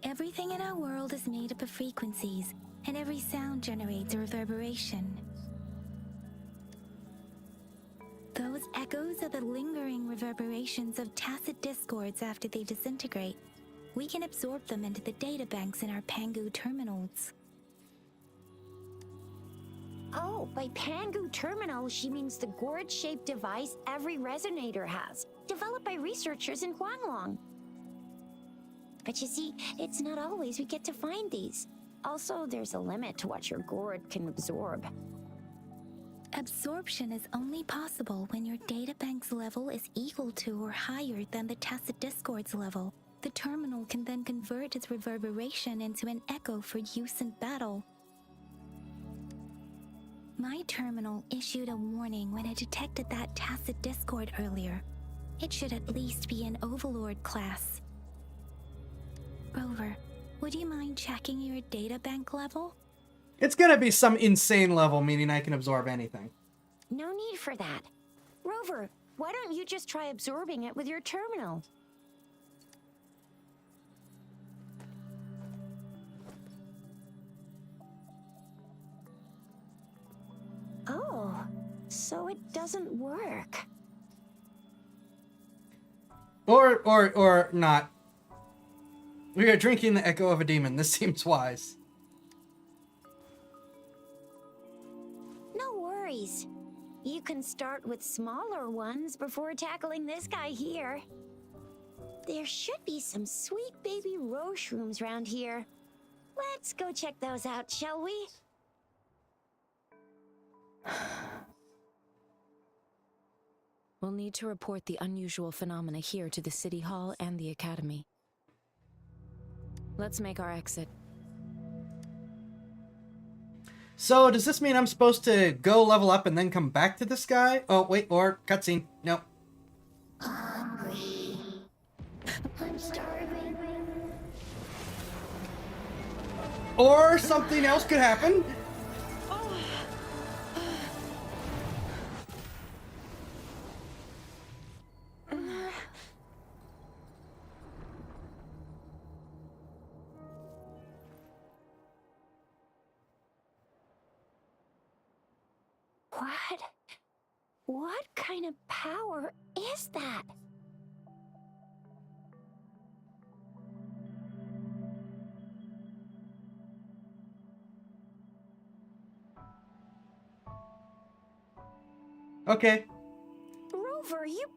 Everything in our world is made up of frequencies, and every sound generates a reverberation. Those echoes are the lingering reverberations of tacit discords after they disintegrate. We can absorb them into the databanks in our Pangu terminals. Oh, by Pangu terminal, she means the gourd-shaped device every resonator has, developed by researchers in Huanglong. But you see, it's not always we get to find these. Also, there's a limit to what your gourd can absorb. Absorption is only possible when your databank's level is equal to or higher than the tacit discord's level. The terminal can then convert its reverberation into an echo for use in battle. My terminal issued a warning when it detected that tacit discord earlier. It should at least be an Overlord class. Rover, would you mind checking your databank level? It's gonna be some insane level, meaning I can absorb anything. No need for that. Rover, why don't you just try absorbing it with your terminal? Oh, so it doesn't work. Or not. We are drinking the echo of a demon. This seems wise. No worries. You can start with smaller ones before tackling this guy here. There should be some sweet baby roshrooms around here. Let's go check those out, shall we? We'll need to report the unusual phenomena here to the City Hall and the Academy. Let's make our exit. So, does this mean I'm supposed to go level up and then come back to this guy? Oh, wait, or cutscene. Nope. Hungry. I'm starving. Or something else could happen. What kind of power is that? Okay. Rover, you've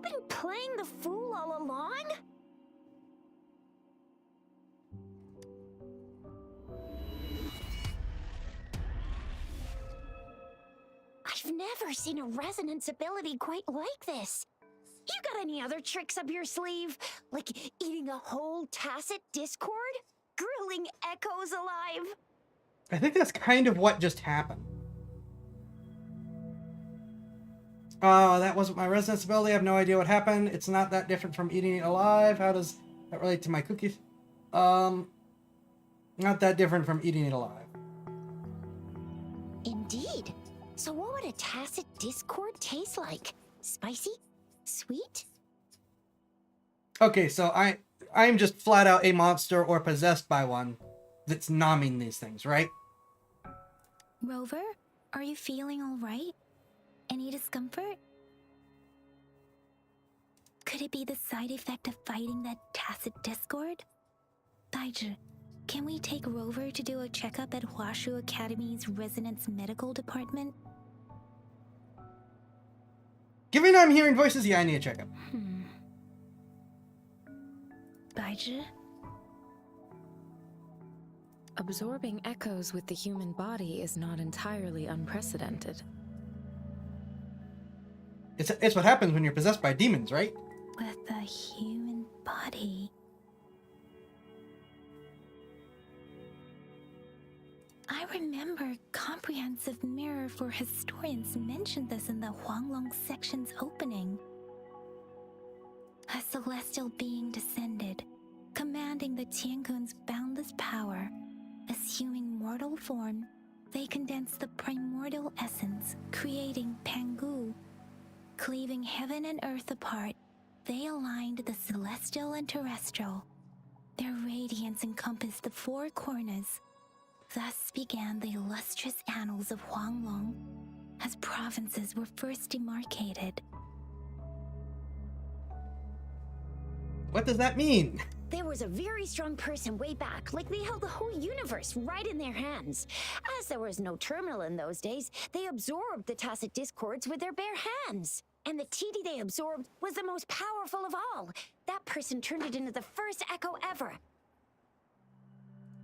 been playing the fool all along? I've never seen a resonance ability quite like this. You got any other tricks up your sleeve? Like eating a whole tacit discord? Grilling echoes alive? I think that's kind of what just happened. Oh, that wasn't my resonance ability. I have no idea what happened. It's not that different from eating it alive. How does that relate to my cookies? Not that different from eating it alive. Indeed. So what would a tacit discord taste like? Spicy? Sweet? Okay, so I'm just flat out a monster or possessed by one that's nomming these things, right? Rover, are you feeling all right? Any discomfort? Could it be the side effect of fighting that tacit discord? Daiji, can we take Rover to do a checkup at Huashu Academy's Resonance Medical Department? Given I'm hearing voices, yeah, I need a checkup. Daiji? Absorbing echoes with the human body is not entirely unprecedented. It's what happens when you're possessed by demons, right? With a human body. I remember Comprehensive Mirror for Historians mentioned this in the Huanglong section's opening. A celestial being descended, commanding the Tiankun's boundless power. Assuming mortal form, they condensed the primordial essence, creating Pangu. Cleaving heaven and earth apart, they aligned the celestial and terrestrial. Their radiance encompassed the four corners. Thus began the illustrious annals of Huanglong, as provinces were first demarcated. What does that mean? There was a very strong person way back, like they held the whole universe right in their hands. As there was no terminal in those days, they absorbed the tacit discords with their bare hands. And the TD they absorbed was the most powerful of all. That person turned it into the first echo ever.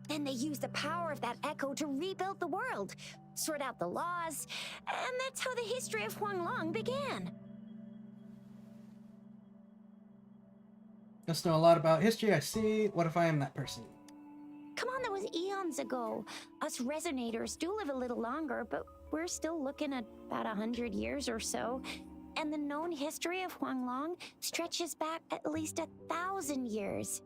Then they used the power of that echo to rebuild the world, sort out the laws, and that's how the history of Huanglong began. Must know a lot about history, I see. What if I am that person? Come on, that was eons ago. Us resonators do live a little longer, but we're still looking at about 100 years or so. And the known history of Huanglong stretches back at least 1,000 years.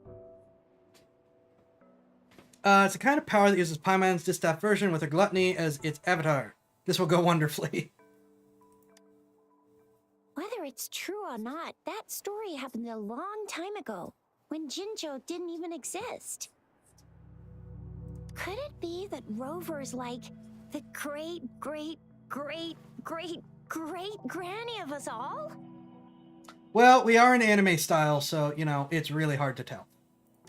It's a kind of power that uses Paimon's distaff version with a gluttony as its avatar. This will go wonderfully. Whether it's true or not, that story happened a long time ago, when Jinzhou didn't even exist. Could it be that Rover's like the great-great-great-great-great-granny of us all? Well, we are in anime style, so, you know, it's really hard to tell.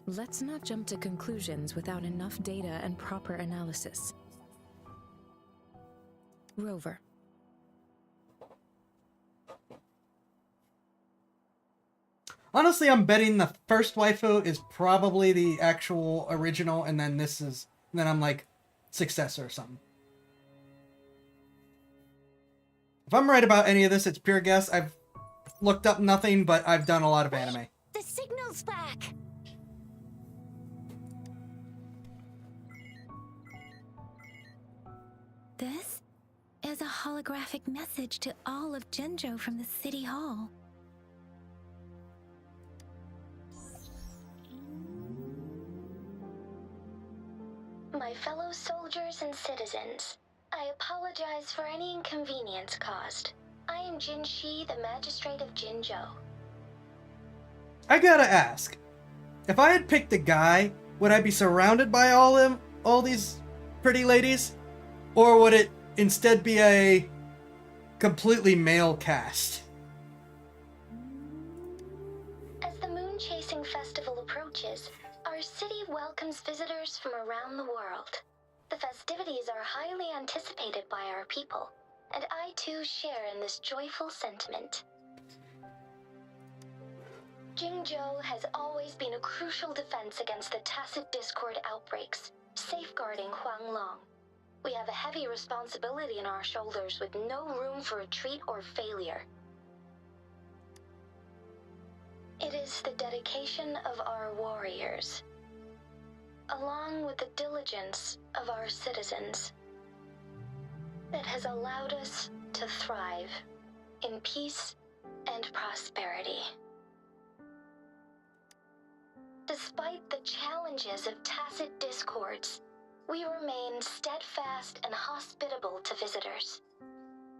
Let's not jump to conclusions without enough data and proper analysis. Rover. Honestly, I'm betting the first waifu is probably the actual original, and then then I'm like, successor or something. If I'm right about any of this, it's pure guess. I've looked up nothing, but I've done a lot of anime. The signal's back! This is a holographic message to all of Jinzhou from the City Hall. My fellow soldiers and citizens, I apologize for any inconvenience caused. I am Jin Shi, the Magistrate of Jinzhou. I gotta ask, if I had picked a guy, would I be surrounded by all these pretty ladies? Or would it instead be a completely male cast? As the Moon Chasing Festival approaches, our city welcomes visitors from around the world. The festivities are highly anticipated by our people, and I too share in this joyful sentiment. Jinzhou has always been a crucial defense against the tacit discord outbreaks, safeguarding Huanglong. We have a heavy responsibility on our shoulders with no room for retreat or failure. It is the dedication of our warriors, along with the diligence of our citizens, that has allowed us to thrive in peace and prosperity. Despite the challenges of tacit discords, we remain steadfast and hospitable to visitors,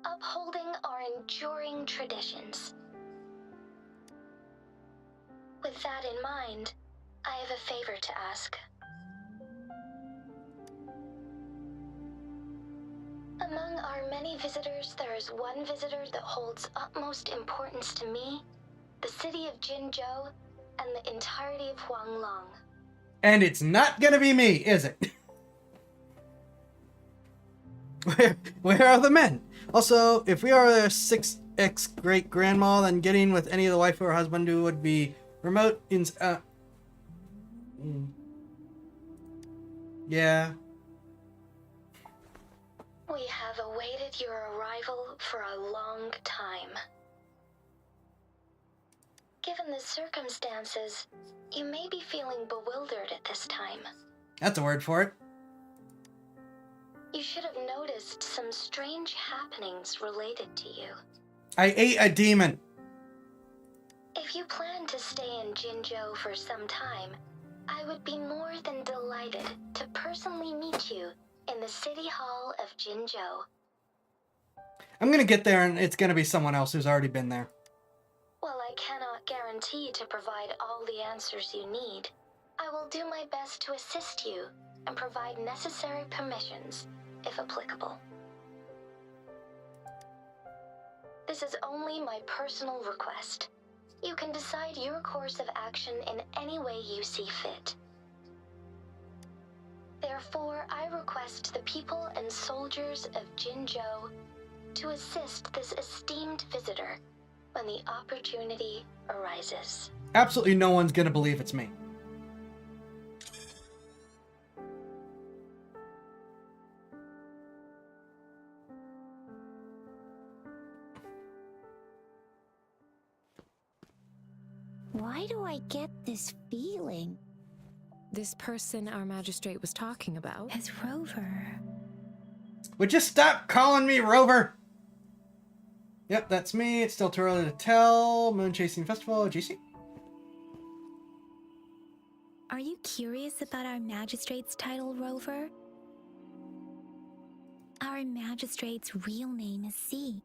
upholding our enduring traditions. With that in mind, I have a favor to ask. Among our many visitors, there is one visitor that holds utmost importance to me, the city of Jinzhou, and the entirety of Huanglong. And it's not gonna be me, is it? Where are the men? Also, if we are their 6x great-grandma, then getting with any of the wife or husband who would be remote in... Yeah. We have awaited your arrival for a long time. Given the circumstances, you may be feeling bewildered at this time. That's a word for it. You should have noticed some strange happenings related to you. I ate a demon. If you plan to stay in Jinzhou for some time, I would be more than delighted to personally meet you in the City Hall of Jinzhou. I'm gonna get there and it's gonna be someone else who's already been there. While I cannot guarantee to provide all the answers you need, I will do my best to assist you and provide necessary permissions, if applicable. This is only my personal request. You can decide your course of action in any way you see fit. Therefore, I request the people and soldiers of Jinzhou to assist this esteemed visitor when the opportunity arises. Absolutely no one's gonna believe it's me. Why do I get this feeling? This person our magistrate was talking about As Rover. Would you stop calling me Rover? Yep, that's me. It's still too early to tell. Moon Chasing Festival, GC. Are you curious about our magistrate's title, Rover? Our magistrate's real name is C.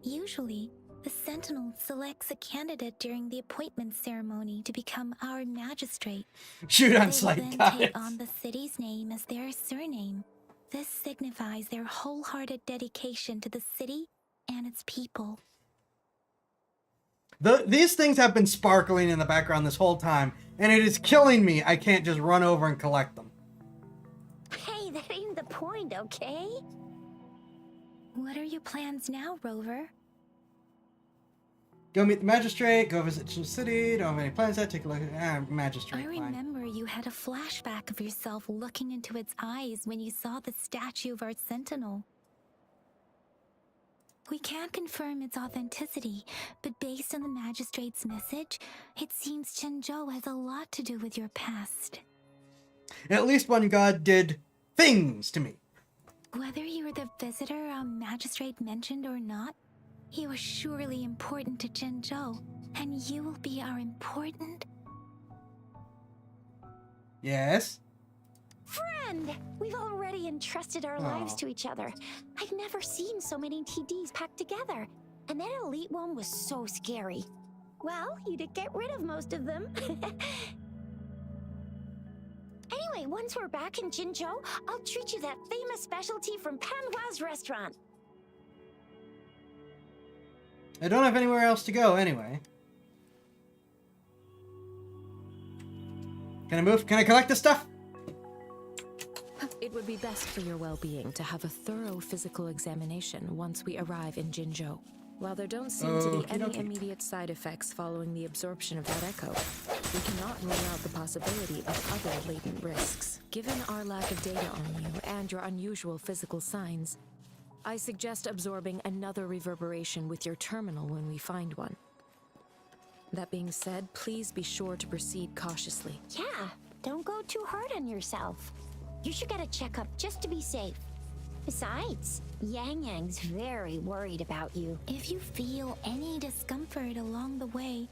Usually, the Sentinel selects a candidate during the appointment ceremony to become our magistrate. Shoot on They sight, will then got take it. on the city's name as their surname. This signifies their wholehearted dedication to the city and its people. These things have been sparkling in the background this whole time, and it is killing me. I can't just run over and collect them. Hey, that ain't the point, okay? What are your plans now, Rover? Go meet the magistrate, go visit the city, don't have any plans yet, take a look at magistrate. I fine. remember you had a flashback of yourself looking into its eyes when you saw the statue of our Sentinel. We can't confirm its authenticity, but based on the magistrate's message, it seems Jinzhou has a lot to do with your past. At least one god did things to me. Whether you were the visitor our magistrate mentioned or not, you are surely important to Jinzhou, and you will be our important... Yes? Friend! We've already entrusted our lives Aw. to each other. I've never seen so many TDs packed together. And that elite one was so scary. Well, you did get rid of most of them. Anyway, once we're back in Jinzhou, I'll treat you that famous specialty from Panhua's restaurant. I don't have anywhere else to go anyway. Can I move? Can I collect this stuff? It would be best for your well-being to have a thorough physical examination once we arrive in Jinzhou. While there don't seem to be any Okey-dokey. immediate side effects following the absorption of that echo, we cannot rule out the possibility of other latent risks. Given our lack of data on you and your unusual physical signs, I suggest absorbing another reverberation with your terminal when we find one. That being said, please be sure to proceed cautiously. Yeah, don't go too hard on yourself. You should get a checkup just to be safe. Besides, Yang Yang's very worried about you. If you feel any discomfort along the way,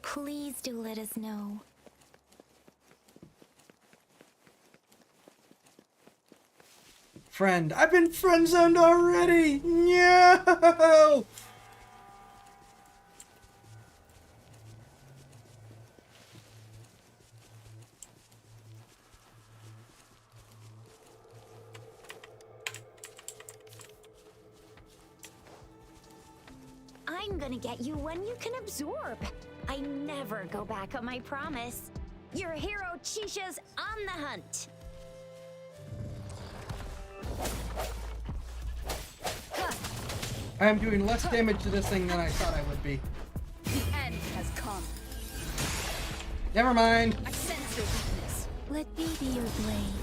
please do let us know. Friend. I've been friend-zoned already! No! I'm gonna get you one you can absorb. I never go back on my promise. Your hero Chisha's on the hunt. I am doing less damage to this thing than I thought I would be. The end has come. Never mind. I sense your weakness. Let me be your blade.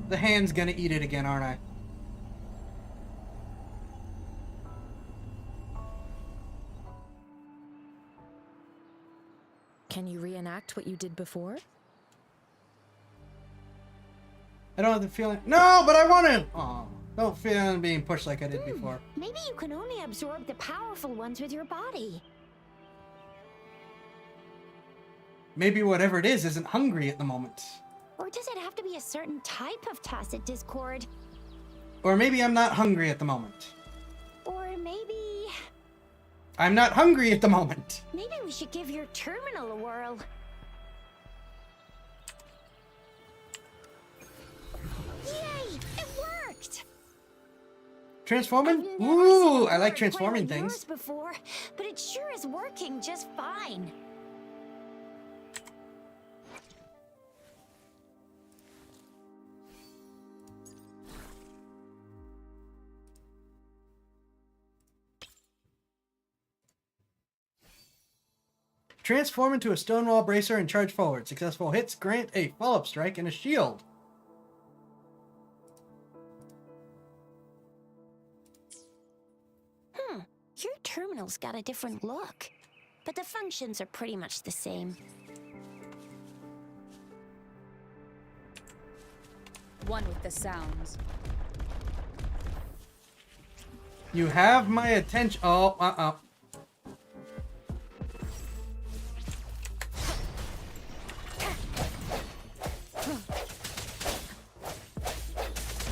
The hand's gonna eat it again, aren't I? Can you reenact what you did before? I don't have the feeling. No, but I want to! Aw. Don't feel I'm being pushed like I did before. Maybe you can only absorb the powerful ones with your body. maybe whatever it is isn't hungry at the moment. Or does it have to be a certain type of tacit discord? Or maybe I'm not hungry at the moment. Or maybe... I'm not hungry at the moment. Maybe we should give your terminal a whirl. Yay! It worked! Transforming? Ooh, I like transforming things. Yours before, but it sure is working just fine. Transform into a stonewall bracer and charge forward. Successful hits grant a follow-up strike and a shield. Your terminal's got a different look, but the functions are pretty much the same. One with the sounds. You have my attention. Oh,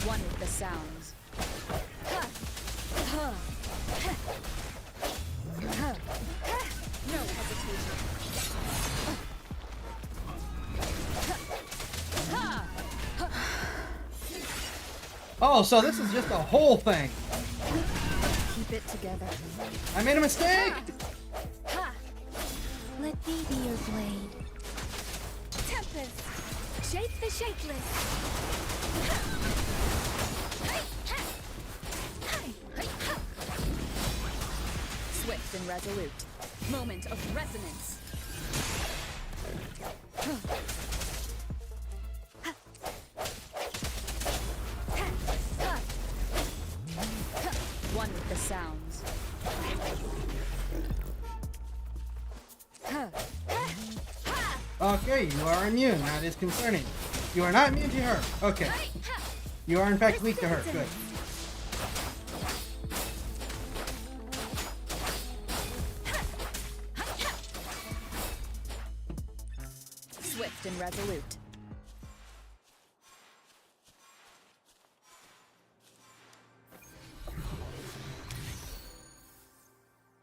One with the sounds. No hesitation. Oh, so this is just a whole thing. Keep it together. I made a mistake. Let me be your blade. Tempest, shape the shapeless. Swift and resolute. Moment of resonance. One with the sounds. Okay, you are immune. That is concerning. You are not immune to her. Okay. You are in fact weak to her. Good. Swift and resolute.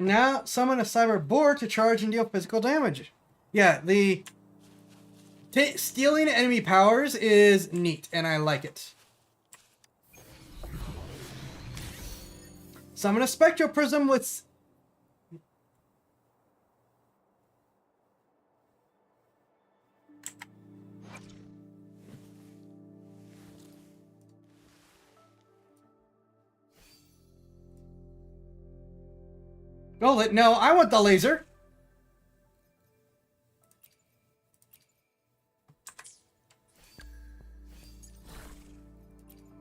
Now summon a cyber boar to charge and deal physical damage. Yeah, the stealing enemy powers is neat, and I like it. Summon a spectral prism with... No, I want the laser.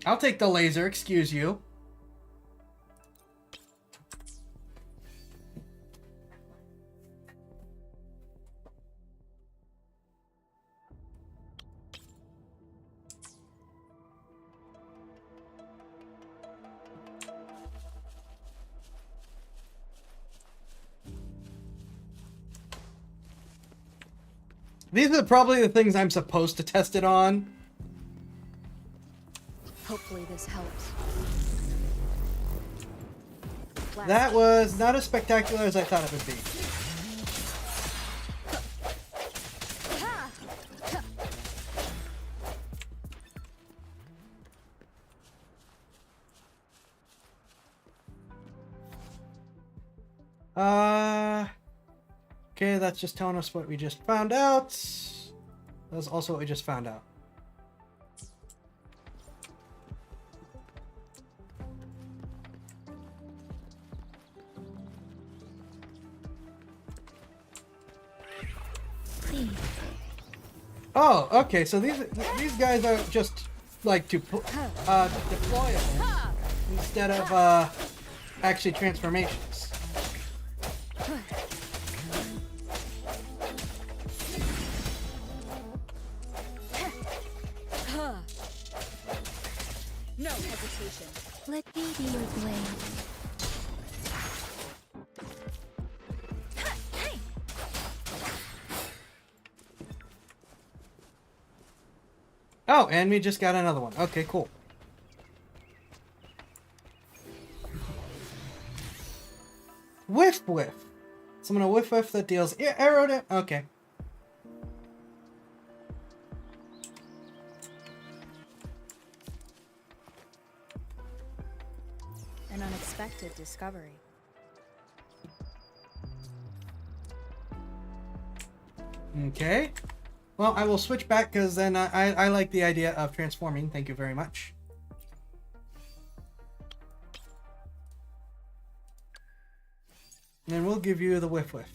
I'll take the laser, excuse you. These are probably the things I'm supposed to test it on. Hopefully this helps. That was not as spectacular as I thought it would be. Okay, that's just telling us what we just found out. That's also what we just found out. Please. Oh, okay, so these guys are just like deployable instead of actually transformations. No hesitation. Let me be your blade. Oh, and we just got another one. Okay, cool. Whiff whiff. Summon a whiff whiff that deals arrow damage. Okay. An unexpected discovery. Okay. Well, I will switch back because then I like the idea of transforming. Thank you very much. And we'll give you the whiff whiff.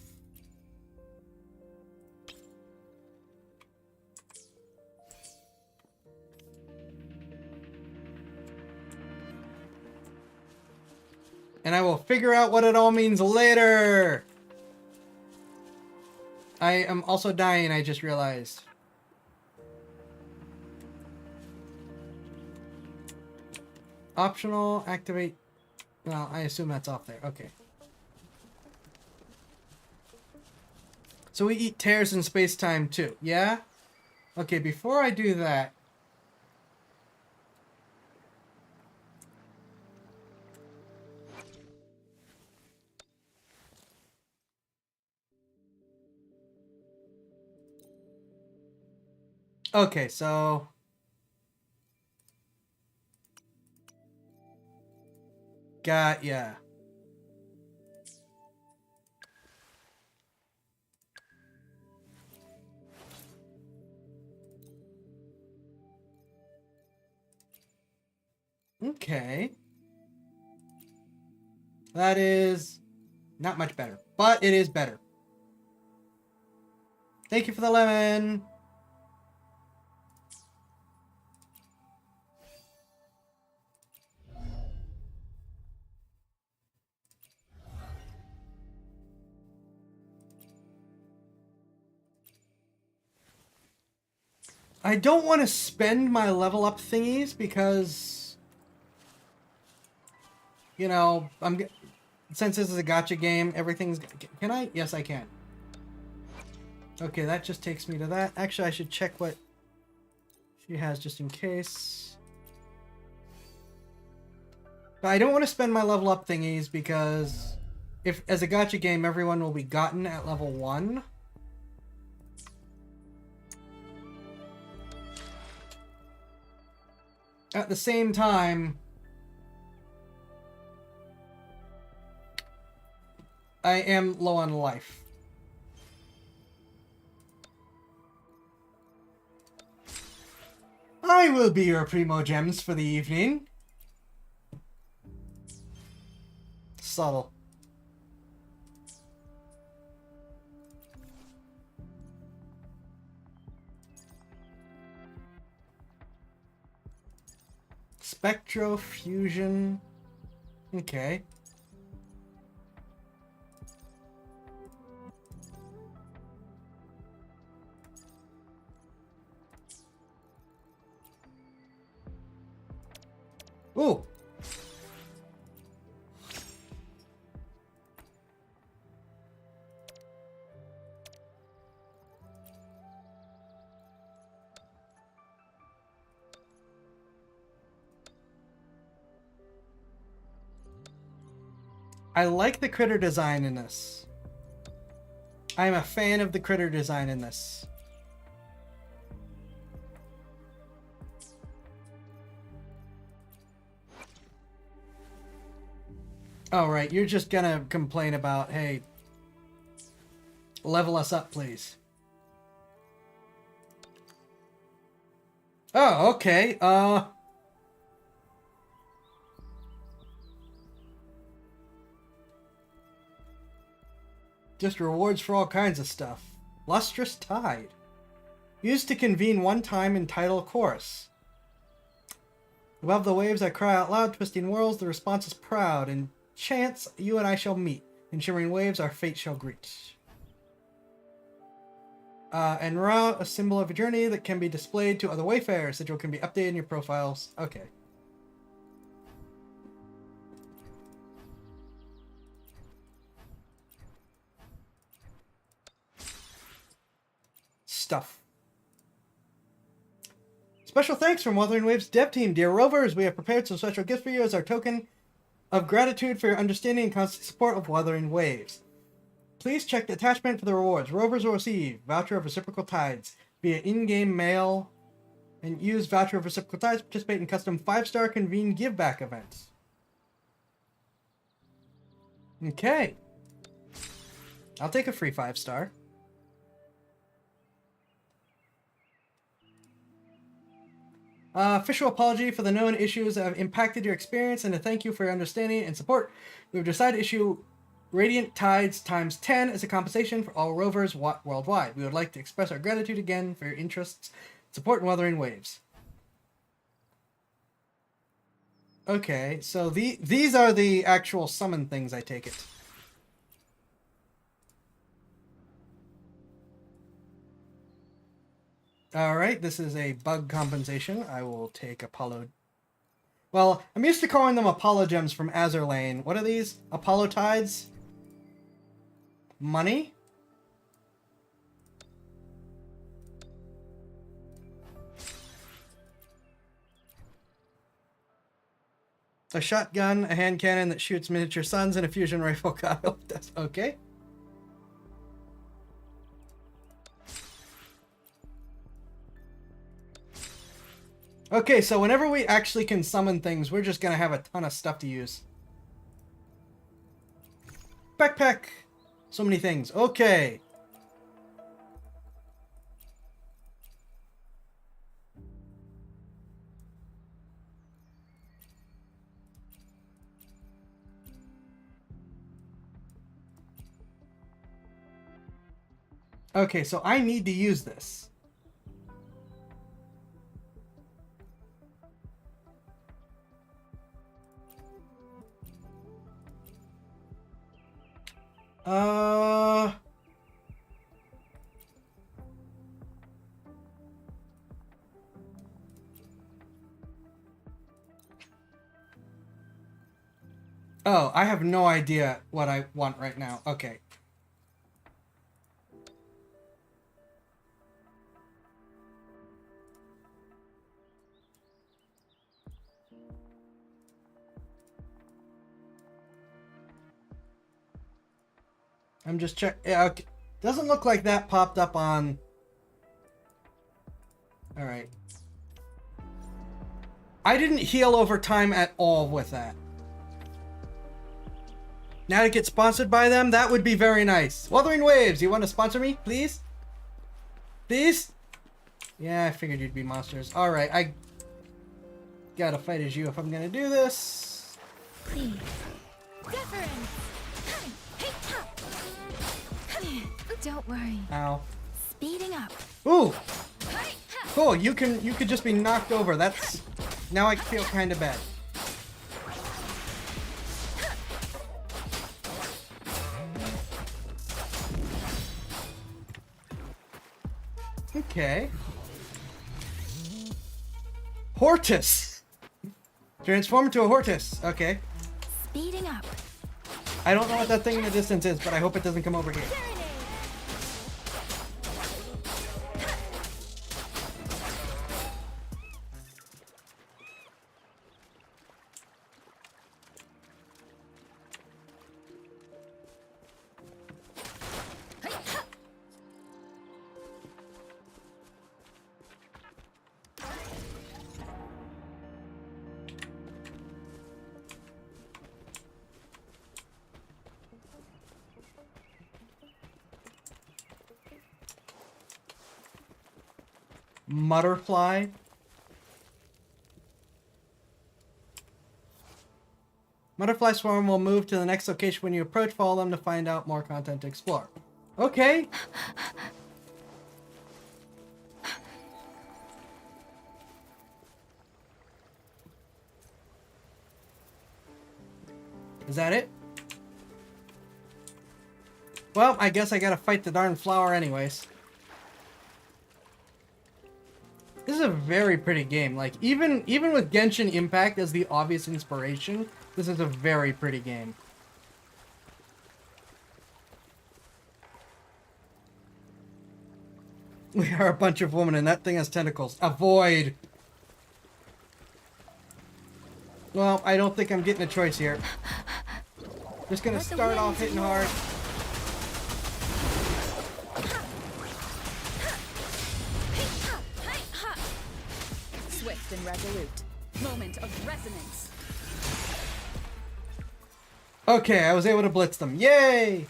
And I will figure out what it all means later. I am also dying, I just realized. Optional, activate. Well, I assume that's off there. Okay. So we eat tears in space-time too, yeah? Okay, before I do that... Okay, so... Got ya. Okay. That is not much better, but it is better. Thank you for the lemon. I don't want to spend my level up thingies because, you know, since this is a gacha game, everything's... Can I? Yes, I can. Okay, that just takes me to that. Actually, I should check what she has just in case. But I don't want to spend my level up thingies because if, as a gacha game, everyone will be gotten at level 1. At the same time, I am low on life. I will be your primo gems for the evening. Subtle. Spectrofusion. Okay. Ooh. I like the critter design in this. I'm a fan of the critter design in this. Oh, right. You're just gonna complain about, hey, level us up, please. Oh, okay. Just rewards for all kinds of stuff. Lustrous Tide. Used to convene one time in tidal chorus. Above the waves I cry out loud, twisting whirls, the response is proud. In chance, you and I shall meet. In shimmering waves, our fate shall greet. En route, a symbol of a journey that can be displayed to other wayfarers. Sigil can be updated in your profiles. Okay. Stuff. Special thanks from Wuthering Waves dev team. Dear Rovers, we have prepared some special gifts for you as our token of gratitude for your understanding and constant support of Wuthering Waves. Please check the attachment for the rewards. Rovers will receive voucher of reciprocal tides via in-game mail and use voucher of reciprocal tides to participate in custom 5-star convene give-back events. Okay. I'll take a free 5-star. Official apology for the known issues that have impacted your experience and to thank you for your understanding and support. We've decided to issue Radiant Tides times 10 as a compensation for all rovers worldwide. We would like to express our gratitude again for your interests, support in Wuthering Waves. Okay, so these are the actual summon things, I take it. Alright, this is a bug compensation. I will take Apollo... Well, I'm used to calling them Apollo Gems from Azur Lane. What are these? Apollo Tides? Money? A shotgun, a hand cannon that shoots miniature suns, and a fusion rifle. That's okay. Okay, so whenever we actually can summon things, we're just gonna have a ton of stuff to use. Backpack! So many things. Okay. Okay, so I need to use this. Oh, I have no idea what I want right now. Okay. I'm just check. Yeah, okay. Doesn't look like that popped up on. All right. I didn't heal over time at all with that. Now to get sponsored by them, that would be very nice. Wuthering Waves, you want to sponsor me, please? Please? Yeah, I figured you'd be monsters. All right, I gotta fight as you if I'm gonna do this. Please. Don't worry. Ow. Speeding up. Ooh. Cool. You could just be knocked over. That's now I feel kind of bad. Okay. Hortus. Transform into a Hortus. Okay. Speeding up. I don't know what that thing in the distance is, but I hope it doesn't come over here. Mutterfly. Mutterfly swarm will move to the next location when you approach. Follow them to find out more content to explore. Okay. Is that it? Well, I guess I gotta fight the darn flower anyways. This is a very pretty game. Like, even with Genshin Impact as the obvious inspiration, this is a very pretty game. We are a bunch of women and that thing has tentacles. Avoid! Well, I don't think I'm getting a choice here. Just gonna start off hitting hard. Swift and resolute. Moment of resonance. Okay, I was able to blitz them. Yay!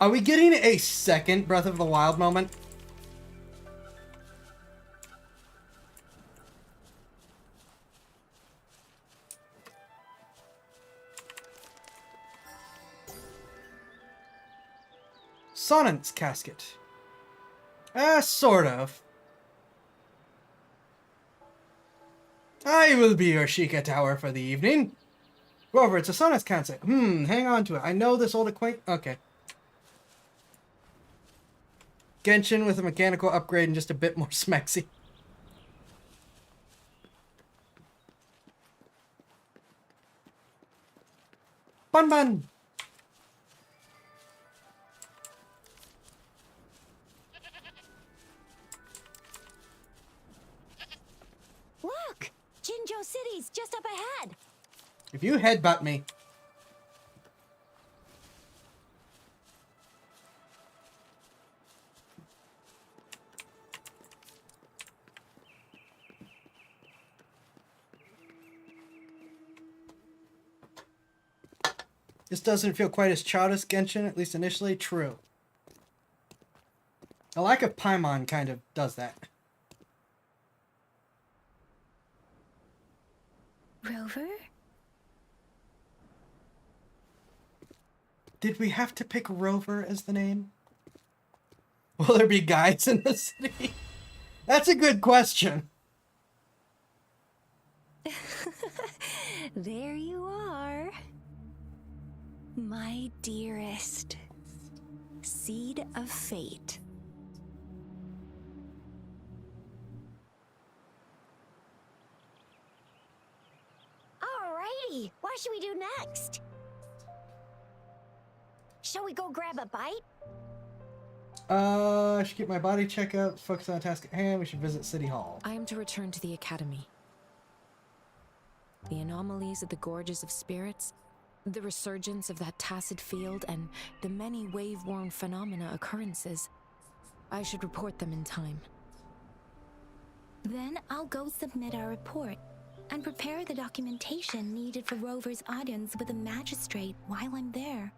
Are we getting a second Breath of the Wild moment? Sonnet's casket. Sort of. I will be your Sheikah Tower for the evening. Grover, it's a Sonnet's casket. Hang on to it. I know this old acquaintance. Okay. Genshin with a mechanical upgrade and just a bit more smexy. Bun bun! Look! Jinzhou City's just up ahead. If you headbutt me. This doesn't feel quite as childish as Genshin, at least initially. True. A lack of Paimon kind of does that. Rover? Did we have to pick Rover as the name? Will there be guides in the city? That's a good question. There you are. My dearest. Seed of fate. Alrighty, what should we do next? Shall we go grab a bite? I should get my body checkup, focus on the task at hand. We should visit City Hall. I am to return to the Academy. The anomalies of the Gorges of Spirits, the resurgence of that tacit field, and the many wave-worn phenomena occurrences. I should report them in time. Then I'll go submit our report and prepare the documentation needed for Rover's audience with a magistrate while I'm there.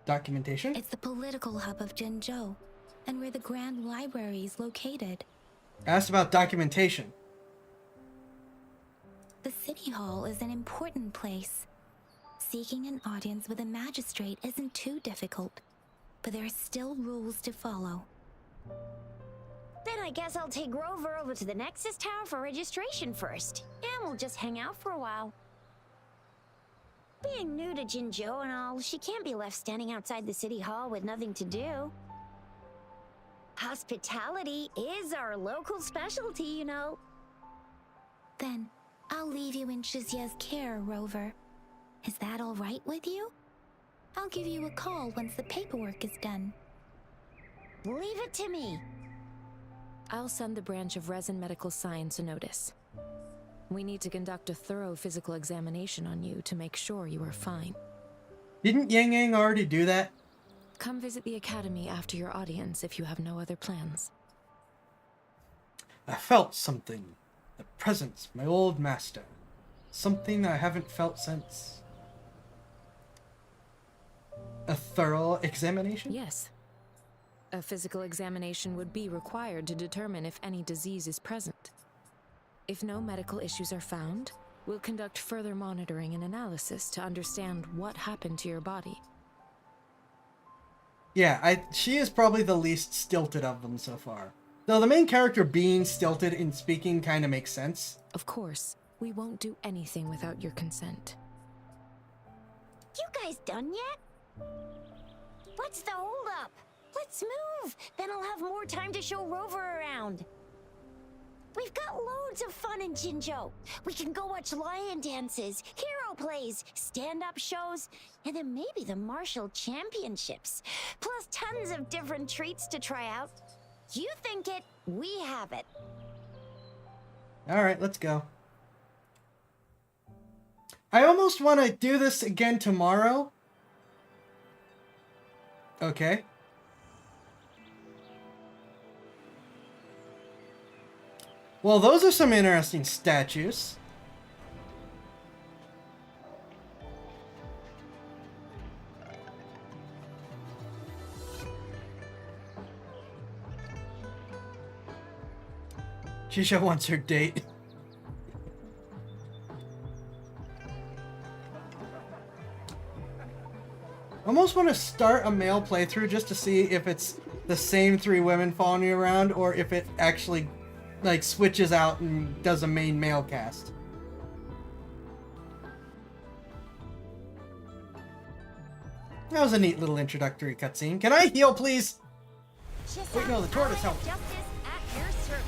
Documentation? It's the political hub of Jinzhou, and where the Grand Library is located. Asked about documentation. The City Hall is an important place. Seeking an audience with a magistrate isn't too difficult, but there are still rules to follow. Then I guess I'll take Grover over to the Nexus Tower for registration first, and we'll just hang out for a while. Being new to Jinzhou and all, she can't be left standing outside the City Hall with nothing to do. Hospitality is our local specialty, you know. Then I'll leave you in Shizia's care, Rover. Is that all right with you? I'll give you a call once the paperwork is done. Leave it to me. I'll send the branch of Resin Medical Science a notice. We need to conduct a thorough physical examination on you to make sure you are fine. Didn't Yang Yang already do that? Come visit the Academy after your audience if you have no other plans. I felt something. The presence of my old master. Something I haven't felt since... A thorough examination? Yes. A physical examination would be required to determine if any disease is present. If no medical issues are found, we'll conduct further monitoring and analysis to understand what happened to your body. Yeah, she is probably the least stilted of them so far. Though the main character being stilted in speaking kind of makes sense. Of course, we won't do anything without your consent. You guys done yet? What's the holdup? Let's move! Then I'll have more time to show Rover around. We've got loads of fun in Jinzhou. We can go watch lion dances, hero plays, stand-up shows, and then maybe the Martial Championships. Plus tons of different treats to try out. You think it, we have it. Alright, let's go. I almost want to do this again tomorrow. Okay. Well, those are some interesting statues. Shisha wants her date. Almost want to start a male playthrough just to see if it's the same 3 women following you around or if it actually like switches out and does a main male cast. That was a neat little introductory cutscene. Can I heal, please? Wait, no, the tortoise helped. Justice at your service.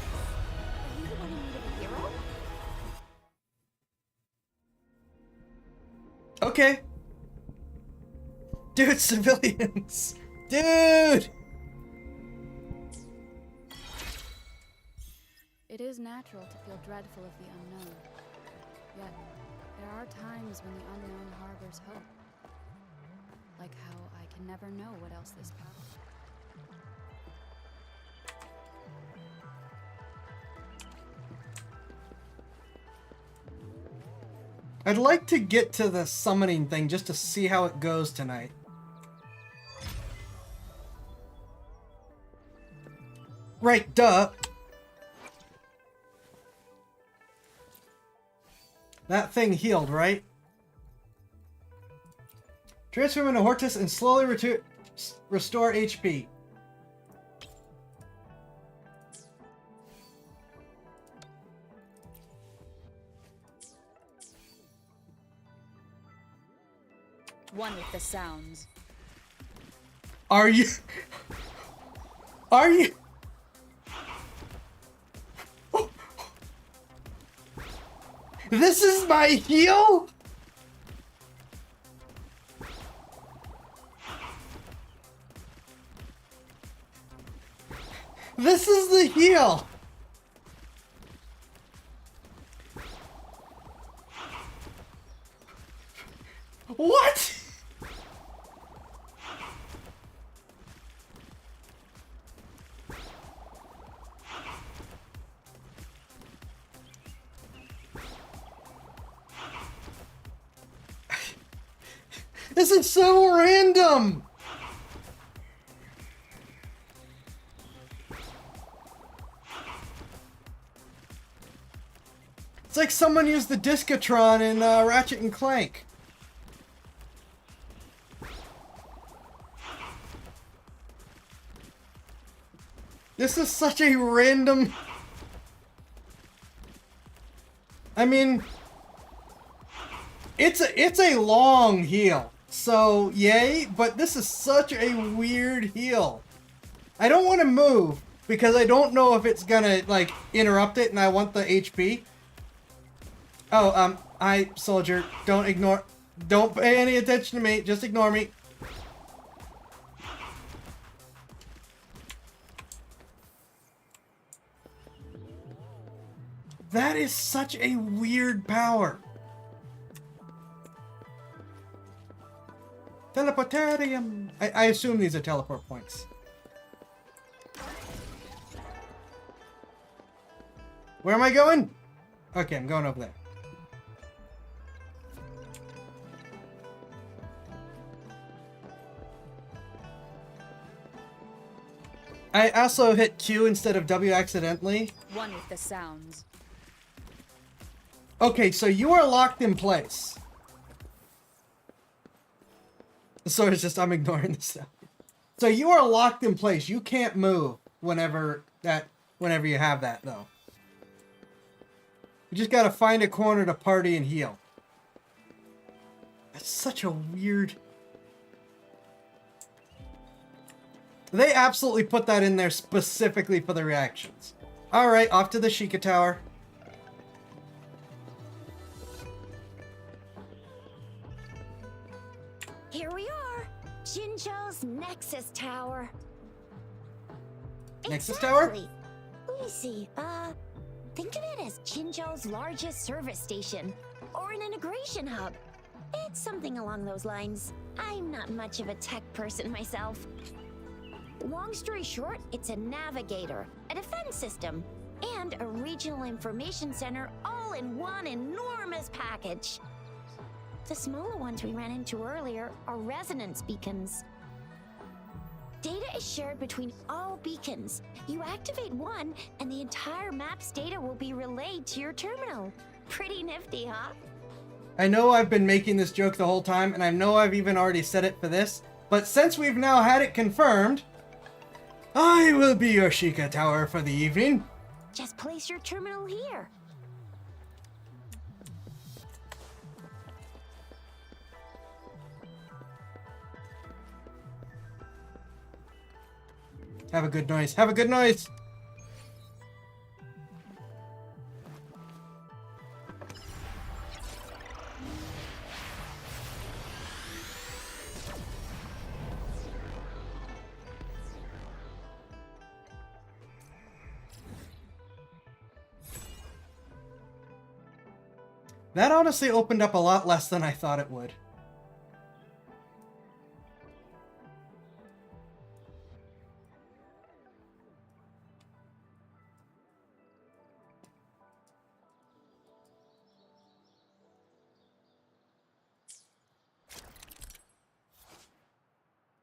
Are you the one in need of a hero? Okay. Dude, civilians. Dude! It is natural to feel dreadful of the unknown. Yet, there are times when the unknown harbors hope. Like how I can never know what else this path. I'd like to get to the summoning thing just to see how it goes tonight. Right, duh. That thing healed, right? Transform into Hortus and slowly restore HP. One with the sounds. Are you? Are you? This is my heal? This is the heal. What? This is so random. It's like someone used the Discotron in Ratchet and Clank. This is such a random... I mean... It's a long heal. So, yay, but this is such a weird heal. I don't want to move because I don't know if it's gonna, like, interrupt it and I want the HP. Oh, hi, soldier. Don't pay any attention to me. Just ignore me. That is such a weird power. Teleportarium. I assume these are teleport points. Where am I going? Okay, I'm going over there. I also hit Q instead of W accidentally. One with the sounds. Okay, so you are locked in place. So it's just, I'm ignoring this stuff. So you are locked in place. You can't move whenever you have that, though. You just gotta find a corner to party and heal. That's such a weird... They absolutely put that in there specifically for the reactions. Alright, off to the Sheikah Tower. Here we are. Jinzhou's Nexus Tower. Nexus Tower? Exactly. Let me see. Think of it as Jinzhou's largest service station, or an integration hub. It's something along those lines. I'm not much of a tech person myself. Long story short, it's a navigator, a defense system, and a regional information center all in one enormous package. The smaller ones we ran into earlier are resonance beacons. Data is shared between all beacons. You activate one, and the entire map's data will be relayed to your terminal. Pretty nifty, huh? I know I've been making this joke the whole time, and I know I've even already said it for this, but since we've now had it confirmed, I will be your Sheikah Tower for the evening. Just place your terminal here. Have a good noise. Have a good noise. That honestly opened up a lot less than I thought it would.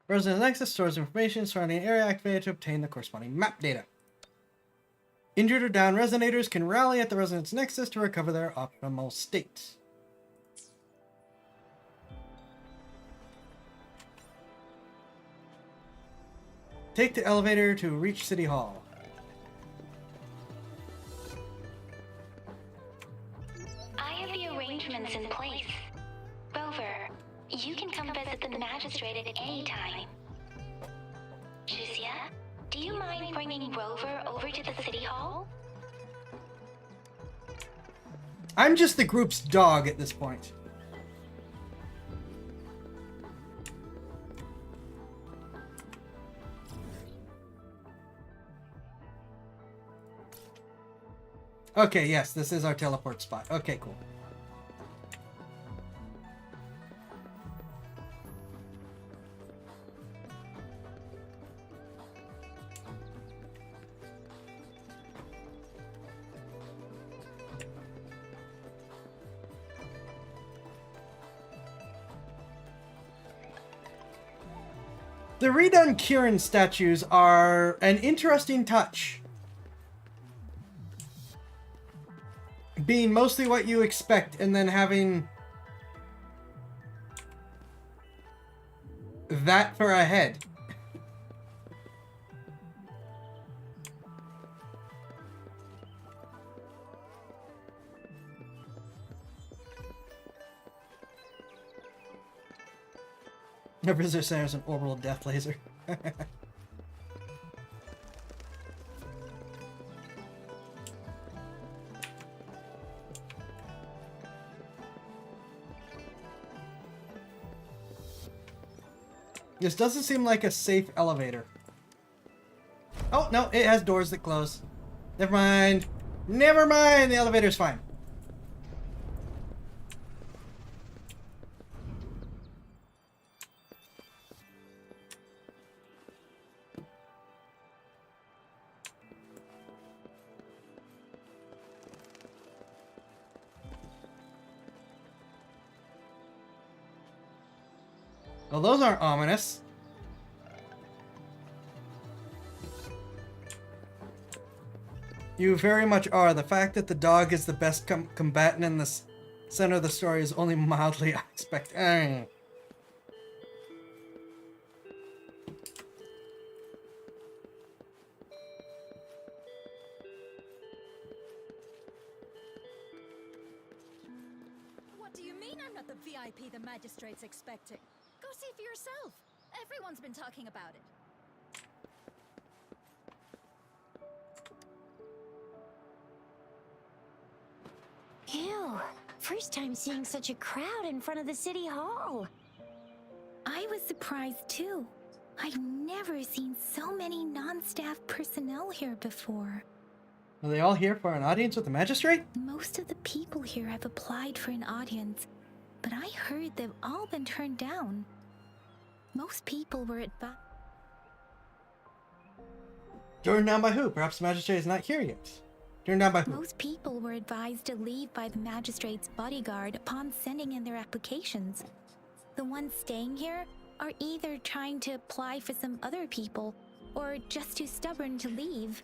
Resonance Nexus stores information surrounding an area activated to obtain the corresponding map data. Injured or downed resonators can rally at the Resonance Nexus to recover their optimal state. Take the elevator to reach City Hall. I have the arrangements in place. Rover, you can come visit the magistrate at any time. Juzia, do you mind bringing Rover over to the City Hall? I'm just the group's dog at this point. Okay, yes, this is our teleport spot. Okay, cool. The redone Kieran statues are an interesting touch. Being mostly what you expect, and then having that for a head. The Visitor Center is an orbital death laser. This doesn't seem like a safe elevator. Oh, no, it has doors that close. Never mind. Never mind, the elevator's fine. Well, those aren't ominous. You very much are. The fact that the dog is the best combatant in the center of the story is only mildly unexpected. What do you mean I'm not the VIP the magistrate's expecting? Go see for yourself. Everyone's been talking about it. Ew, first time seeing such a crowd in front of the city hall. I was surprised too. I've never seen so many non-staff personnel here before. Are they all here for an audience with the magistrate? Most of the people here have applied for an audience, but I heard they've all been turned down. Most people were advised. Turned down by who? Perhaps the magistrate is not here yet. Turned down by who? Most people were advised to leave by the magistrate's bodyguard upon sending in their applications. The ones staying here are either trying to apply for some other people, or just too stubborn to leave.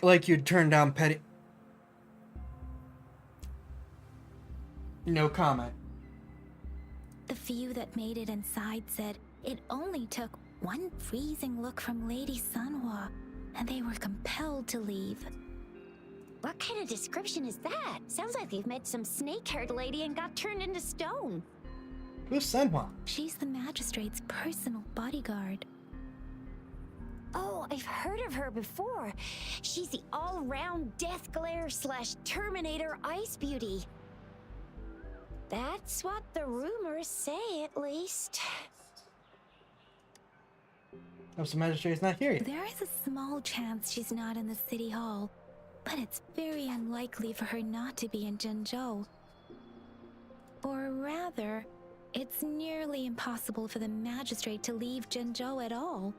Like you'd turn down petty... No comment. The few that made it inside said it only took one freezing look from Lady Sanhua, and they were compelled to leave. What kind of description is that? Sounds like they've met some snake-haired lady and got turned into stone. Who's Sanhua? She's the magistrate's personal bodyguard. Oh, I've heard of her before. She's the all-round Death Glare / Terminator Ice Beauty. That's what the rumors say, at least. Perhaps the magistrate is not here yet. There is a small chance she's not in the city hall, but it's very unlikely for her not to be in Zhengzhou. Or rather, it's nearly impossible for the magistrate to leave Zhengzhou at all.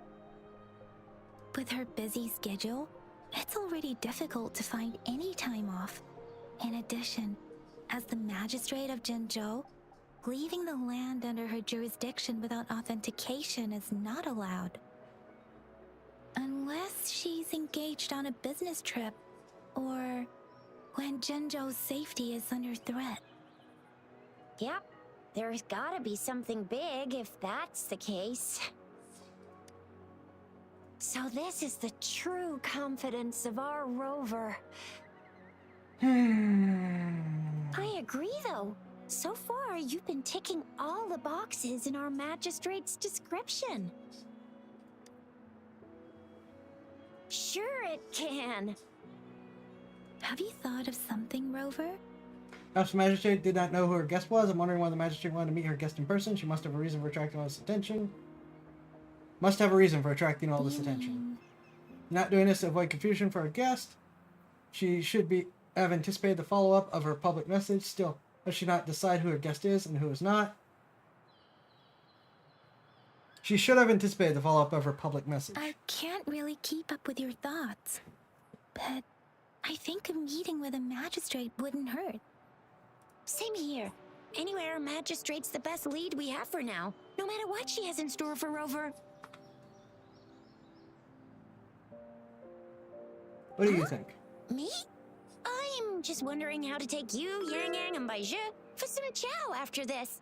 With her busy schedule, it's already difficult to find any time off. In addition, as the magistrate of Zhengzhou, leaving the land under her jurisdiction without authentication is not allowed. Unless she's engaged on a business trip, or when Zhengzhou's safety is under threat. Yep, there's gotta be something big if that's the case. So this is the true confidence of our rover. I agree, though. So far, you've been ticking all the boxes in our magistrate's description. Sure it can. Have you thought of something, Rover? Perhaps the magistrate did not know who her guest was. I'm wondering why the magistrate wanted to meet her guest in person. She must have a reason for attracting all this attention. Must have a reason for attracting all this attention. Not doing this to avoid confusion for her guest. She should have anticipated the follow-up of her public message. Still, does she not decide who her guest is and who is not? She should have anticipated the follow-up of her public message. I can't really keep up with your thoughts, but I think a meeting with a magistrate wouldn't hurt. Same here. Anyway, our magistrate's the best lead we have for now, no matter what she has in store for Rover. What do you think? Me? I'm just wondering how to take you, Yang Yang, and Baizhi for some chow after this.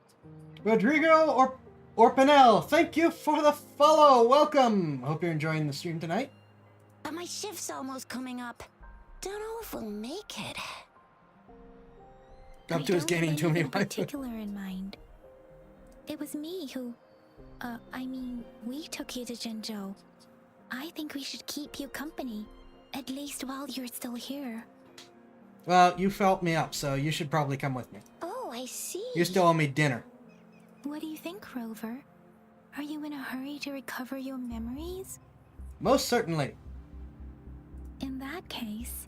Rodrigo or Pinel, thank you for the follow. Welcome. Hope you're enjoying the stream tonight. But my shift's almost coming up. Don't know if we'll make it. Up to his gaining too many in particular in mind. It was me who, we took you to Zhengzhou. I think we should keep you company, at least while you're still here. Well, you felt me up, so you should probably come with me. Oh, I see. You still owe me dinner. What do you think, Rover? Are you in a hurry to recover your memories? Most certainly. In that case,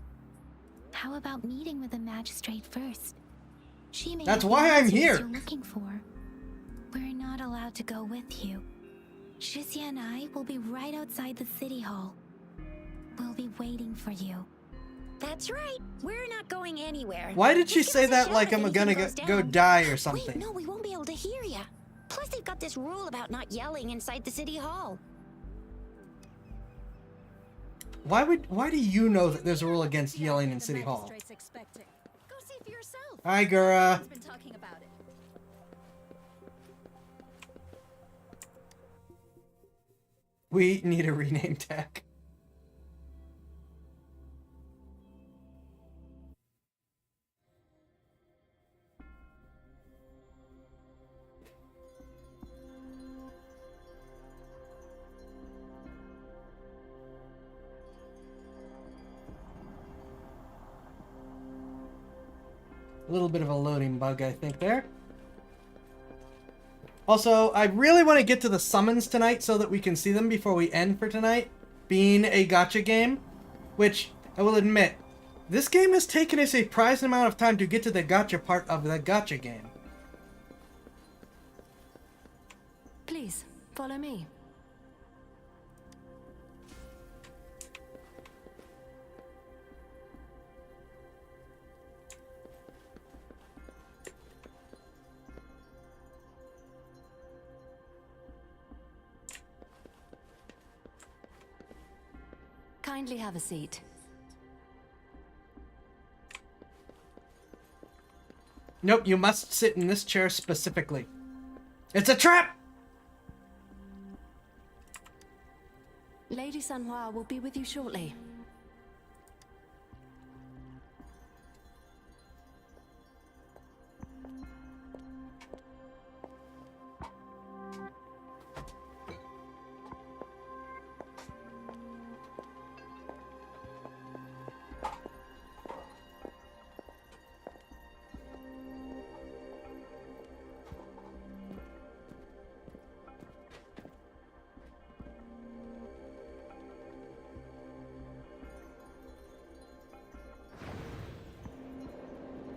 how about meeting with the magistrate first? She may That's have why the I'm answers here. You're looking for. We're not allowed to go with you. Shizia and I will be right outside the city hall. We'll be waiting for you. That's right. We're not going anywhere. Why did she Just say give us a that shout like if I'm anything gonna goes go down. die or something? Wait, no, we won't be able to hear ya. Plus, they've got this rule about not yelling inside the city hall. Why do you know that there's a rule against yelling in City Hall? Go see for yourself. Hi, Gura. Everyone's been talking about it. We need a rename tag. A little bit of a loading bug, I think, there. Also, I really want to get to the summons tonight so that we can see them before we end for tonight, being a gacha game, which I will admit, this game has taken a surprising amount of time to get to the gacha part of the gacha game. Please, follow me. Kindly have a seat. Nope, you must sit in this chair specifically. It's a trap! Lady Sanhua will be with you shortly.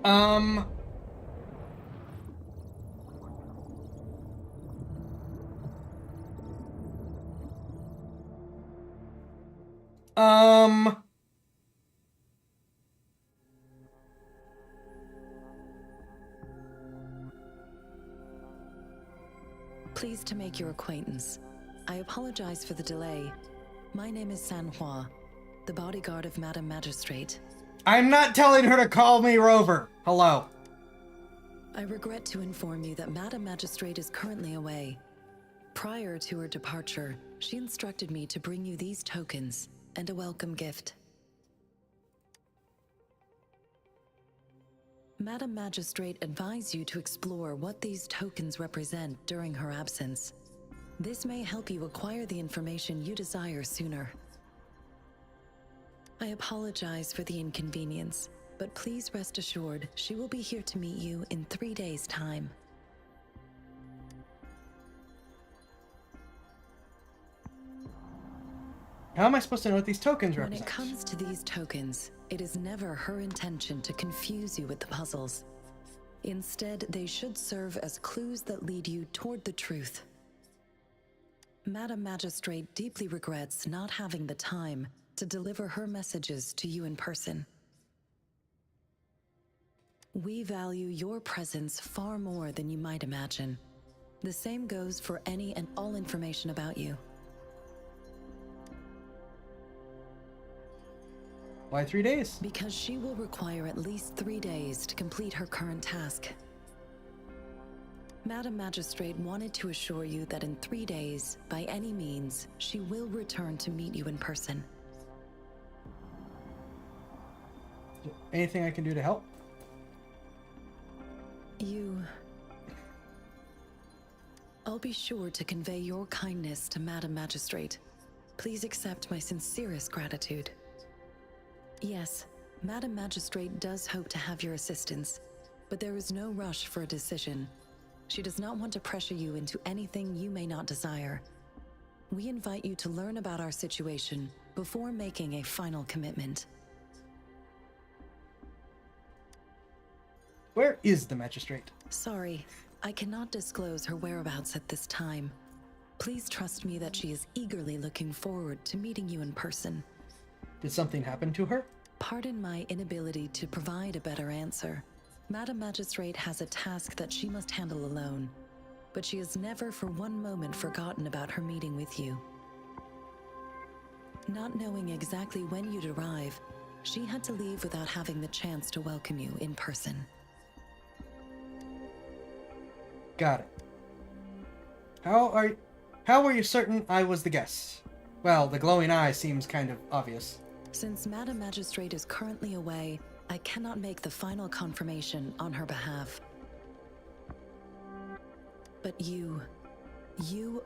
Um... Pleased to make your acquaintance. I apologize for the delay. My name is Sanhua, the bodyguard of Madam Magistrate. I'm not telling her to call me Rover. Hello. I regret to inform you that Madam Magistrate is currently away. Prior to her departure, she instructed me to bring you these tokens and a welcome gift. Madam Magistrate advised you to explore what these tokens represent during her absence. This may help you acquire the information you desire sooner. I apologize for the inconvenience, but please rest assured she will be here to meet you in 3 days' time. How am I supposed to know what these tokens represent? When it comes to these tokens, it is never her intention to confuse you with the puzzles. Instead, they should serve as clues that lead you toward the truth. Madam Magistrate deeply regrets not having the time to deliver her messages to you in person. We value your presence far more than you might imagine. The same goes for any and all information about you. Why 3 days? Because she will require at least 3 days to complete her current task. Madam Magistrate wanted to assure you that in 3 days, by any means, she will return to meet you in person. Anything I can do to help? I'll be sure to convey your kindness to Madam Magistrate. Please accept my sincerest gratitude. Yes, Madam Magistrate does hope to have your assistance, but there is no rush for a decision. She does not want to pressure you into anything you may not desire. We invite you to learn about our situation before making a final commitment. Where is the magistrate? Sorry, I cannot disclose her whereabouts at this time. Please trust me that she is eagerly looking forward to meeting you in person. Did something happen to her? Pardon my inability to provide a better answer. Madam Magistrate has a task that she must handle alone, but she has never for one moment forgotten about her meeting with you. Not knowing exactly when you'd arrive, she had to leave without having the chance to welcome you in person. Got it. How were you certain I was the guest? Well, the glowing eye seems kind of obvious. Since Madam Magistrate is currently away, I cannot make the final confirmation on her behalf. But you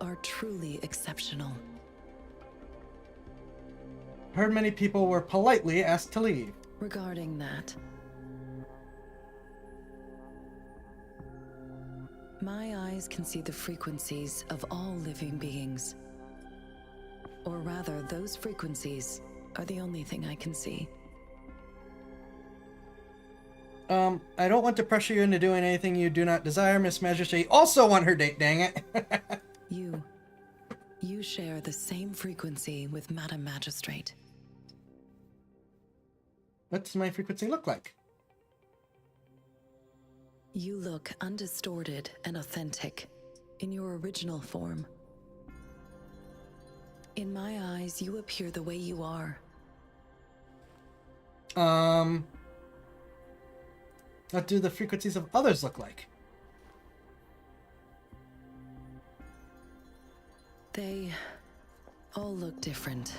are truly exceptional. Heard many people were politely asked to leave. Regarding that, My eyes can see the frequencies of all living beings. Or rather, those frequencies are the only thing I can see. I don't want to pressure you into doing anything you do not desire, Miss Magistrate. Also want her date, dang it. You share the same frequency with Madam Magistrate. What does my frequency look like? You look undistorted and authentic in your original form. In my eyes, you appear the way you are. What do the frequencies of others look like? They all look different.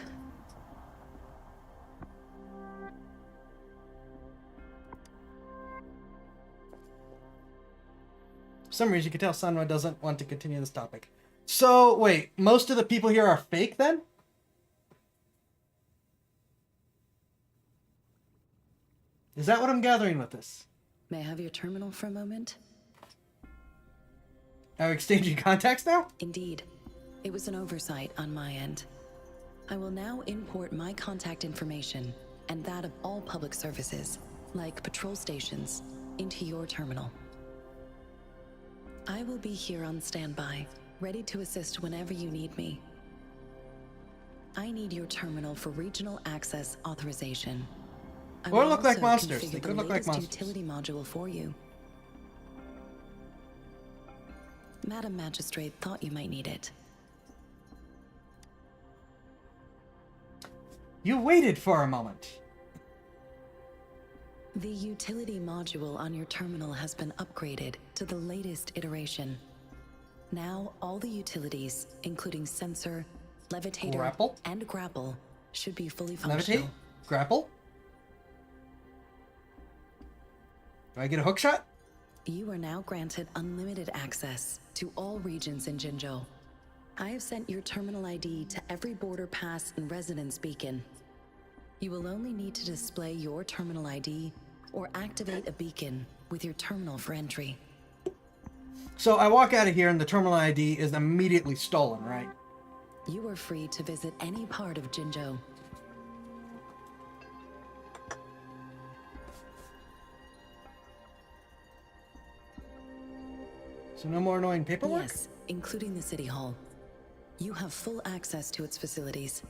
For some reason, you can tell Sanwa doesn't want to continue this topic. So, wait, most of the people here are fake then? Is that what I'm gathering with this? May I have your terminal for a moment? Are we exchanging contacts now? Indeed. It was an oversight on my end. I will now import my contact information and that of all public services, like patrol stations, into your terminal. I will be here on standby, ready to assist whenever you need me. I need your terminal for regional access authorization. I Or will look like also monsters. configure They the could look like latest monsters. utility module for you. Madam Magistrate thought you might need it. You waited for a moment. The utility module on your terminal has been upgraded to the latest iteration. Now, all the utilities, including sensor, levitator, Grapple? and grapple, should be fully functional. Levitate? Grapple? Do I get a hook shot? You are now granted unlimited access to all regions in Jinzhou. I have sent your terminal ID to every border pass and residence beacon. You will only need to display your terminal ID or activate a beacon with your terminal for entry. So I walk out of here and the terminal ID is immediately stolen, right? You are free to visit any part of Jinzhou. So no more annoying paperwork? Yes, including the City Hall. You have full access to its facilities.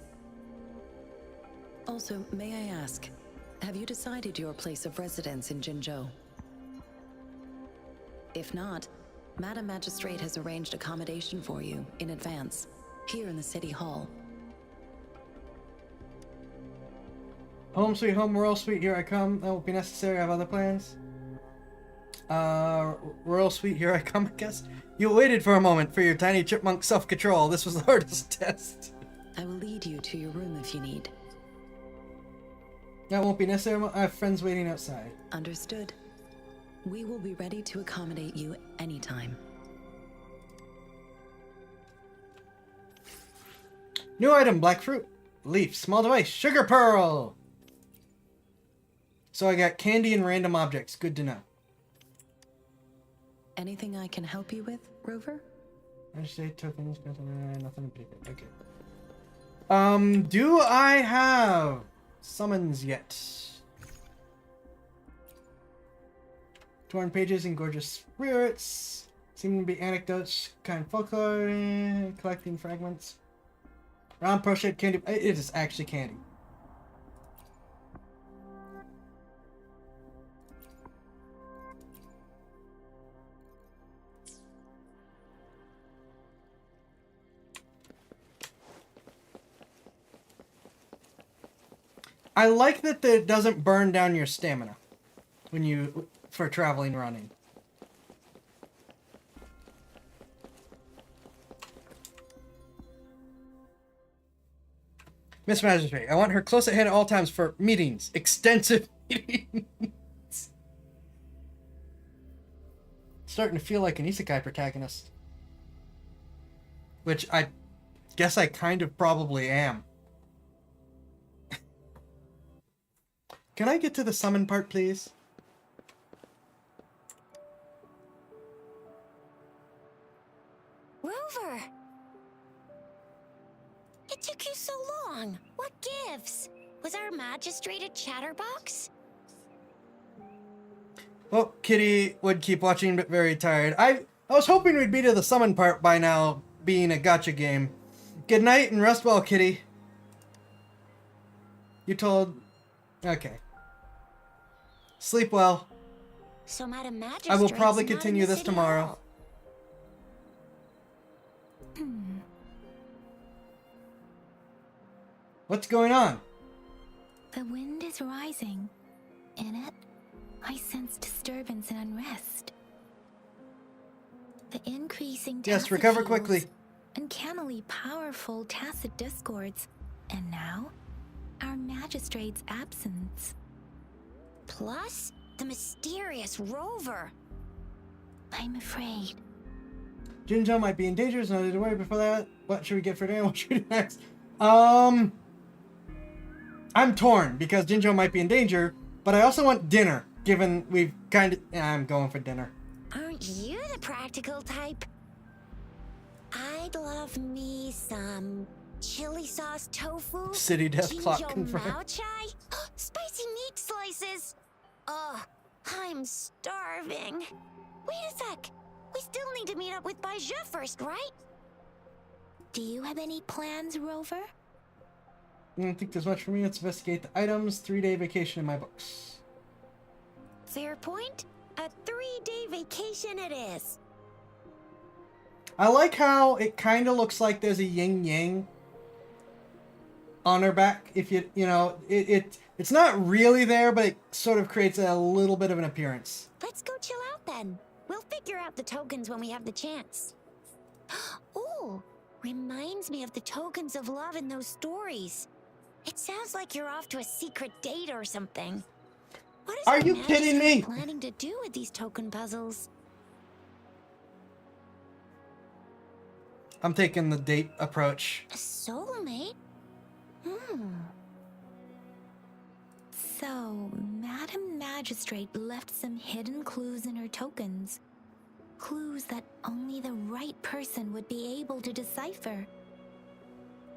Also, may I ask, have you decided your place of residence in Jinzhou? If not, Madam Magistrate has arranged accommodation for you in advance, here in the City Hall. Home sweet home, Royal Suite, here I come. That won't be necessary, I have other plans. Royal Suite, here I come, I guess. You waited for a moment for your tiny chipmunk self-control. This was the hardest test. I will lead you to your room if you need. That won't be necessary, I have friends waiting outside. Understood. We will be ready to accommodate you anytime. New item, black fruit. Leaf, small device, sugar pearl. So I got candy and random objects. Good to know. Anything I can help you with, Rover? I say tokens, nothing in particular. Okay. Do I have summons yet? Torn pages and gorgeous spirits. Seem to be anecdotes, kind of folklore, collecting fragments. Round pearl-shaped candy. It is actually candy. I like that it doesn't burn down your stamina when you for traveling running. Miss Magistrate, I want her close at hand at all times for meetings. Extensive meetings. Starting to feel like an isekai protagonist. Which I guess I kind of probably am. Can I get to the summon part, please? Rover! It took you so long. What gives? Was our magistrate a chatterbox? Well, Kitty would keep watching, but very tired. I was hoping we'd be to the summon part by now, being a gacha game. Good night and rest well, Kitty. You told... Okay. Sleep well. So Madam Magistrate. I will probably continue this tomorrow. What's going on? The wind is rising. In it, I sense disturbance and unrest. The increasing Yes, recover tacit quickly. fields, uncannily powerful tacit discords, and now, our magistrate's absence. Plus, the mysterious Rover. I'm afraid. Jinjo might be in danger, so no need to worry before that. What should we get for dinner? What should we do next? I'm torn because Jinjo might be in danger, but I also want dinner, given we've kind of... I'm going for dinner. Aren't you the practical type? I'd love me some chili sauce tofu. City death clock Jinjo confirmed. Mao Chai, spicy meat slices. Ugh, I'm starving. Wait a sec. We still need to meet up with Baiju first, right? Do you have any plans, Rover? I don't think there's much for me. Let's investigate the items. 3-day vacation in my books. Fair point. A 3-day vacation it is. I like how it kind of looks like there's a yin-yang on her back. If you know, it's not really there, but it sort of creates a little bit of an appearance. Let's go chill out then. We'll figure out the tokens when we have the chance. Ooh, reminds me of the tokens of love in those stories. It sounds like you're off to a secret date or something. What is Are our you kidding me? magistrate planning to do with these token puzzles? I'm taking the date approach. A soulmate? So, Madam Magistrate left some hidden clues in her tokens. Clues that only the right person would be able to decipher.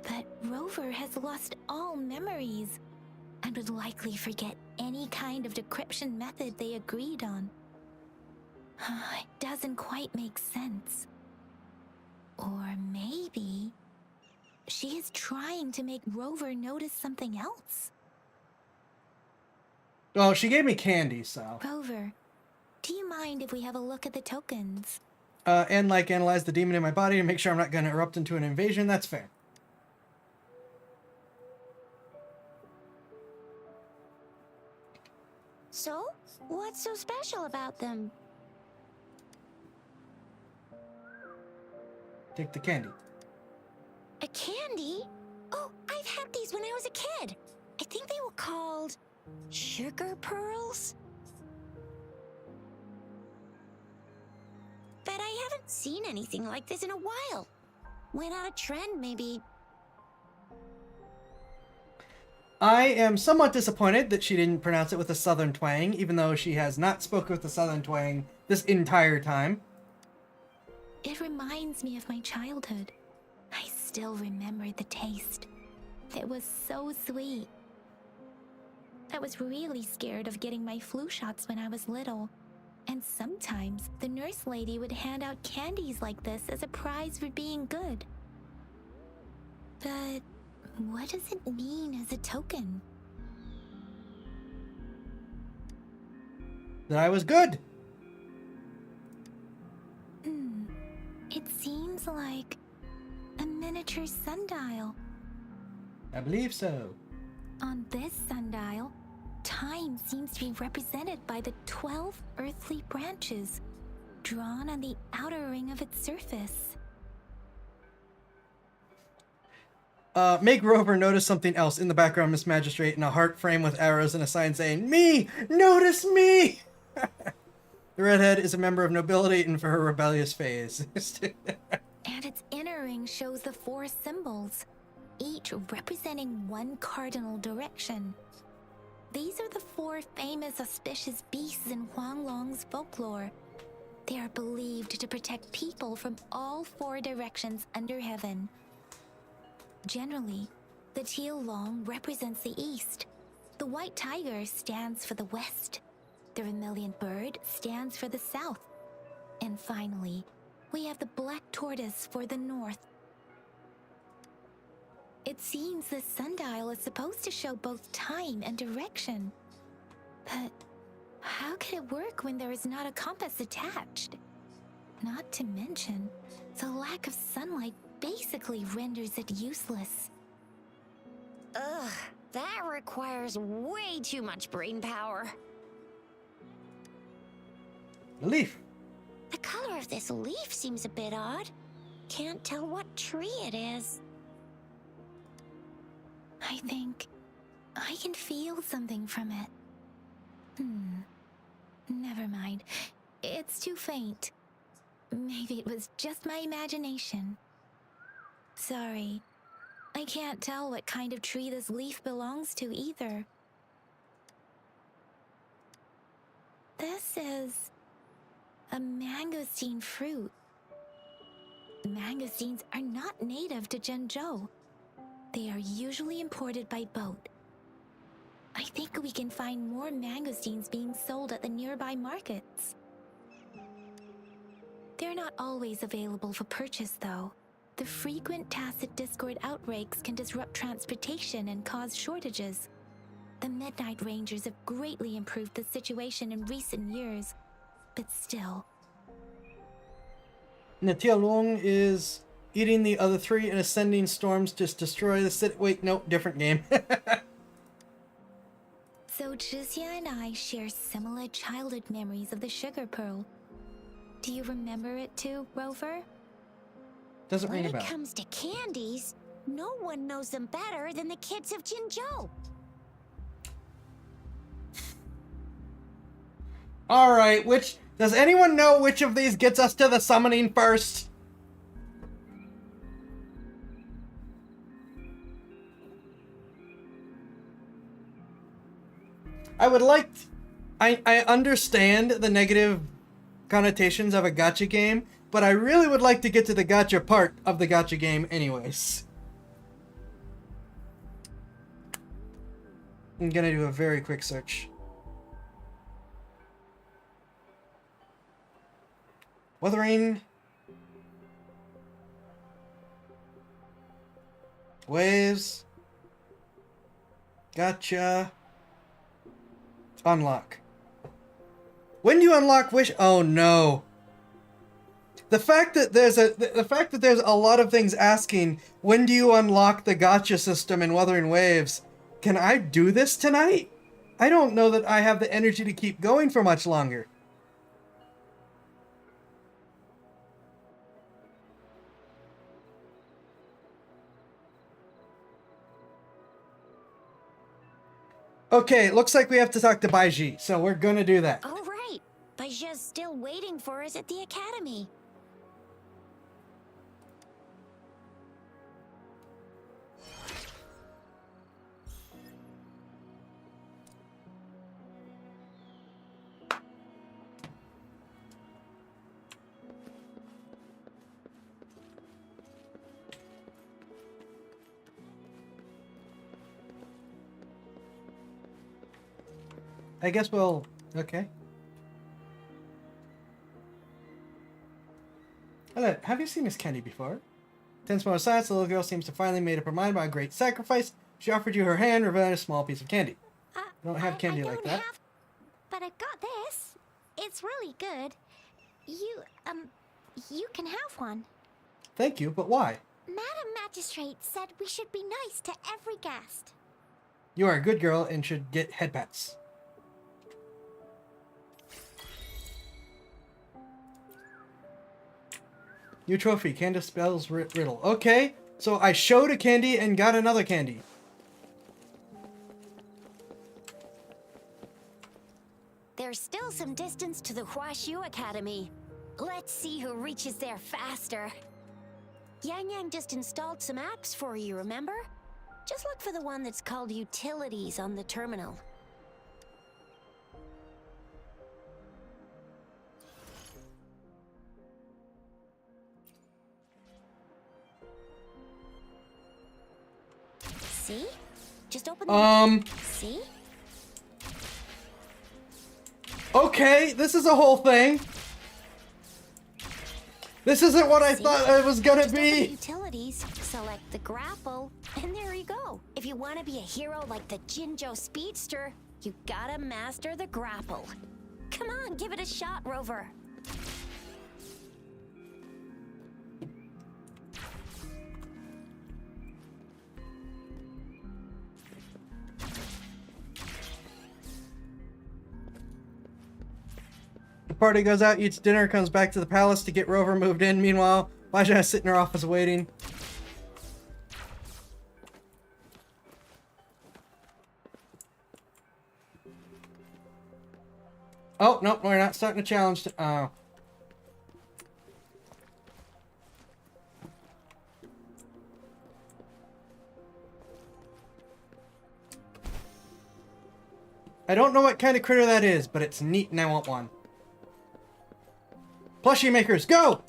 But Rover has lost all memories and would likely forget any kind of decryption method they agreed on. It doesn't quite make sense. Or maybe she is trying to make Rover notice something else. Well, she gave me candy, so. Rover, do you mind if we have a look at the tokens? And like analyze the demon in my body to make sure I'm not going to erupt into an invasion. That's fair. So, what's so special about them? Take the candy. A candy? Oh, I've had these when I was a kid. I think they were called sugar pearls. But I haven't seen anything like this in a while. Went out of trend, maybe. I am somewhat disappointed that she didn't pronounce it with a southern twang, even though she has not spoken with a southern twang this entire time. It reminds me of my childhood. I still remember the taste. It was so sweet. I was really scared of getting my flu shots when I was little. And sometimes the nurse lady would hand out candies like this as a prize for being good. But what does it mean as a token? That I was good. It seems like a miniature sundial. I believe so. On this sundial, time seems to be represented by the 12 earthly branches, drawn on the outer ring of its surface. Make Rover notice something else in the background, Miss Magistrate, in a heart frame with arrows and a sign saying, "Me! Notice me!" The redhead is a member of nobility and for her rebellious phase. And its inner ring shows the 4 symbols, each representing one cardinal direction. These are the 4 famous auspicious beasts in Huanglong's folklore. They are believed to protect people from all 4 directions under heaven. Generally, the teal long represents the east. The white tiger stands for the west. The vermilion bird stands for the south. And finally, we have the black tortoise for the north. It seems the sundial is supposed to show both time and direction. But how could it work when there is not a compass attached? Not to mention, the lack of sunlight basically renders it useless. Ugh, that requires way too much brain power. Leaf. The color of this leaf seems a bit odd. Can't tell what tree it is. I think I can feel something from it. Never mind. It's too faint. Maybe it was just my imagination. Sorry. I can't tell what kind of tree this leaf belongs to either. This is a mangosteen fruit. Mangosteens are not native to Zhengzhou. They are usually imported by boat. I think we can find more mangosteens being sold at the nearby markets. They're not always available for purchase, though. The frequent tacit discord outbreaks can disrupt transportation and cause shortages. The Midnight Rangers have greatly improved the situation in recent years, but still. Natia Long is eating the other 3 and ascending storms to destroy the city. Wait, no, different game. So Zhixia and I share similar childhood memories of the Sugar Pearl. Do you remember it too, Rover? Doesn't ring a When bell. it comes to candies, no one knows them better than the kids of Jinzhou. Alright, does anyone know which of these gets us to the summoning first? I understand the negative connotations of a gacha game, but I really would like to get to the gacha part of the gacha game anyways. I'm gonna do a very quick search. Wuthering. Waves. Gacha. Unlock. When do you unlock wish? Oh no. The fact that there's a lot of things asking when do you unlock the gacha system in Wuthering Waves. Can I do this tonight? I don't know that I have the energy to keep going for much longer. Okay, it looks like we have to talk to Baiji, so we're gonna do that. All right, Baijia's still waiting for us at the academy. I guess we'll... okay. Hello, have you seen Miss Candy before? 10 more aside, the little girl seems to finally made up her mind by a great sacrifice. She offered you her hand, revealing a small piece of candy. I don't have candy like that. But I've got this. It's really good. You can have one. Thank you, but why? Madam Magistrate said we should be nice to every guest. You are a good girl and should get head pats. New trophy, Candace spells riddle. Okay, so I showed a candy and got another candy. There's still some distance to the Huaxiu Academy. Let's see who reaches there faster. Yang Yang just installed some apps for you, remember? Just look for the one that's called Utilities on the terminal. See? Just open the See? Okay, this is a whole thing. This isn't what I thought it was gonna Just open the be. utilities, select the grapple, and there you go. If you want to be a hero like the Jinjo Speedster, you gotta master the grapple. Come on, give it a shot, Rover. The party goes out, eats dinner, comes back to the palace to get Rover moved in. Meanwhile, Baja is sitting in her office waiting. Oh, no, we're not starting a challenge. Oh. I don't know what kind of critter that is, but it's neat and I want one. Plushie makers, go!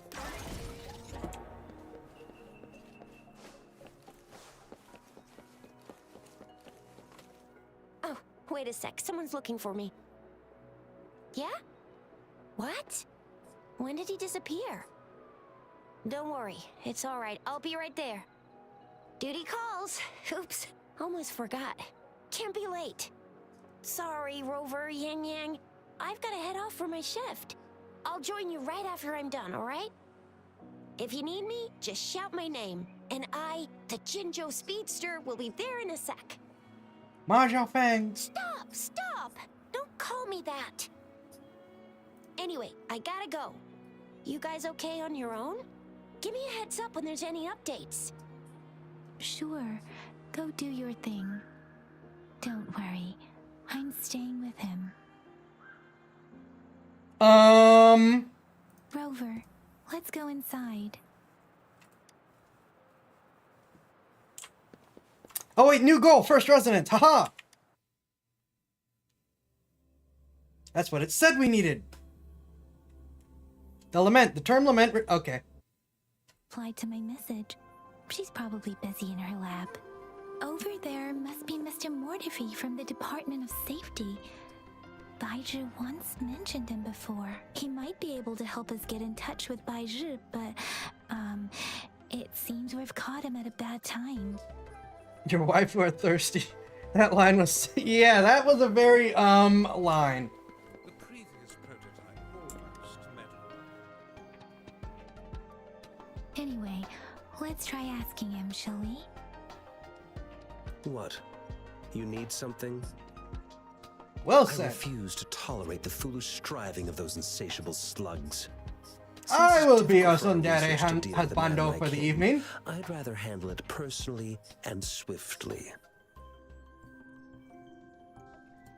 Oh, wait a sec. Someone's looking for me. Yeah? What? When did he disappear? Don't worry. It's all right. I'll be right there. Duty calls. Oops. Almost forgot. Can't be late. Sorry, Rover, Yang Yang. I've got to head off for my shift. I'll join you right after I'm done, all right? If you need me, just shout my name. And I, the Jinjo Speedster, will be there in a sec. Mahjong Fangs. Stop! Don't call me that. Anyway, I gotta go. You guys okay on your own? Give me a heads up when there's any updates. Sure. Go do your thing. Don't worry. I'm staying with him. Rover, let's go inside. Oh wait, new goal, first residence, haha! That's what it said we needed. The term lament, okay. Replied to my message. She's probably busy in her lab. Over there must be Mr. Mortifi from the Department of Safety. Baizhi once mentioned him before. He might be able to help us get in touch with Baizhi, but, it seems we've caught him at a bad time. Your wife are thirsty. That line was, yeah, that was a very, line. The previous prototype almost met. Anyway, let's try asking him, shall we? What? You need something? Well I said. refuse to tolerate the foolish striving of those insatiable slugs. I will be your Difficult for our tsundere research to deal with a man husbando like for the him. evening. I'd rather handle it personally and swiftly.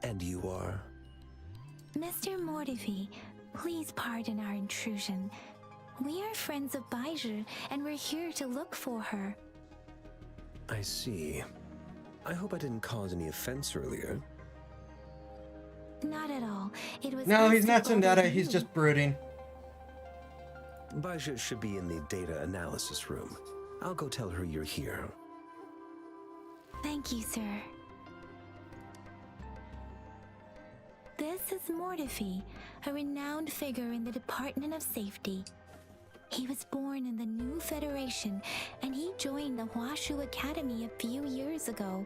And you are? Mr. Mortifi, please pardon our intrusion. We are friends of Baizhi, and we're here to look for her. I see. I hope I didn't cause any offense earlier. Not at all. It was No, us he's not who bothered tsundere, he's you. just brooding. Baizhi should be in the data analysis room. I'll go tell her you're here. Thank you, sir. This is Mortifi, a renowned figure in the Department of Safety. He was born in the New Federation, and he joined the Huashu Academy a few years ago.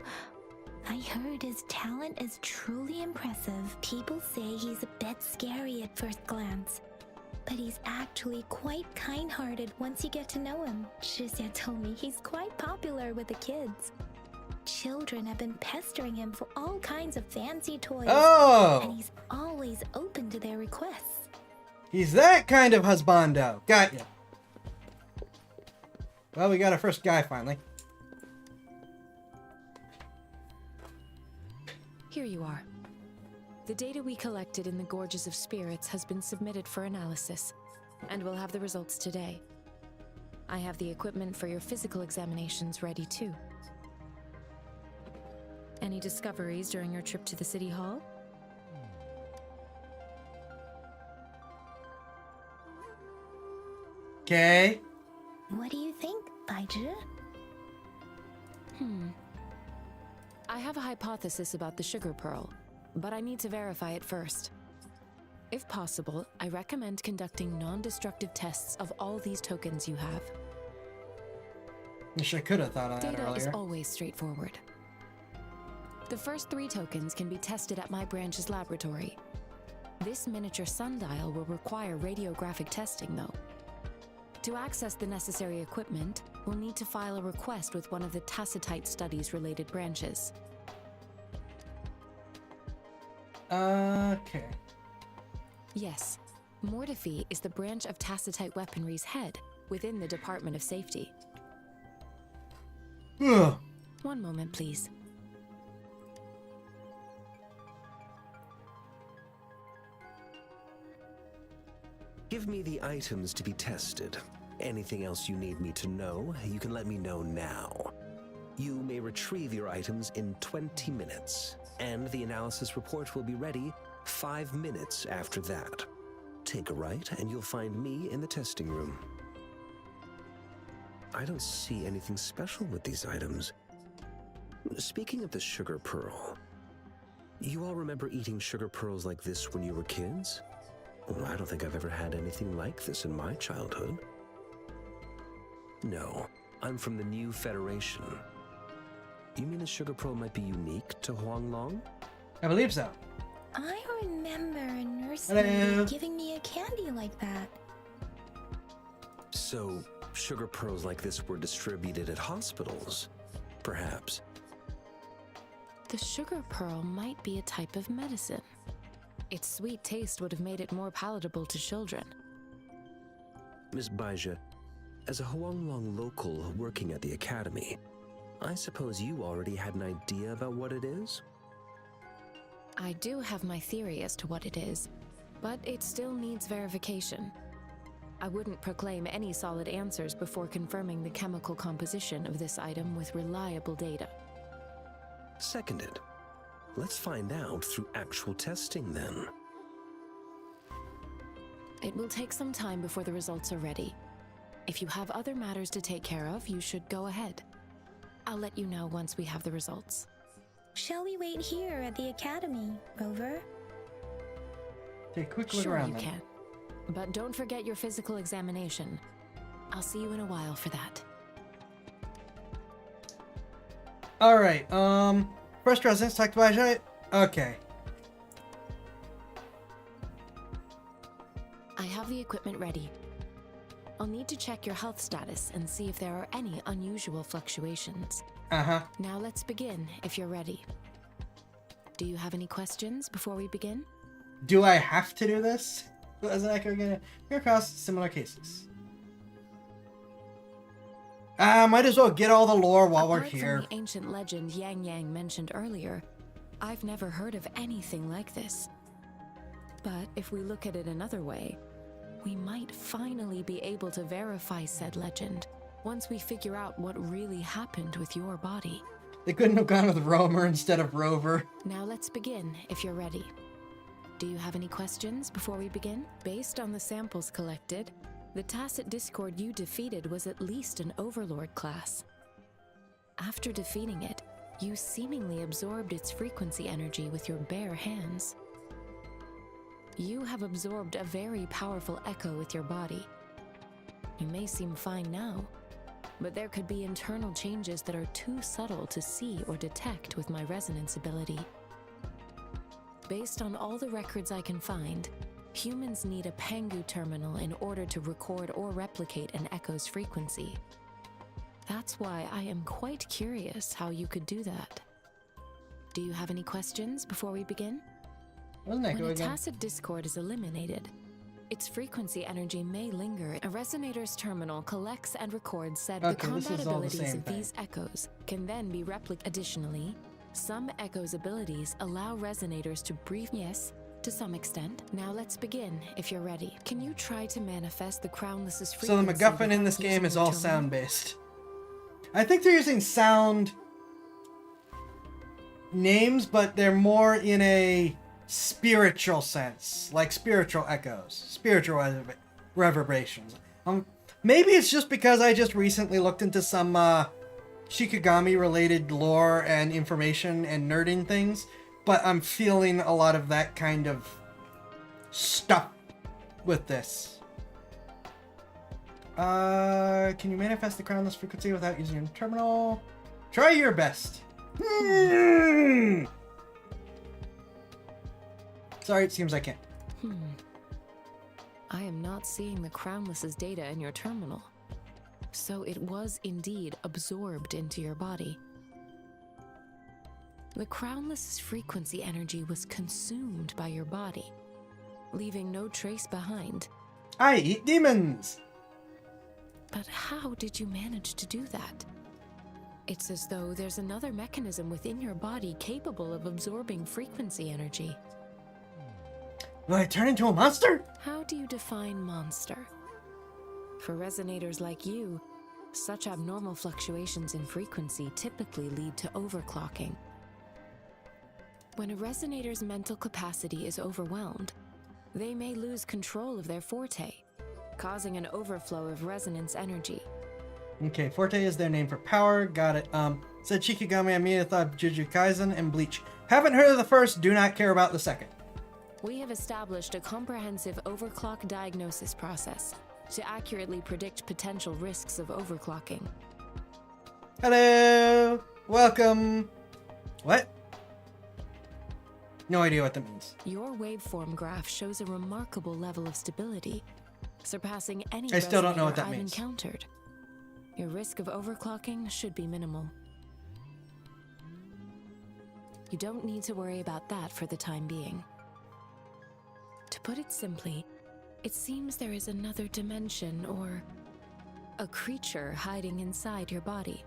I heard his talent is truly impressive. People say he's a bit scary at first glance, but he's actually quite kind-hearted once you get to know him. Shizia told me he's quite popular with the kids. Children have been pestering him for all kinds of fancy toys, and he's always open to their requests. He's that kind of husbando. Got ya. Well, we got our first guy finally. Here you are. The data we collected in the Gorges of Spirits has been submitted for analysis, and we'll have the results today. I have the equipment for your physical examinations ready too. Any discoveries during your trip to the City Hall? Okay. What do you think, Baizhi? I have a hypothesis about the sugar pearl, but I need to verify it first. If possible, I recommend conducting non-destructive tests of all these tokens you have. Wish I could have thought of that Data is earlier. always straightforward. The first 3 tokens can be tested at my branch's laboratory. This miniature sundial will require radiographic testing, though. To access the necessary equipment, we'll need to file a request with one of the Tacitite Studies-related branches. Okay. Yes, Mortefi is the branch of Tacitite Weaponry's head within the Department of Safety. Ugh. One moment, please. Give me the items to be tested. Anything else you need me to know, you can let me know now. You may retrieve your items in 20 minutes, and the analysis report will be ready 5 minutes after that. Take a right, and you'll find me in the testing room. I don't see anything special with these items. Speaking of the sugar pearl, you all remember eating sugar pearls like this when you were kids? Well, I don't think I've ever had anything like this in my childhood. No, I'm from the New Federation. You mean the sugar pearl might be unique to Huanglong? I believe so. I remember a nurse Hello. giving me a candy like that. So, sugar pearls like this were distributed at hospitals, perhaps. The sugar pearl might be a type of medicine. Its sweet taste would have made it more palatable to children. Miss Baija, as a Huanglong local working at the academy, I suppose you already had an idea about what it is? I do have my theory as to what it is, but it still needs verification. I wouldn't proclaim any solid answers before confirming the chemical composition of this item with reliable data. Seconded. Let's find out through actual testing then. It will take some time before the results are ready. If you have other matters to take care of, you should go ahead. I'll let you know once we have the results. Shall we wait here at the academy, Rover? Take a quick look Sure, around you then. can. But don't forget your physical examination. I'll see you in a while for that. Alright, first residence, talked by Jai. Okay. I have the equipment ready. I'll need to check your health status and see if there are any unusual fluctuations. Uh-huh. Now let's begin, if you're ready. Do you have any questions before we begin? Do I have to do this? As an echo again, across similar cases. Might as well get all the lore while we're Apart here. from the ancient legend Yang Yang mentioned earlier, I've never heard of anything like this. But if we look at it another way, we might finally be able to verify said legend once we figure out what really happened with your body. They couldn't have gone with Romer instead of Rover. Now let's begin, if you're ready. Do you have any questions before we begin? Based on the samples collected, the Tacit Discord you defeated was at least an Overlord class. After defeating it, you seemingly absorbed its frequency energy with your bare hands. You have absorbed a very powerful echo with your body. You may seem fine now, but there could be internal changes that are too subtle to see or detect with my resonance ability. Based on all the records I can find, humans need a Pangu terminal in order to record or replicate an echo's frequency. That's why I am quite curious how you could do that. Do you have any questions before we begin? Wasn't that When go a again? tacit discord is eliminated, its frequency energy may linger. A resonator's terminal collects and records said the Okay, this combat is all the abilities same of thing. these echoes can then be replicated. Additionally, some echoes' abilities allow resonators to brief. Yes, to some extent. Now let's begin, if you're ready. Can you try to manifest the Crownless's frequency? So the MacGuffin in this without game is using all your terminal? sound-based. I think they're using sound names, but they're more in a spiritual sense, like spiritual echoes, spiritual reverberations. Maybe it's just because I just recently looked into some Shikigami related lore and information and nerding things, but I'm feeling a lot of that kind of stuff with this. Can you manifest the crownless frequency without using your terminal? Try your best. Sorry, it seems I can't. I am not seeing the Crownless's data in your terminal. So it was indeed absorbed into your body. The Crownless's frequency energy was consumed by your body, leaving no trace behind. I eat demons! But how did you manage to do that? It's as though there's another mechanism within your body capable of absorbing frequency energy. Will I turn into a monster? How do you define monster? For resonators like you, such abnormal fluctuations in frequency typically lead to overclocking. When a resonator's mental capacity is overwhelmed, they may lose control of their forte, causing an overflow of resonance energy. Okay, Forte is their name for power. Got it. Said Shikigami, I immediately thought of Jujutsu Kaisen and Bleach. Haven't heard of the first, do not care about the second. We have established a comprehensive overclock diagnosis process to accurately predict potential risks of overclocking. Hello! Welcome! What? No idea what that means. Your waveform graph shows a remarkable level of stability, surpassing any I still don't know what resonator that I've means. encountered. Your risk of overclocking should be minimal. You don't need to worry about that for the time being. To put it simply, it seems there is another dimension or a creature hiding inside your body.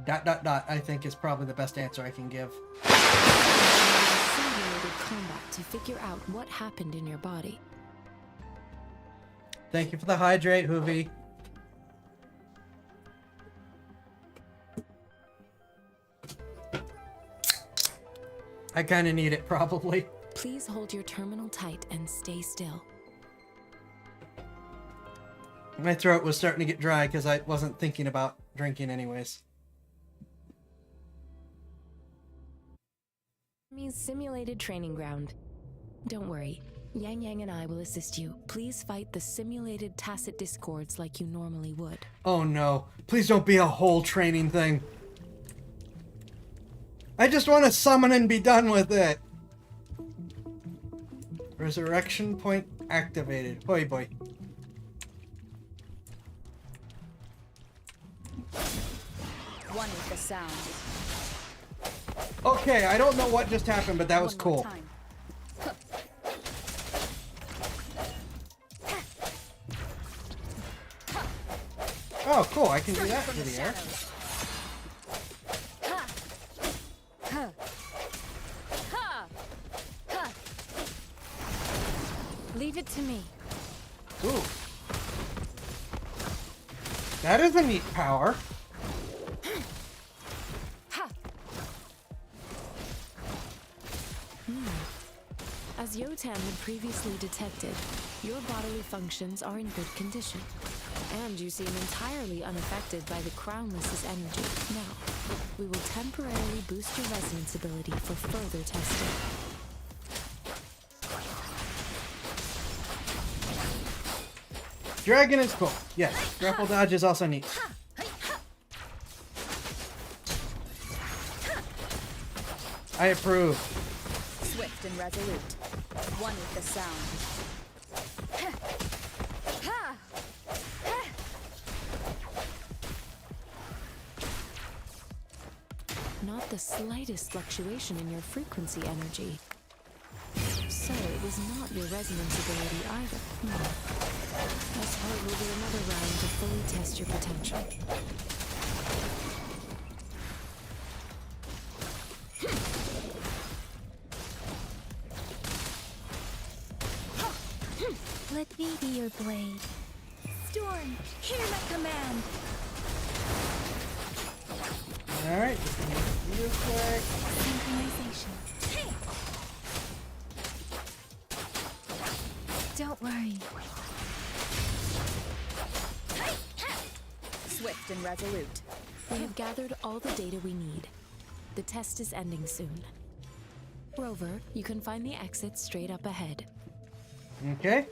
I think is probably the best answer I can give. Simulated combat to figure out what happened in your body. Thank you for the hydrate, Hoovy. I kind of need it, probably. Please hold your terminal tight and stay still. My throat was starting to get dry because I wasn't thinking about drinking anyways. Means simulated training ground. Don't worry, Yang Yang and I will assist you. Please fight the simulated tacit discords like you normally would. Oh no, please don't be a whole training thing. I just want to summon and be done with it. Resurrection point activated. Hoi boy. One with the sound. Okay, I don't know what just happened, but that was cool. Oh, cool, I can do that through the air. Leave it to me. Ooh. That is a neat power. As Yotan had previously detected, your bodily functions are in good condition, and you seem entirely unaffected by the Crownless's energy. Now, we will temporarily boost your resonance ability for further testing. Dragon is cool. Yes, grapple dodge is also neat. I approve. Swift and resolute. One with the sound. Not the slightest fluctuation in your frequency energy. So it was not your resonance ability either. I suppose we'll do another round to fully test your potential. Let me be your blade. Storm, hear my command. Alright, just gonna do this quick. Synchronization. Don't worry. focused and resolute. We have gathered all the data we need. The test is ending soon. Rover, you can find the exit straight up ahead. Okay.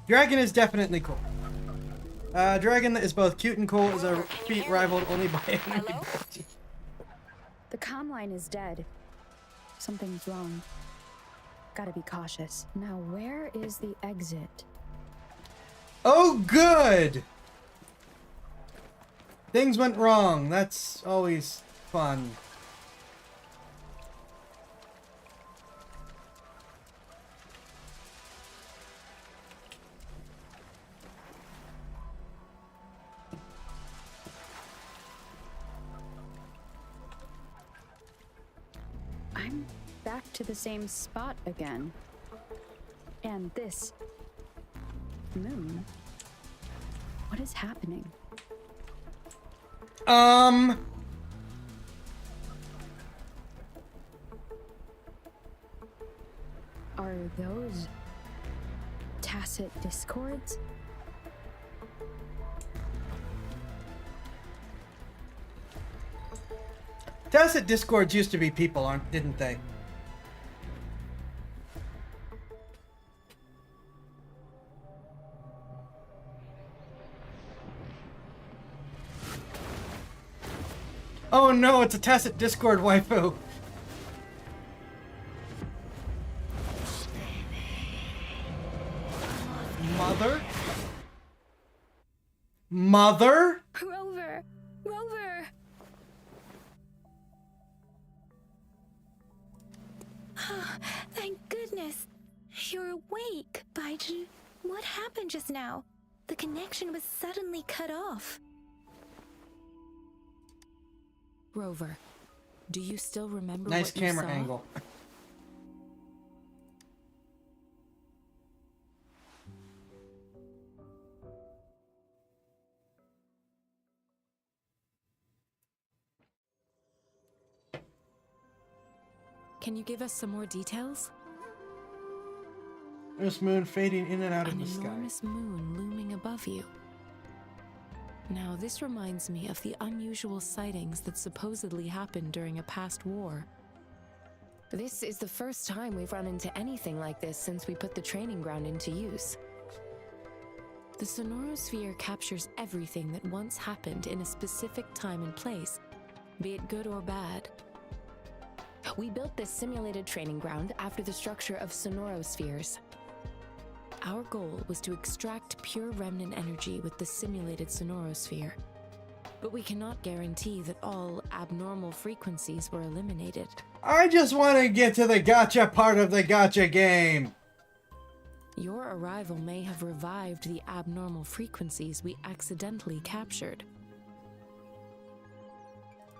Dragon is definitely cool. Dragon that is both cute and cool is a feat rivaled only by energy. The comm line is dead. Something's wrong. Gotta be cautious. Now, where is the exit? Oh, good! Things went wrong. That's always fun. I'm back to the same spot again. And this moon. What is happening? Are those tacit discords? Tacit discords used to be people, didn't they? Oh no, it's a tacit discord waifu. Mother? Mother? Rover! Rover! Thank goodness. You're awake, Baiju. What happened just now? The connection was suddenly cut off. Rover, do you still remember Nice what you camera saw? angle. Can you give us some more details? This moon fading in and out of An the sky. enormous moon looming above you. Now, this reminds me of the unusual sightings that supposedly happened during a past war. This is the first time we've run into anything like this since we put the training ground into use. The sonorosphere captures everything that once happened in a specific time and place, be it good or bad. We built this simulated training ground after the structure of sonorospheres. Our goal was to extract pure remnant energy with the simulated sonorosphere. But we cannot guarantee that all abnormal frequencies were eliminated. I just want to get to the gotcha part of the gotcha game. Your arrival may have revived the abnormal frequencies we accidentally captured.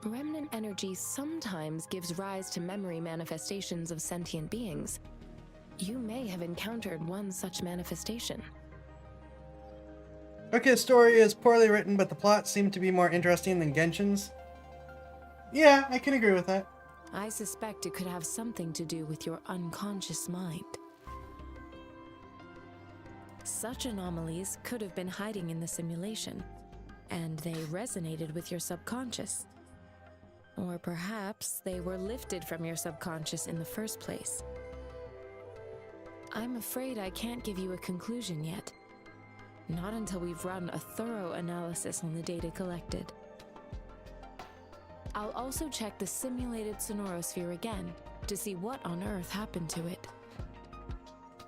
Remnant energy sometimes gives rise to memory manifestations of sentient beings. You may have encountered one such manifestation. Okay, the story is poorly written, but the plot seemed to be more interesting than Genshin's. Yeah, I can agree with that. I suspect it could have something to do with your unconscious mind. Such anomalies could have been hiding in the simulation, and they resonated with your subconscious. Or perhaps they were lifted from your subconscious in the first place. I'm afraid I can't give you a conclusion yet. Not until we've run a thorough analysis on the data collected. I'll also check the simulated sonorosphere again to see what on earth happened to it.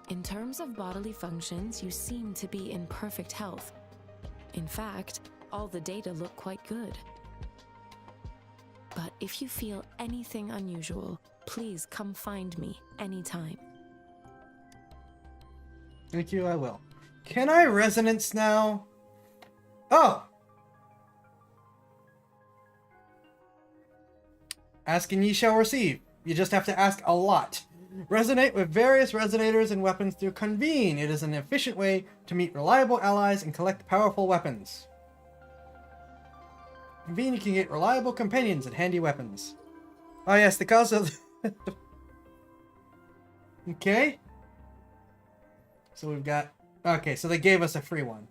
In terms of bodily functions, you seem to be in perfect health. In fact, all the data look quite good. But if you feel anything unusual, please come find me anytime. Thank you, I will. Can I resonance now? Oh! Ask and ye shall receive. You just have to ask a lot. Resonate with various resonators and weapons through Convene. It is an efficient way to meet reliable allies and collect powerful weapons. Convene, you can get reliable companions and handy weapons. Oh yes, the cause of... Okay. So we've got... Okay, so they gave us a free one.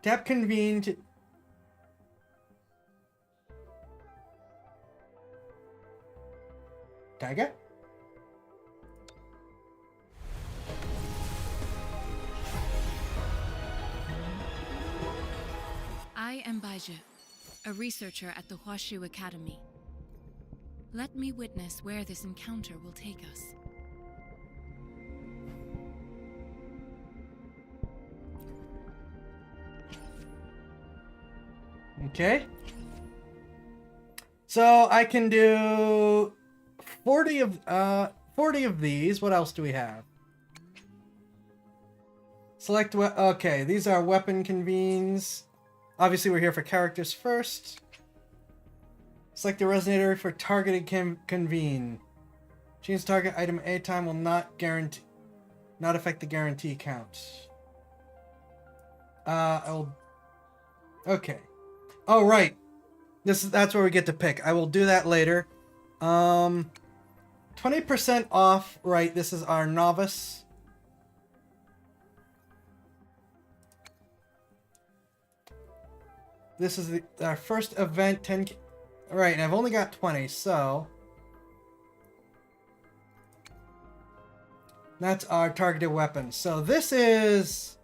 Tap Convene to... Tiger? I am Baiju, a researcher at the Huashu Academy. Let me witness where this encounter will take us. Okay. So I can do 40 of these. What else do we have? Select okay, these are weapon convenes. Obviously we're here for characters first. Select the resonator for targeted convene. Change target item A time will not affect the guarantee count. Okay. Oh right. That's where we get to pick. I will do that later. 20% off, right, this is our novice. This is our first event, 10. Right, and I've only got 20, so that's our targeted weapon. So this is,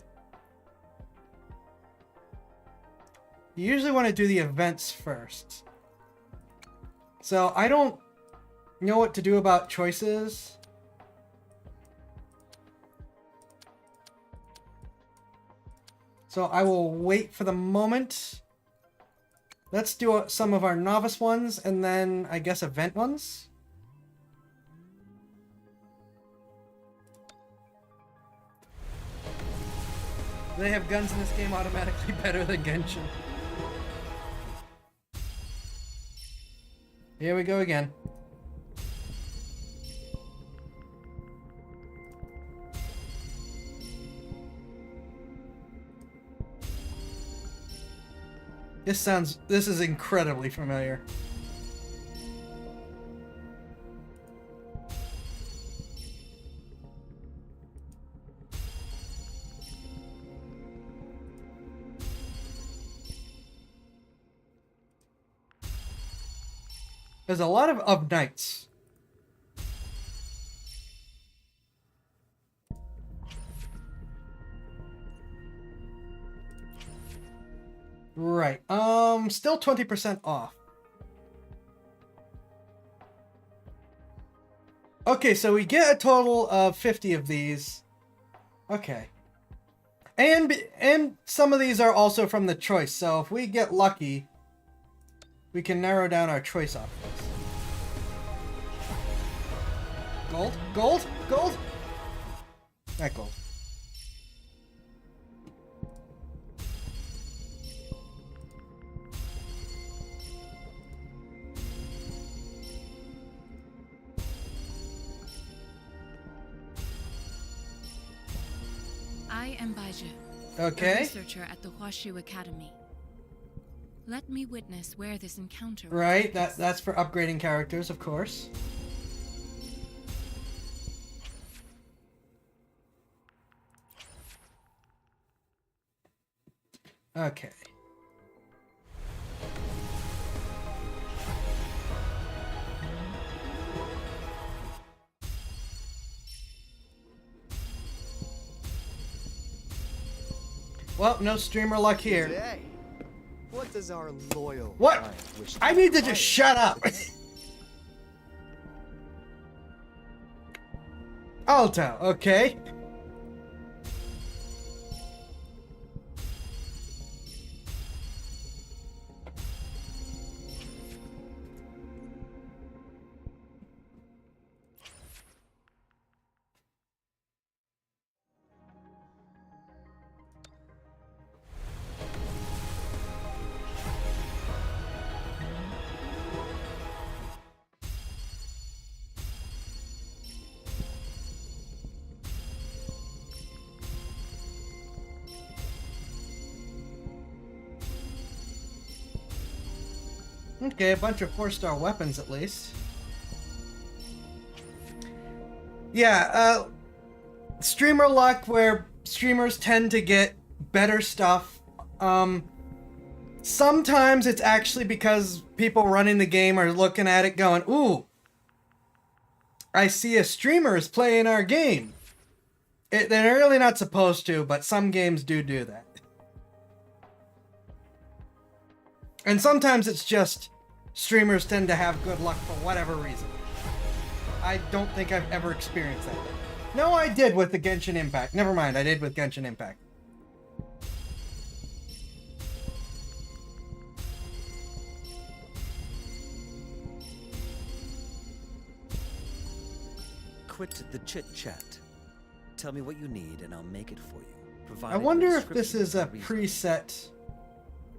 you usually want to do the events first. So I don't know what to do about choices. So I will wait for the moment. Let's do some of our novice ones and then I guess event ones. They have guns in this game automatically better than Genshin. Here we go again. This is incredibly familiar. There's a lot of knights. Right. Still 20% off. Okay, so we get a total of 50 of these. Okay. And some of these are also from the choice, so if we get lucky, we can narrow down our choice options. Gold? Gold? Gold? Not gold. I am Baiju, okay. A researcher at the Huashu Academy. Let me witness where this encounter will Right, take us. that's for upgrading characters, of course. Okay. Well, no streamer luck here. Today, what does our loyal What? client wish I need to just shut up. Alto, okay. Okay, a bunch of 4-star weapons at least. Yeah, streamer luck where streamers tend to get better stuff. Sometimes it's actually because people running the game are looking at it going, ooh, I see a streamer is playing our game. They're really not supposed to, but some games do that. And sometimes it's just streamers tend to have good luck for whatever reason. I don't think I've ever experienced that. No, I did with the Genshin Impact. Never mind, I did with Genshin Impact. Quit the chit-chat. Tell me what you need and I'll make it for you. I wonder if this is a preset.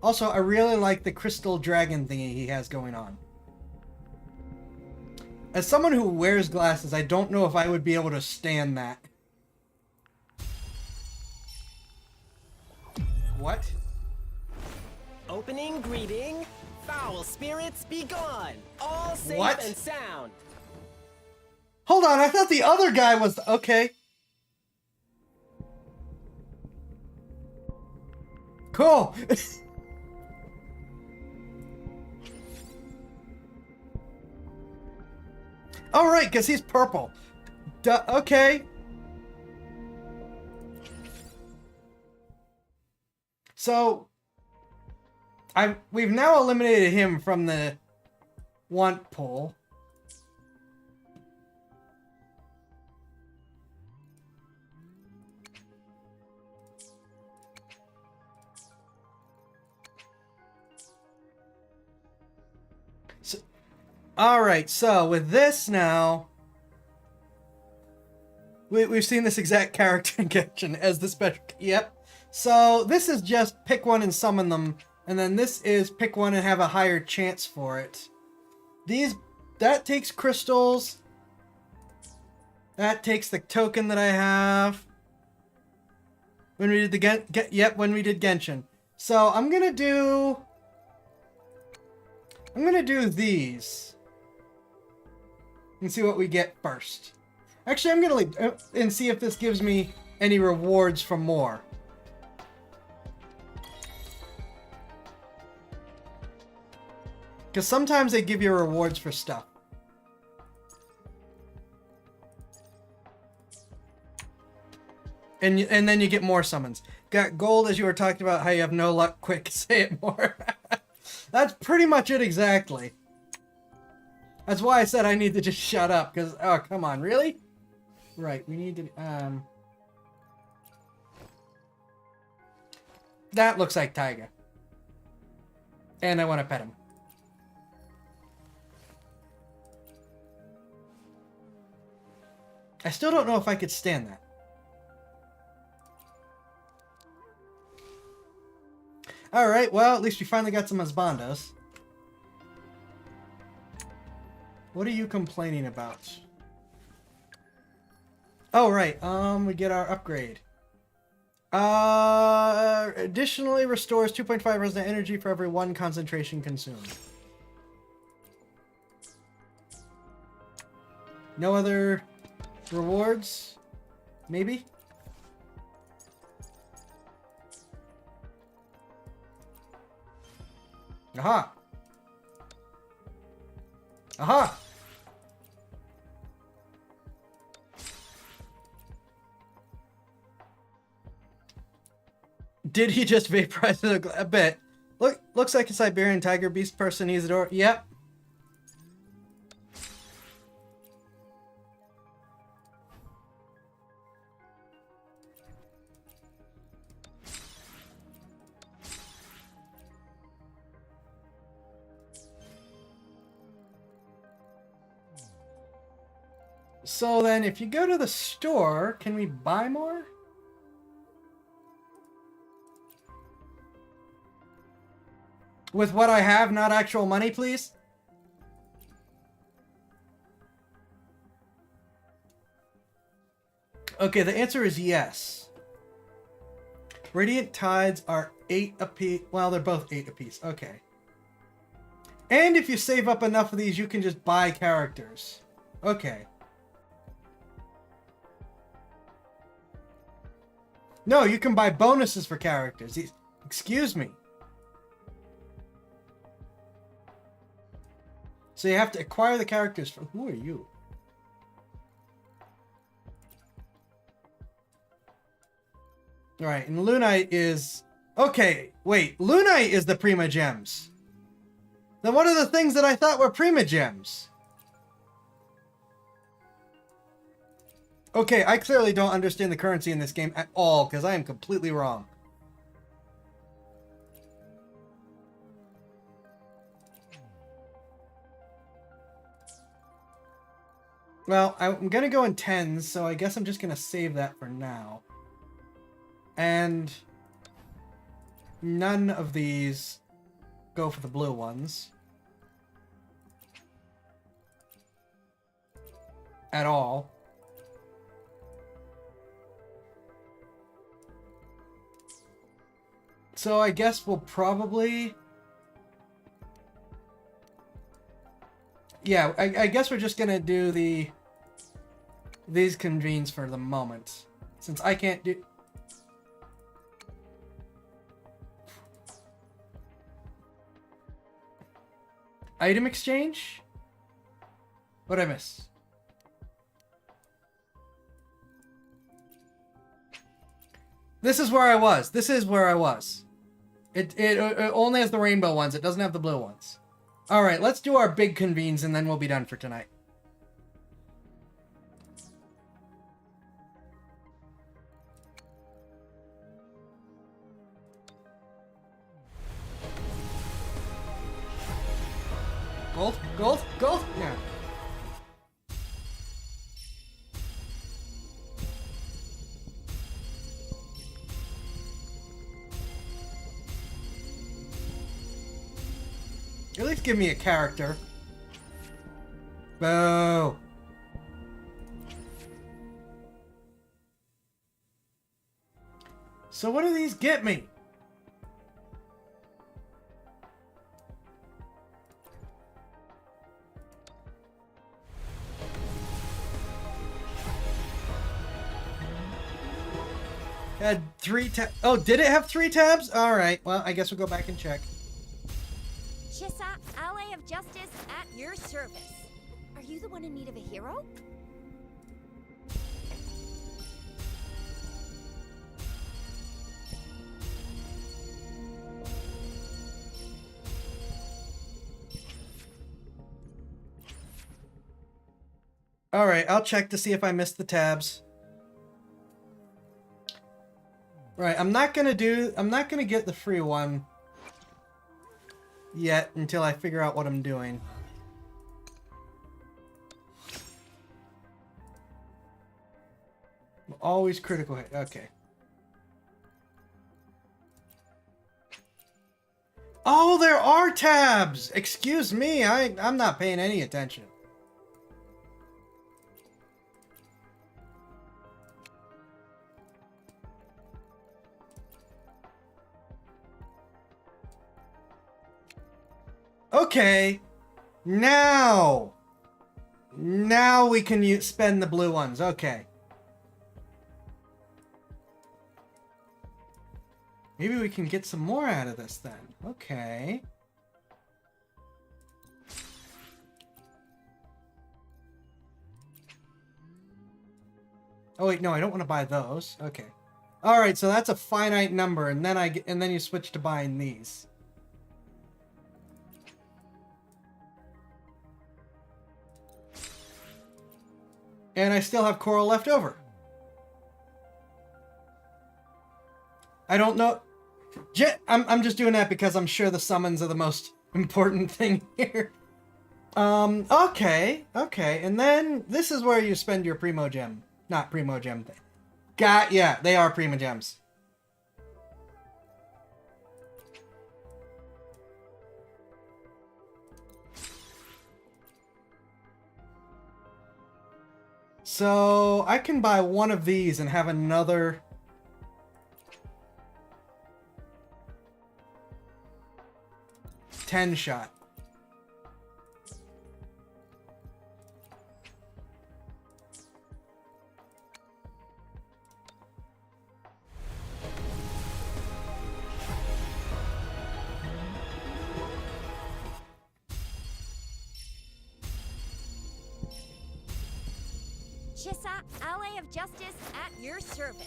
Also, I really like the crystal dragon thingy he has going on. As someone who wears glasses, I don't know if I would be able to stand that. What? Opening greeting. Foul spirits be gone. All safe What? and sound. Hold on, I thought the other guy was... Okay. Cool. All right, because he's purple. Duh, okay. So, we've now eliminated him from the want pool. Alright, so with this now, we've seen this exact character in Genshin as the special... Yep. So this is just pick one and summon them, and then this is pick one and have a higher chance for it. That takes crystals. That takes the token that I have. When we did when we did Genshin. So I'm gonna do these. And see what we get first. Actually, I'm gonna leave and see if this gives me any rewards for more. Because sometimes they give you rewards for stuff. And then you get more summons. Got gold, as you were talking about how you have no luck. Quick, say it more. That's pretty much it exactly. That's why I said I need to just shut up, because, oh, come on, really? Right, we need to, that looks like Taiga. And I want to pet him. I still don't know if I could stand that. Alright, well, at least we finally got some husbandos. What are you complaining about? Oh, right. We get our upgrade. Additionally restores 2.5 resident energy for every 1 concentration consumed. No other rewards? Maybe? Aha! Aha! Did he just vaporize a bit? Looks like a Siberian tiger beast person. He's adorable. Yep. So then, if you go to the store, can we buy more? With what I have, not actual money, please? Okay, the answer is yes. Radiant Tides are 8 apiece. Well, they're both 8 apiece. Okay. And if you save up enough of these, you can just buy characters. Okay. No, you can buy bonuses for characters. Excuse me. So you have to acquire the characters from... Who are you? Right, and Lunite is... Okay, wait. Lunite is the Prima Gems. Then what are the things that I thought were Prima Gems? Okay, I clearly don't understand the currency in this game at all, because I am completely wrong. Well, I'm going to go in tens, so I guess I'm just going to save that for now. And none of these go for the blue ones. At all. So I guess we'll probably... Yeah, I guess we're just gonna do these convenes for the moment. Since I can't do... Item exchange? What'd I miss? This is where I was. This is where I was. It only has the rainbow ones. It doesn't have the blue ones. Alright, let's do our big convenes and then we'll be done for tonight. Gold? Gold? Gold? Yeah. At least give me a character. Boo. So what do these get me? Had 3 tabs. Oh, did it have 3 tabs? Alright, well, I guess we'll go back and check. Chissa, ally of justice at your service. Are you the one in need of a hero? Alright, I'll check to see if I missed the tabs. Right, I'm not gonna get the free one yet until I figure out what I'm doing. Always critical hit. Okay. Oh, there are tabs! Excuse me, I'm not paying any attention. Okay, now we can spend the blue ones. Okay. Maybe we can get some more out of this then. Okay. Oh wait, no, I don't want to buy those. Okay. All right, so that's a finite number, and then you switch to buying these. And I still have coral left over. I don't know. I'm just doing that because I'm sure the summons are the most important thing here. Okay. And then this is where you spend your Primo Gem. Not Primo Gem thing. Yeah, they are Primo Gems. So I can buy one of these and have another... $10 shot. Chissa, ally of justice at your service.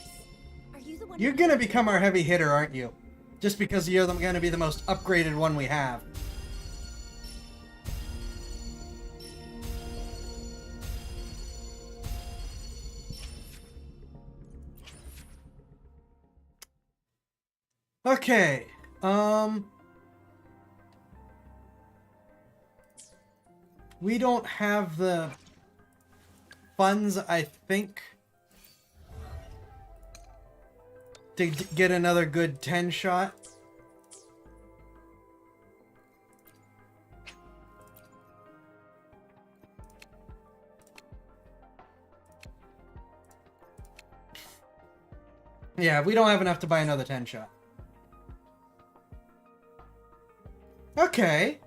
Are you the one? You're gonna become our heavy hitter, aren't you? Just because you're gonna be the most upgraded one we have. Okay. We don't have the funds, I think, to get another good 10 shot. Yeah, we don't have enough to buy another 10 shot. Okay.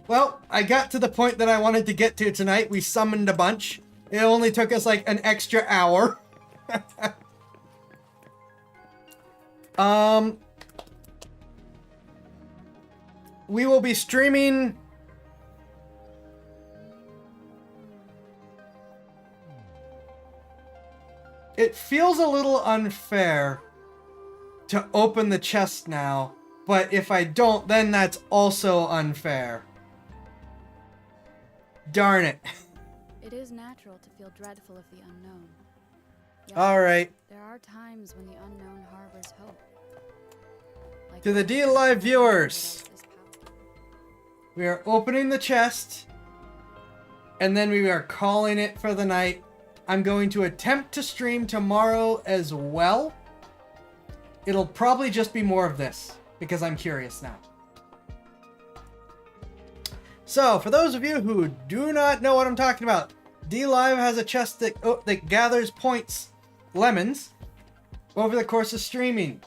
Well, I got to the point that I wanted to get to tonight. We summoned a bunch. It only took us like an extra hour. We will be streaming it feels a little unfair to open the chest now, but if I don't, then that's also unfair. Darn it. It is natural to feel dreadful of the unknown. Yet, All right. there are times when the unknown harbors hope. Like To the D Live viewers, we are opening the chest, and then we are calling it for the night. I'm going to attempt to stream tomorrow as well. It'll probably just be more of this, because I'm curious now. So, for those of you who do not know what I'm talking about, D-Live has a chest that gathers points, lemons, over the course of streaming.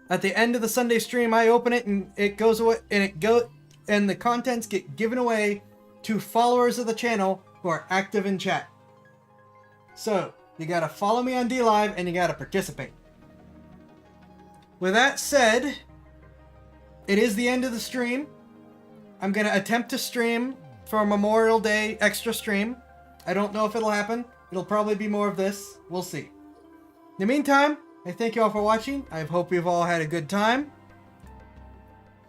At the end of the Sunday stream, I open it and it goes away, and the contents get given away to followers of the channel who are active in chat. So, you gotta follow me on D-Live and you gotta participate. With that said, it is the end of the stream. I'm gonna attempt to stream for Memorial Day extra stream. I don't know if it'll happen. It'll probably be more of this. We'll see. In the meantime, I thank you all for watching. I hope you've all had a good time.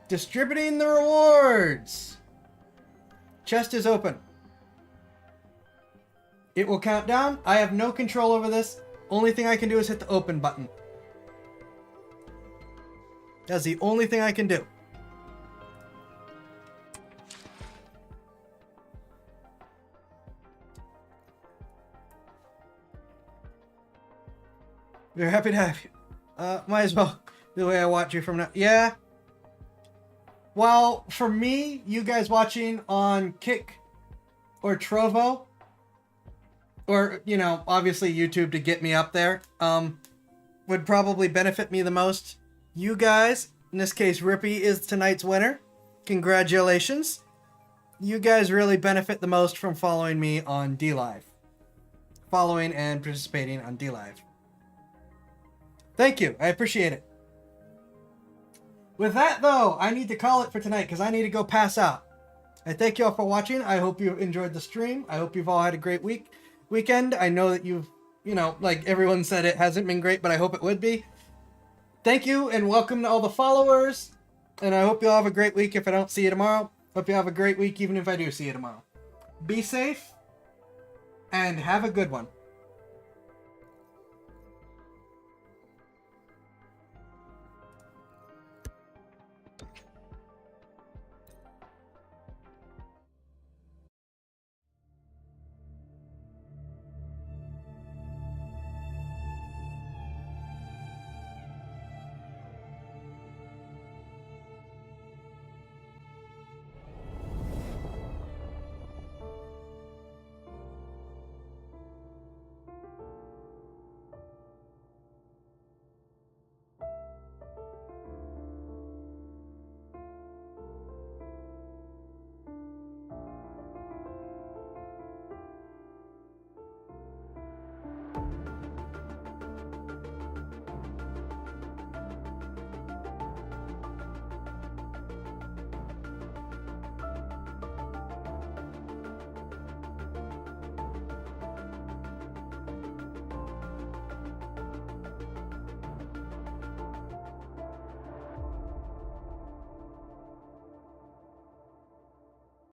Distributing the rewards. Chest is open. It will count down. I have no control over this. Only thing I can do is hit the open button. That's the only thing I can do. We're happy to have you. Might as well the way I watch you from now. Yeah. Well, for me, you guys watching on Kick or Trovo, or, you know, obviously YouTube to get me up there, would probably benefit me the most. You guys, in this case, Rippy is tonight's winner. Congratulations. You guys really benefit the most from following me on D-Live. Following and participating on D-Live. Thank you. I appreciate it. With that, though, I need to call it for tonight because I need to go pass out. I thank you all for watching. I hope you enjoyed the stream. I hope you've all had a great weekend. I know that you've, you know, like everyone said, it hasn't been great, but I hope it would be. Thank you and welcome to all the followers. And I hope you all have a great week if I don't see you tomorrow. Hope you have a great week even if I do see you tomorrow. Be safe and have a good one.